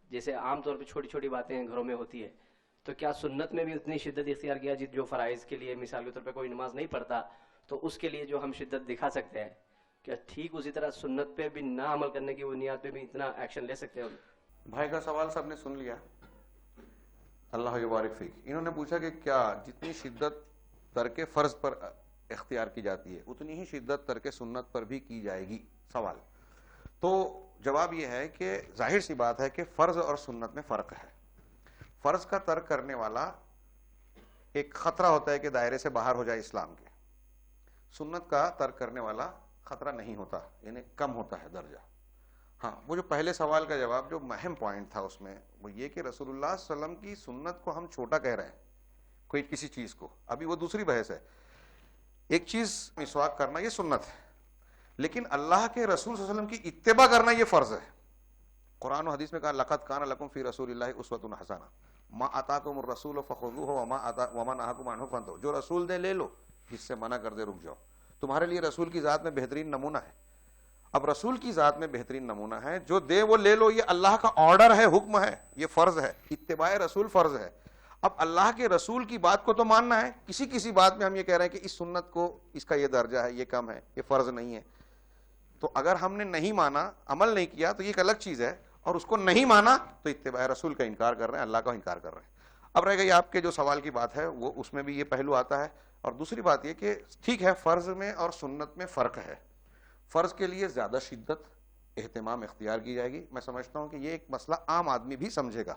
جیسے عام طور پہ چھوٹی چھوٹی باتیں گھروں میں ہوتی ہے، تو کیا سنت میں بھی اتنی شدت اختیار کیا جو فرائض کے لیے مثال کے طور پہ کوئی نماز نہیں پڑھتا تو اس کے لیے جو ہم شدت دکھا سکتے ہیں، کیا ٹھیک اسی طرح سنت پہ بھی نہ عمل کرنے کی بنیاد پہ بھی اتنا ایکشن لے سکتے ہیں؟ بھائی کا سوال سب نے سن لیا، اللہ یبارک فیک. انہوں نے پوچھا کہ کیا جتنی شدت ترک فرض پر اختیار کی جاتی ہے اتنی ہی شدت ترک سنت پر بھی کی جائے گی؟ سوال. تو جواب یہ ہے کہ ظاہر سی بات ہے کہ فرض اور سنت میں فرق ہے. فرض کا ترک کرنے والا ایک خطرہ ہوتا ہے کہ دائرے سے باہر ہو جائے اسلام کے. سنت کا ترک کرنے والا خطرہ نہیں ہوتا، یعنی کم ہوتا ہے درجہ. ہاں، وہ جو پہلے سوال کا جواب جو اہم پوائنٹ تھا اس میں وہ یہ کہ رسول اللہ صلی اللہ علیہ وسلم کی سنت کو ہم چھوٹا کہہ رہے ہیں کوئی کسی چیز کو، ابھی وہ دوسری بحث ہے. ایک چیز مسواک کرنا یہ سنت ہے، لیکن اللہ کے رسول صلی اللہ علیہ وسلم کی اتباع کرنا یہ فرض ہے. قرآن و حدیث میں کہا لقد کان لکم فی رسول اللہ اسوۃ حسنہ ما آتاکم الرسول فخذوہ وما نہاکم عنہ فانتہوا. جو رسول دے لے لو، جس سے منع کر دے رک جاؤ. تمہارے لیے رسول کی ذات میں بہترین نمونہ ہے. اب رسول کی ذات میں بہترین نمونہ ہے، جو دے وہ لے لو، یہ اللہ کا آرڈر ہے، حکم ہے، یہ فرض ہے. اتباع رسول فرض ہے. اب اللہ کے رسول کی بات کو تو ماننا ہے. کسی بات میں ہم یہ کہہ رہے ہیں کہ اس سنت کو اس کا یہ درجہ ہے، یہ کم ہے، یہ فرض نہیں ہے، تو اگر ہم نے نہیں مانا، عمل نہیں کیا تو یہ ایک الگ چیز ہے، اور اس کو نہیں مانا تو اتباع رسول کا انکار کر رہے ہیں، اللہ کا انکار کر رہے ہیں. اب رہ گئی آپ کے جو سوال کی بات ہے، وہ اس میں بھی یہ پہلو آتا ہے. اور دوسری بات یہ کہ ٹھیک ہے فرض میں اور سنت میں فرق ہے. فرض کے لیے زیادہ شدت اہتمام اختیار کی جائے گی. میں سمجھتا ہوں کہ یہ ایک مسئلہ عام آدمی بھی سمجھے گا.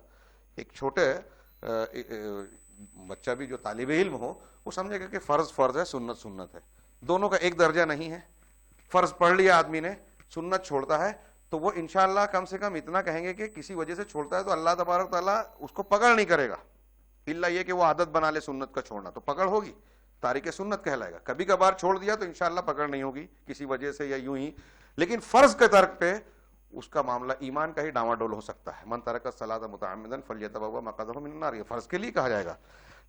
ایک چھوٹے بچہ بھی جو طالب علم ہو وہ سمجھے گا کہ فرض فرض ہے، سنت سنت ہے. دونوں کا ایک درجہ نہیں ہے. فرض پڑھ لیا آدمی نے، سنت چھوڑتا ہے تو وہ انشاءاللہ کم سے کم اتنا کہیں گے کہ کسی وجہ سے چھوڑتا ہے تو اللہ تبارک تعالیٰ اس کو پکڑ نہیں کرے گا، الا یہ کہ وہ عادت بنا لے سنت کا چھوڑنا، تو پکڑ ہوگی، تارک سنت کہلائے گا. کبھی کبھار چھوڑ دیا تو انشاءاللہ پکڑ نہیں ہوگی کسی وجہ سے یا یوں ہی. لیکن فرض کے ترک پہ اس کا معاملہ ایمان کا ہی ڈاواڈول ہو سکتا ہے. من ترک الصلاۃ متعمدا فلیتبوأ مقعدہ من النار، یہ فرض کے لیے کہا جائے گا.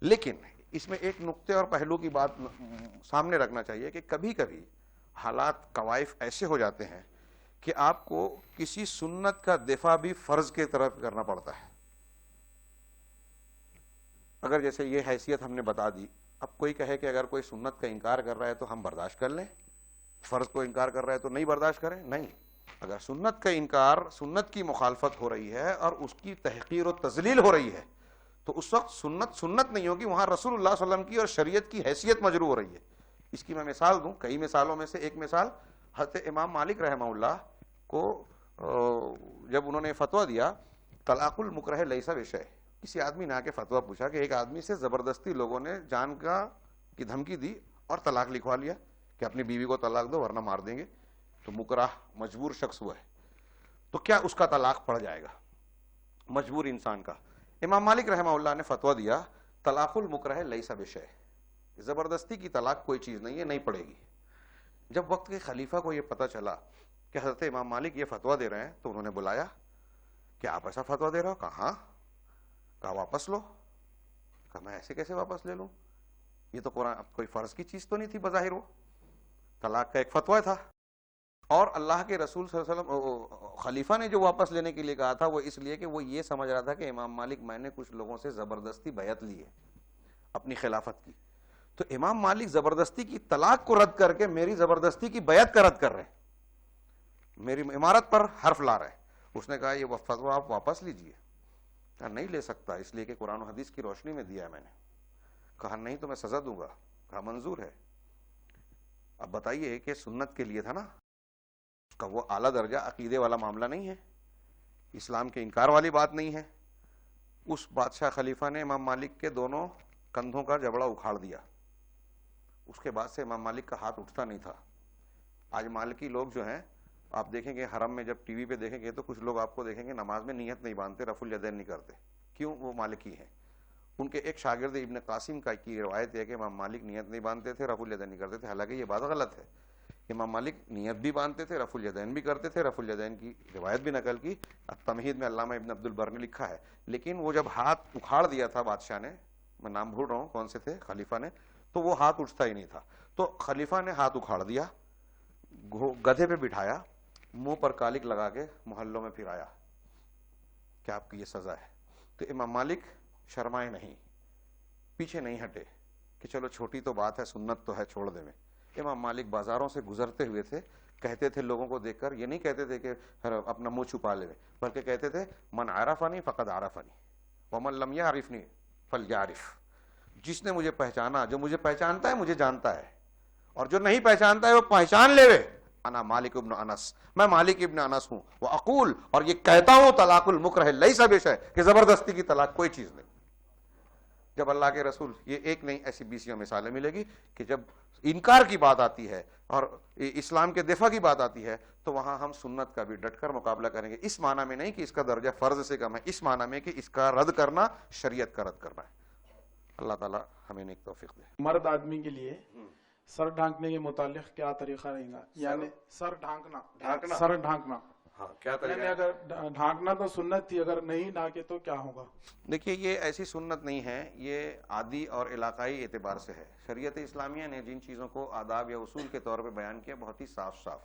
لیکن اس میں ایک نقطے اور پہلو کی بات سامنے رکھنا چاہیے کہ کبھی کبھی حالات کوائف ایسے ہو جاتے ہیں کہ آپ کو کسی سنت کا دفاع بھی فرض کے طرف کرنا پڑتا ہے. اگر جیسے یہ حیثیت ہم نے بتا دی، اب کوئی کہے کہ اگر کوئی سنت کا انکار کر رہا ہے تو ہم برداشت کر لیں، فرض کو انکار کر رہا ہے تو نہیں برداشت کریں. نہیں، اگر سنت کا انکار، سنت کی مخالفت ہو رہی ہے اور اس کی تحقیر و تذلیل ہو رہی ہے تو اس وقت سنت سنت نہیں ہوگی، وہاں رسول اللہ صلی اللہ علیہ وسلم کی اور شریعت کی حیثیت مجروح ہو رہی ہے. اس کی میں مثال دوں، کئی مثالوں میں سے ایک مثال حضرت امام مالک رحمہ اللہ کو جب انہوں نے فتویٰ دیا طلاق المکرہ لیس بشیء، کسی آدمی نے آ کے فتویٰ پوچھا کہ ایک آدمی سے زبردستی لوگوں نے جان کی دھمکی دی اور طلاق لکھوا لیا کہ اپنی بیوی کو طلاق دو ورنہ مار دیں گے، تو مکرہ مجبور شخص ہوا ہے، تو کیا اس کا طلاق پڑ جائے گا مجبور انسان کا؟ امام مالک رحمہ اللہ نے فتویٰ دیا طلاق المکرہ لیس بشیء، زبردستی کی طلاق کوئی چیز نہیں ہے، نہیں پڑے گی. جب وقت کے خلیفہ کو یہ پتہ چلا کہ حضرت امام مالک یہ فتویٰ دے رہے ہیں، تو انہوں نے بلایا کہ آپ ایسا فتویٰ دے رہے ہو؟ کہا ہاں. کہا واپس لو. کہا میں ایسے کیسے واپس لے لوں؟ یہ تو قرآن کوئی فرض کی چیز تو نہیں تھی بظاہر، وہ طلاق کا ایک فتویٰ تھا. اور اللہ کے رسول صلی اللہ علیہ وسلم خلیفہ نے جو واپس لینے کے لیے کہا تھا وہ اس لیے کہ وہ یہ سمجھ رہا تھا کہ امام مالک میں نے کچھ لوگوں سے زبردستی بیعت لی ہے اپنی خلافت کی، تو امام مالک زبردستی کی طلاق کو رد کر کے میری زبردستی کی بیعت کا رد کر رہے ہیں، میری امارت پر حرف لا رہے ہیں. اس نے کہا یہ فتویٰ آپ واپس لیجئے. کہا نہیں لے سکتا، اس لیے کہ قرآن و حدیث کی روشنی میں دیا ہے میں نے. کہا نہیں تو میں سزا دوں گا. کہا منظور ہے. اب بتائیے کہ سنت کے لیے تھا نا، اس کا وہ اعلیٰ درجہ عقیدے والا معاملہ نہیں ہے، اسلام کے انکار والی بات نہیں ہے. اس بادشاہ خلیفہ نے امام مالک کے دونوں کندھوں کا جبڑا اکھاڑ دیا. اس کے بعد سے امام مالک کا ہاتھ اٹھتا نہیں تھا. آج مالکی لوگ جو ہیں آپ دیکھیں گے حرم میں جب ٹی وی پہ دیکھیں گے تو کچھ لوگ آپ کو دیکھیں گے نماز میں نیت نہیں باندھتے، رفع الیدین نہیں کرتے. کیوں؟ وہ مالکی ہیں. ان کے ایک شاگرد ابن قاسم کا کی روایت ہے کہ امام مالک نیت نہیں باندھتے تھے، رفع الیدین نہیں کرتے تھے. حالانکہ یہ بات غلط ہے. امام مالک نیت بھی باندھتے تھے، رفع الیدین بھی کرتے تھے. رفع الیدین کی روایت بھی نقل کی، تمہید میں علامہ ابن عبد البر نے لکھا ہے. لیکن وہ جب ہاتھ اکھاڑ دیا تھا بادشاہ نے، میں نام بھول رہا ہوں کون سے تھے، خلیفہ نے، تو وہ ہاتھ اٹھتا ہی نہیں تھا. تو خلیفہ نے ہاتھ اکھاڑ دیا، گدھے پہ بٹھایا، منہ پر کالک لگا کے محلوں میں پھرایا کہ آپ کی یہ سزا ہے. تو امام مالک شرمائے نہیں، پیچھے نہیں ہٹے کہ چلو چھوٹی تو بات ہے، سنت تو ہے، چھوڑ دے. میں امام مالک بازاروں سے گزرتے ہوئے تھے، کہتے تھے لوگوں کو دیکھ کر، یہ نہیں کہتے تھے کہ اپنا منہ چھپا لے، بلکہ کہتے تھے من عرفنی فقد عرفنی ومن لم یعرفنی فلیعرف. جس نے مجھے پہچانا، جو مجھے پہچانتا ہے مجھے جانتا ہے، اور جو نہیں پہچانتا ہے وہ پہچان لے وے. انا مالک ابن انس، میں مالک ابن انس ہوں. وہ اقول، اور یہ کہتا ہوں، طلاق المکرہ لیس بشیء، کہ زبردستی کی طلاق کوئی چیز نہیں. جب اللہ کے رسول، یہ ایک نہیں ایسی 20 مثالیں ملے گی کہ جب انکار کی بات آتی ہے اور اسلام کے دفاع کی بات آتی ہے تو وہاں ہم سنت کا بھی ڈٹ کر مقابلہ کریں گے. اس معنی میں نہیں کہ اس کا درجہ فرض سے کم ہے، اس معنی میں کہ اس کا رد کرنا شریعت کا رد کرنا ہے. اللہ تعالی ہمیں نیک توفیق دے. مرد آدمی کے لیے سر ڈھانکنے کے متعلق کیا طریقہ رہے گا؟ یعنی سر ڈھانکنا، سر ڈھانکنا، ہاں کیا یعنی طریقہ؟ اگر ڈھانکنا تو سنت تھی، اگر نہیں ڈھانکے تو کیا ہوگا؟ دیکھیے یہ ایسی سنت نہیں ہے، یہ عادی اور علاقائی اعتبار سے ہے. شریعت اسلامیہ نے جن چیزوں کو آداب یا اصول کے طور پہ بیان کیا بہت ہی صاف صاف.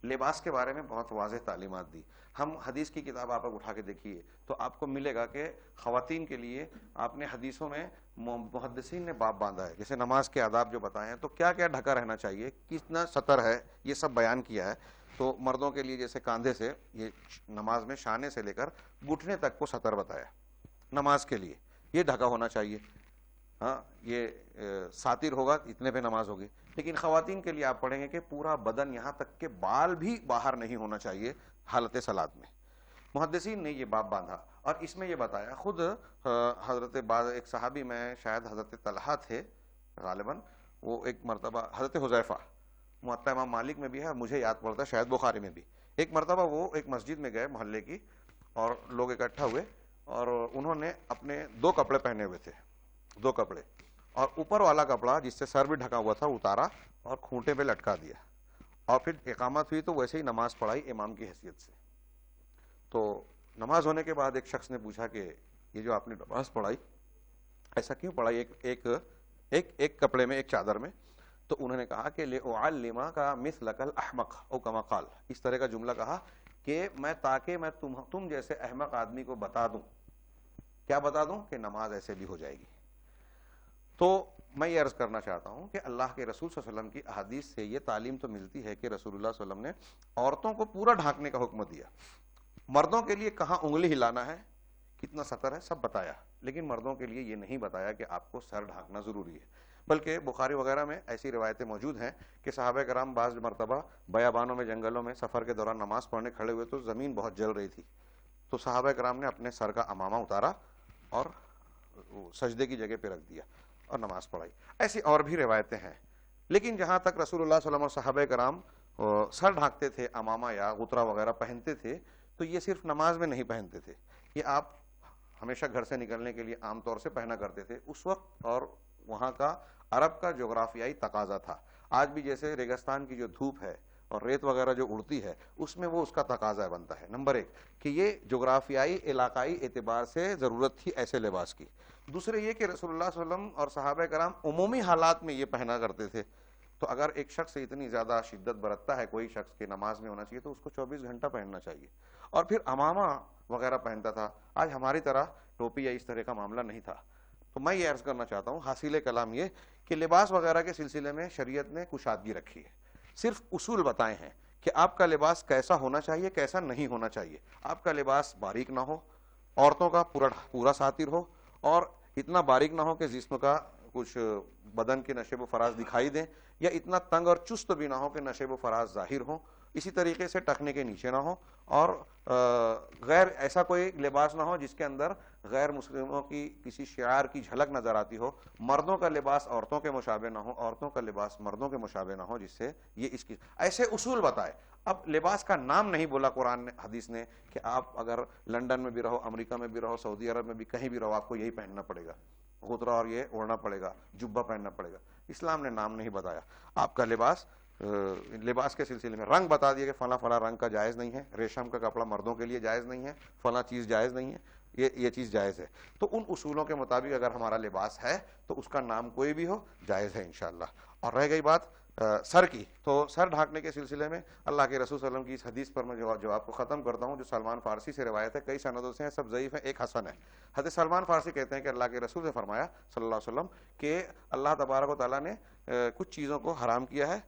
لباس کے بارے میں بہت واضح تعلیمات دی. ہم حدیث کی کتاب آپ اٹھا کے دیکھیے تو آپ کو ملے گا کہ خواتین کے لیے آپ نے حدیثوں میں محدثین نے باب باندھا ہے. جیسے نماز کے آداب جو بتائے ہیں تو کیا کیا ڈھکا رہنا چاہیے، کتنا سطر ہے، یہ سب بیان کیا ہے. تو مردوں کے لیے جیسے کاندھے سے یہ نماز میں شانے سے لے کر گھٹنے تک کو سطر بتایا. نماز کے لیے یہ ڈھکا ہونا چاہیے، ہاں یہ ساتر ہوگا اتنے پہ نماز ہوگی. لیکن خواتین کے لیے آپ پڑھیں گے کہ پورا بدن یہاں تک کہ بال بھی باہر نہیں ہونا چاہیے حالت صلاۃ میں. محدثین نے یہ باب باندھا اور اس میں یہ بتایا. خود حضرت بعض ایک صحابی میں شاید حضرت طلحہ تھے غالباً، وہ ایک مرتبہ حضرت حذیفہ، موطا امام مالک میں بھی ہے، مجھے یاد پڑتا ہے شاید بخاری میں بھی. ایک مرتبہ وہ ایک مسجد میں گئے محلے کی اور لوگ اکٹھا ہوئے اور انہوں نے اپنے 2 کپڑے پہنے ہوئے تھے، 2 کپڑے، اور اوپر والا کپڑا جس سے سر بھی ڈھکا ہوا تھا اتارا اور کھونٹے پہ لٹکا دیا. اور پھر اقامت ہوئی تو ویسے ہی نماز پڑھائی امام کی حیثیت سے. تو نماز ہونے کے بعد ایک شخص نے پوچھا کہ یہ جو آپ نے نماز پڑھائی ایسا کیوں پڑھائی ایک کپڑے میں، ایک چادر میں؟ تو انہوں نے کہا کہ لِأُعَلِّمَكَ مِثْلَكَ الْأَحْمَقَ او كما قال، اس طرح کا جملہ کہا کہ تاکہ میں تم جیسے احمق آدمی کو بتا دوں. کیا بتا دوں؟ کہ نماز ایسے بھی ہو جائے گی. تو میں یہ عرض کرنا چاہتا ہوں کہ اللہ کے رسول صلی اللہ علیہ وسلم کی احادیث سے یہ تعلیم تو ملتی ہے کہ رسول اللہ صلی اللہ علیہ وسلم نے عورتوں کو پورا ڈھانکنے کا حکم دیا. مردوں کے لیے کہاں انگلی ہلانا ہے، کتنا سطر ہے، سب بتایا. لیکن مردوں کے لیے یہ نہیں بتایا کہ آپ کو سر ڈھانکنا ضروری ہے. بلکہ بخاری وغیرہ میں ایسی روایتیں موجود ہیں کہ صحابہ کرام بعض مرتبہ بیابانوں میں، جنگلوں میں سفر کے دوران نماز پڑھنے کھڑے ہوئے تو زمین بہت جل رہی تھی، تو صحابہ کرام نے اپنے سر کا عمامہ اتارا اور سجدے کی جگہ پہ رکھ دیا اور نماز پڑھائی. ایسی اور بھی روایتیں ہیں. لیکن جہاں تک رسول اللہ صلی اللہ علیہ وسلم اور صحابہ کرام سر ڈھانکتے تھے، عمامہ یا غترہ وغیرہ پہنتے تھے، تو یہ صرف نماز میں نہیں پہنتے تھے، یہ آپ ہمیشہ گھر سے نکلنے کے لیے عام طور سے پہنا کرتے تھے اس وقت. اور وہاں کا عرب کا جغرافیائی تقاضا تھا. آج بھی جیسے ریگستان کی جو دھوپ ہے اور ریت وغیرہ جو اڑتی ہے اس میں وہ اس کا تقاضا بنتا ہے. نمبر 1 کہ یہ جغرافیائی علاقائی اعتبار سے ضرورت تھی ایسے لباس کی. دوسرے یہ کہ رسول اللہ صلی اللہ علیہ وسلم اور صحابہ کرام عمومی حالات میں یہ پہنا کرتے تھے. تو اگر ایک شخص اتنی زیادہ شدت برتتا ہے کوئی شخص کہ نماز میں ہونا چاہیے تو اس کو 24 گھنٹہ پہننا چاہیے. اور پھر امامہ وغیرہ پہنتا تھا. آج ہماری طرح ٹوپی یا اس طرح کا معاملہ نہیں تھا. تو میں یہ عرض کرنا چاہتا ہوں حاصل کلام یہ کہ لباس وغیرہ کے سلسلے میں شریعت نے کشادگی رکھی ہے. صرف اصول بتائے ہیں کہ آپ کا لباس کیسا ہونا چاہیے کیسا نہیں ہونا چاہیے. آپ کا لباس باریک نہ ہو, عورتوں کا پورا ساتر ہو, اور اتنا باریک نہ ہو کہ جسم کا کچھ بدن کے نشیب و فراز دکھائی دیں, یا اتنا تنگ اور چست بھی نہ ہو کہ نشیب و فراز ظاہر ہوں. اسی طریقے سے ٹخنے کے نیچے نہ ہو, اور غیر ایسا کوئی لباس نہ ہو جس کے اندر غیر مسلموں کی کسی شعار کی جھلک نظر آتی ہو. مردوں کا لباس عورتوں کے مشابہ نہ ہو, عورتوں کا لباس مردوں کے مشابہ نہ ہو, جس سے یہ اس کی ایسے اصول بتائے. اب لباس کا نام نہیں بولا قرآن نے حدیث نے کہ آپ اگر لنڈن میں بھی رہو, امریکہ میں بھی رہو, سعودی عرب میں بھی کہیں بھی رہو آپ کو یہی پہننا پڑے گا, غترہ اور یہ اوڑھنا پڑے گا, جبہ پہننا پڑے گا. اسلام نے نام نہیں بتایا. آپ کا لباس کے سلسلے میں رنگ بتا دیا کہ فلاں فلاں رنگ کا جائز نہیں ہے, ریشم کا کپڑا مردوں کے لیے جائز نہیں ہے, فلاں چیز جائز نہیں ہے, یہ چیز جائز ہے. تو ان اصولوں کے مطابق اگر ہمارا لباس ہے تو اس کا نام کوئی بھی ہو جائز ہے انشاءاللہ. اور رہ گئی بات سر کی, تو سر ڈھانکنے کے سلسلے میں اللہ کے رسول صلی اللہ علیہ وسلم کی اس حدیث پر میں جواب کو ختم کرتا ہوں جو سلمان فارسی سے روایت ہے. کئی سندوں سے ہیں, سب ضعیف ہیں, ایک حسن ہے. حضرت سلمان فارسی کہتے ہیں کہ اللہ کے رسول نے فرمایا صلی اللہ علیہ وسلم کہ اللہ تبارک و تعالیٰ نے کچھ چیزوں کو حرام کیا ہے,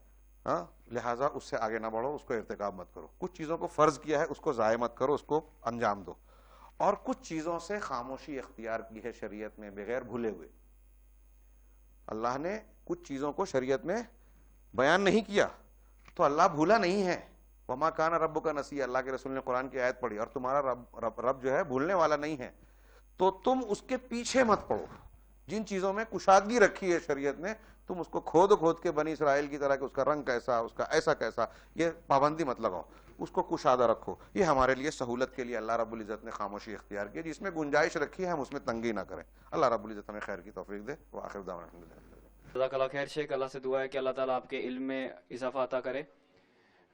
لہٰذا اس سے آگے نہ بڑھو, اس کو ارتکاب مت کرو. کچھ چیزوں کو فرض کیا ہے, اس کو ضائع مت کرو, اس کو انجام دو. اور کچھ چیزوں سے خاموشی اختیار کی ہے شریعت میں بغیر بھولے ہوئے. اللہ نے کچھ چیزوں کو شریعت میں بیان نہیں کیا تو اللہ بھولا نہیں ہے. وما کان ربک نسیٰ, اللہ کے رسول نے قرآن کی آیت پڑھی, اور تمہارا رب جو ہے بھولنے والا نہیں ہے. تو تم اس کے پیچھے مت پڑو. جن چیزوں میں کشادگی رکھی ہے شریعت نے تم اس کو کھود کے بنی اسرائیل کی طرح کہ اس کا رنگ کیسا, اس کا ایسا کیسا, یہ پابندی مت لگاؤ, اس کو کشادہ رکھو. یہ ہمارے لیے سہولت کے لیے اللہ رب العزت نے خاموشی اختیار کی, جس میں گنجائش رکھی ہے ہم اس میں تنگی نہ کریں. اللہ رب العزت ہمیں خیر کی توفیق دے. وآخر دعوانا الحمدللہ. جزاک اللہ خیر شیخ, اللہ سے دعا ہے کہ اللہ تعالیٰ آپ کے علم میں اضافہ عطا کرے.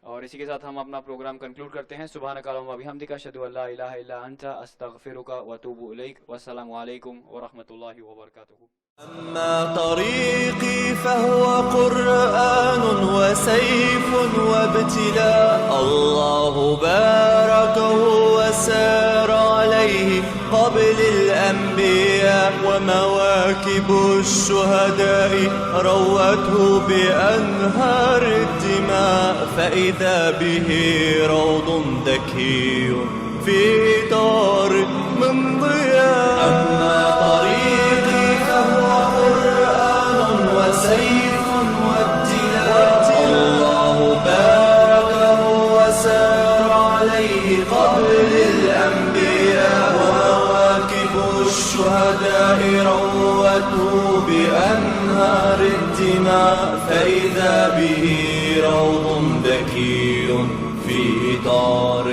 اور اسی کے ساتھ ہم اپنا پروگرام کنکلوڈ کرتے ہیں. سبحانک اللہم و بحمدک, اشہد ان لا الہ الا انت, استغفرک و اتوب الیک. والسلام علیکم ورحمۃ اللہ وبرکاتہ. أما طريقي فهو قرآن وسيف وابتلاء, الله باركه وسار عليه قبل الأنبياء, ومواكب الشهداء روته بأنهار الدماء, فإذا به روض ذكي في دار من ضياء. أما طريقي فهو قرآن وسيف وابتلاء, الله باركه وسار عليه قبل الأنبياء, ومواكب الشهداء روته بأنهار الدماء, فإذا به روض ذكي في دار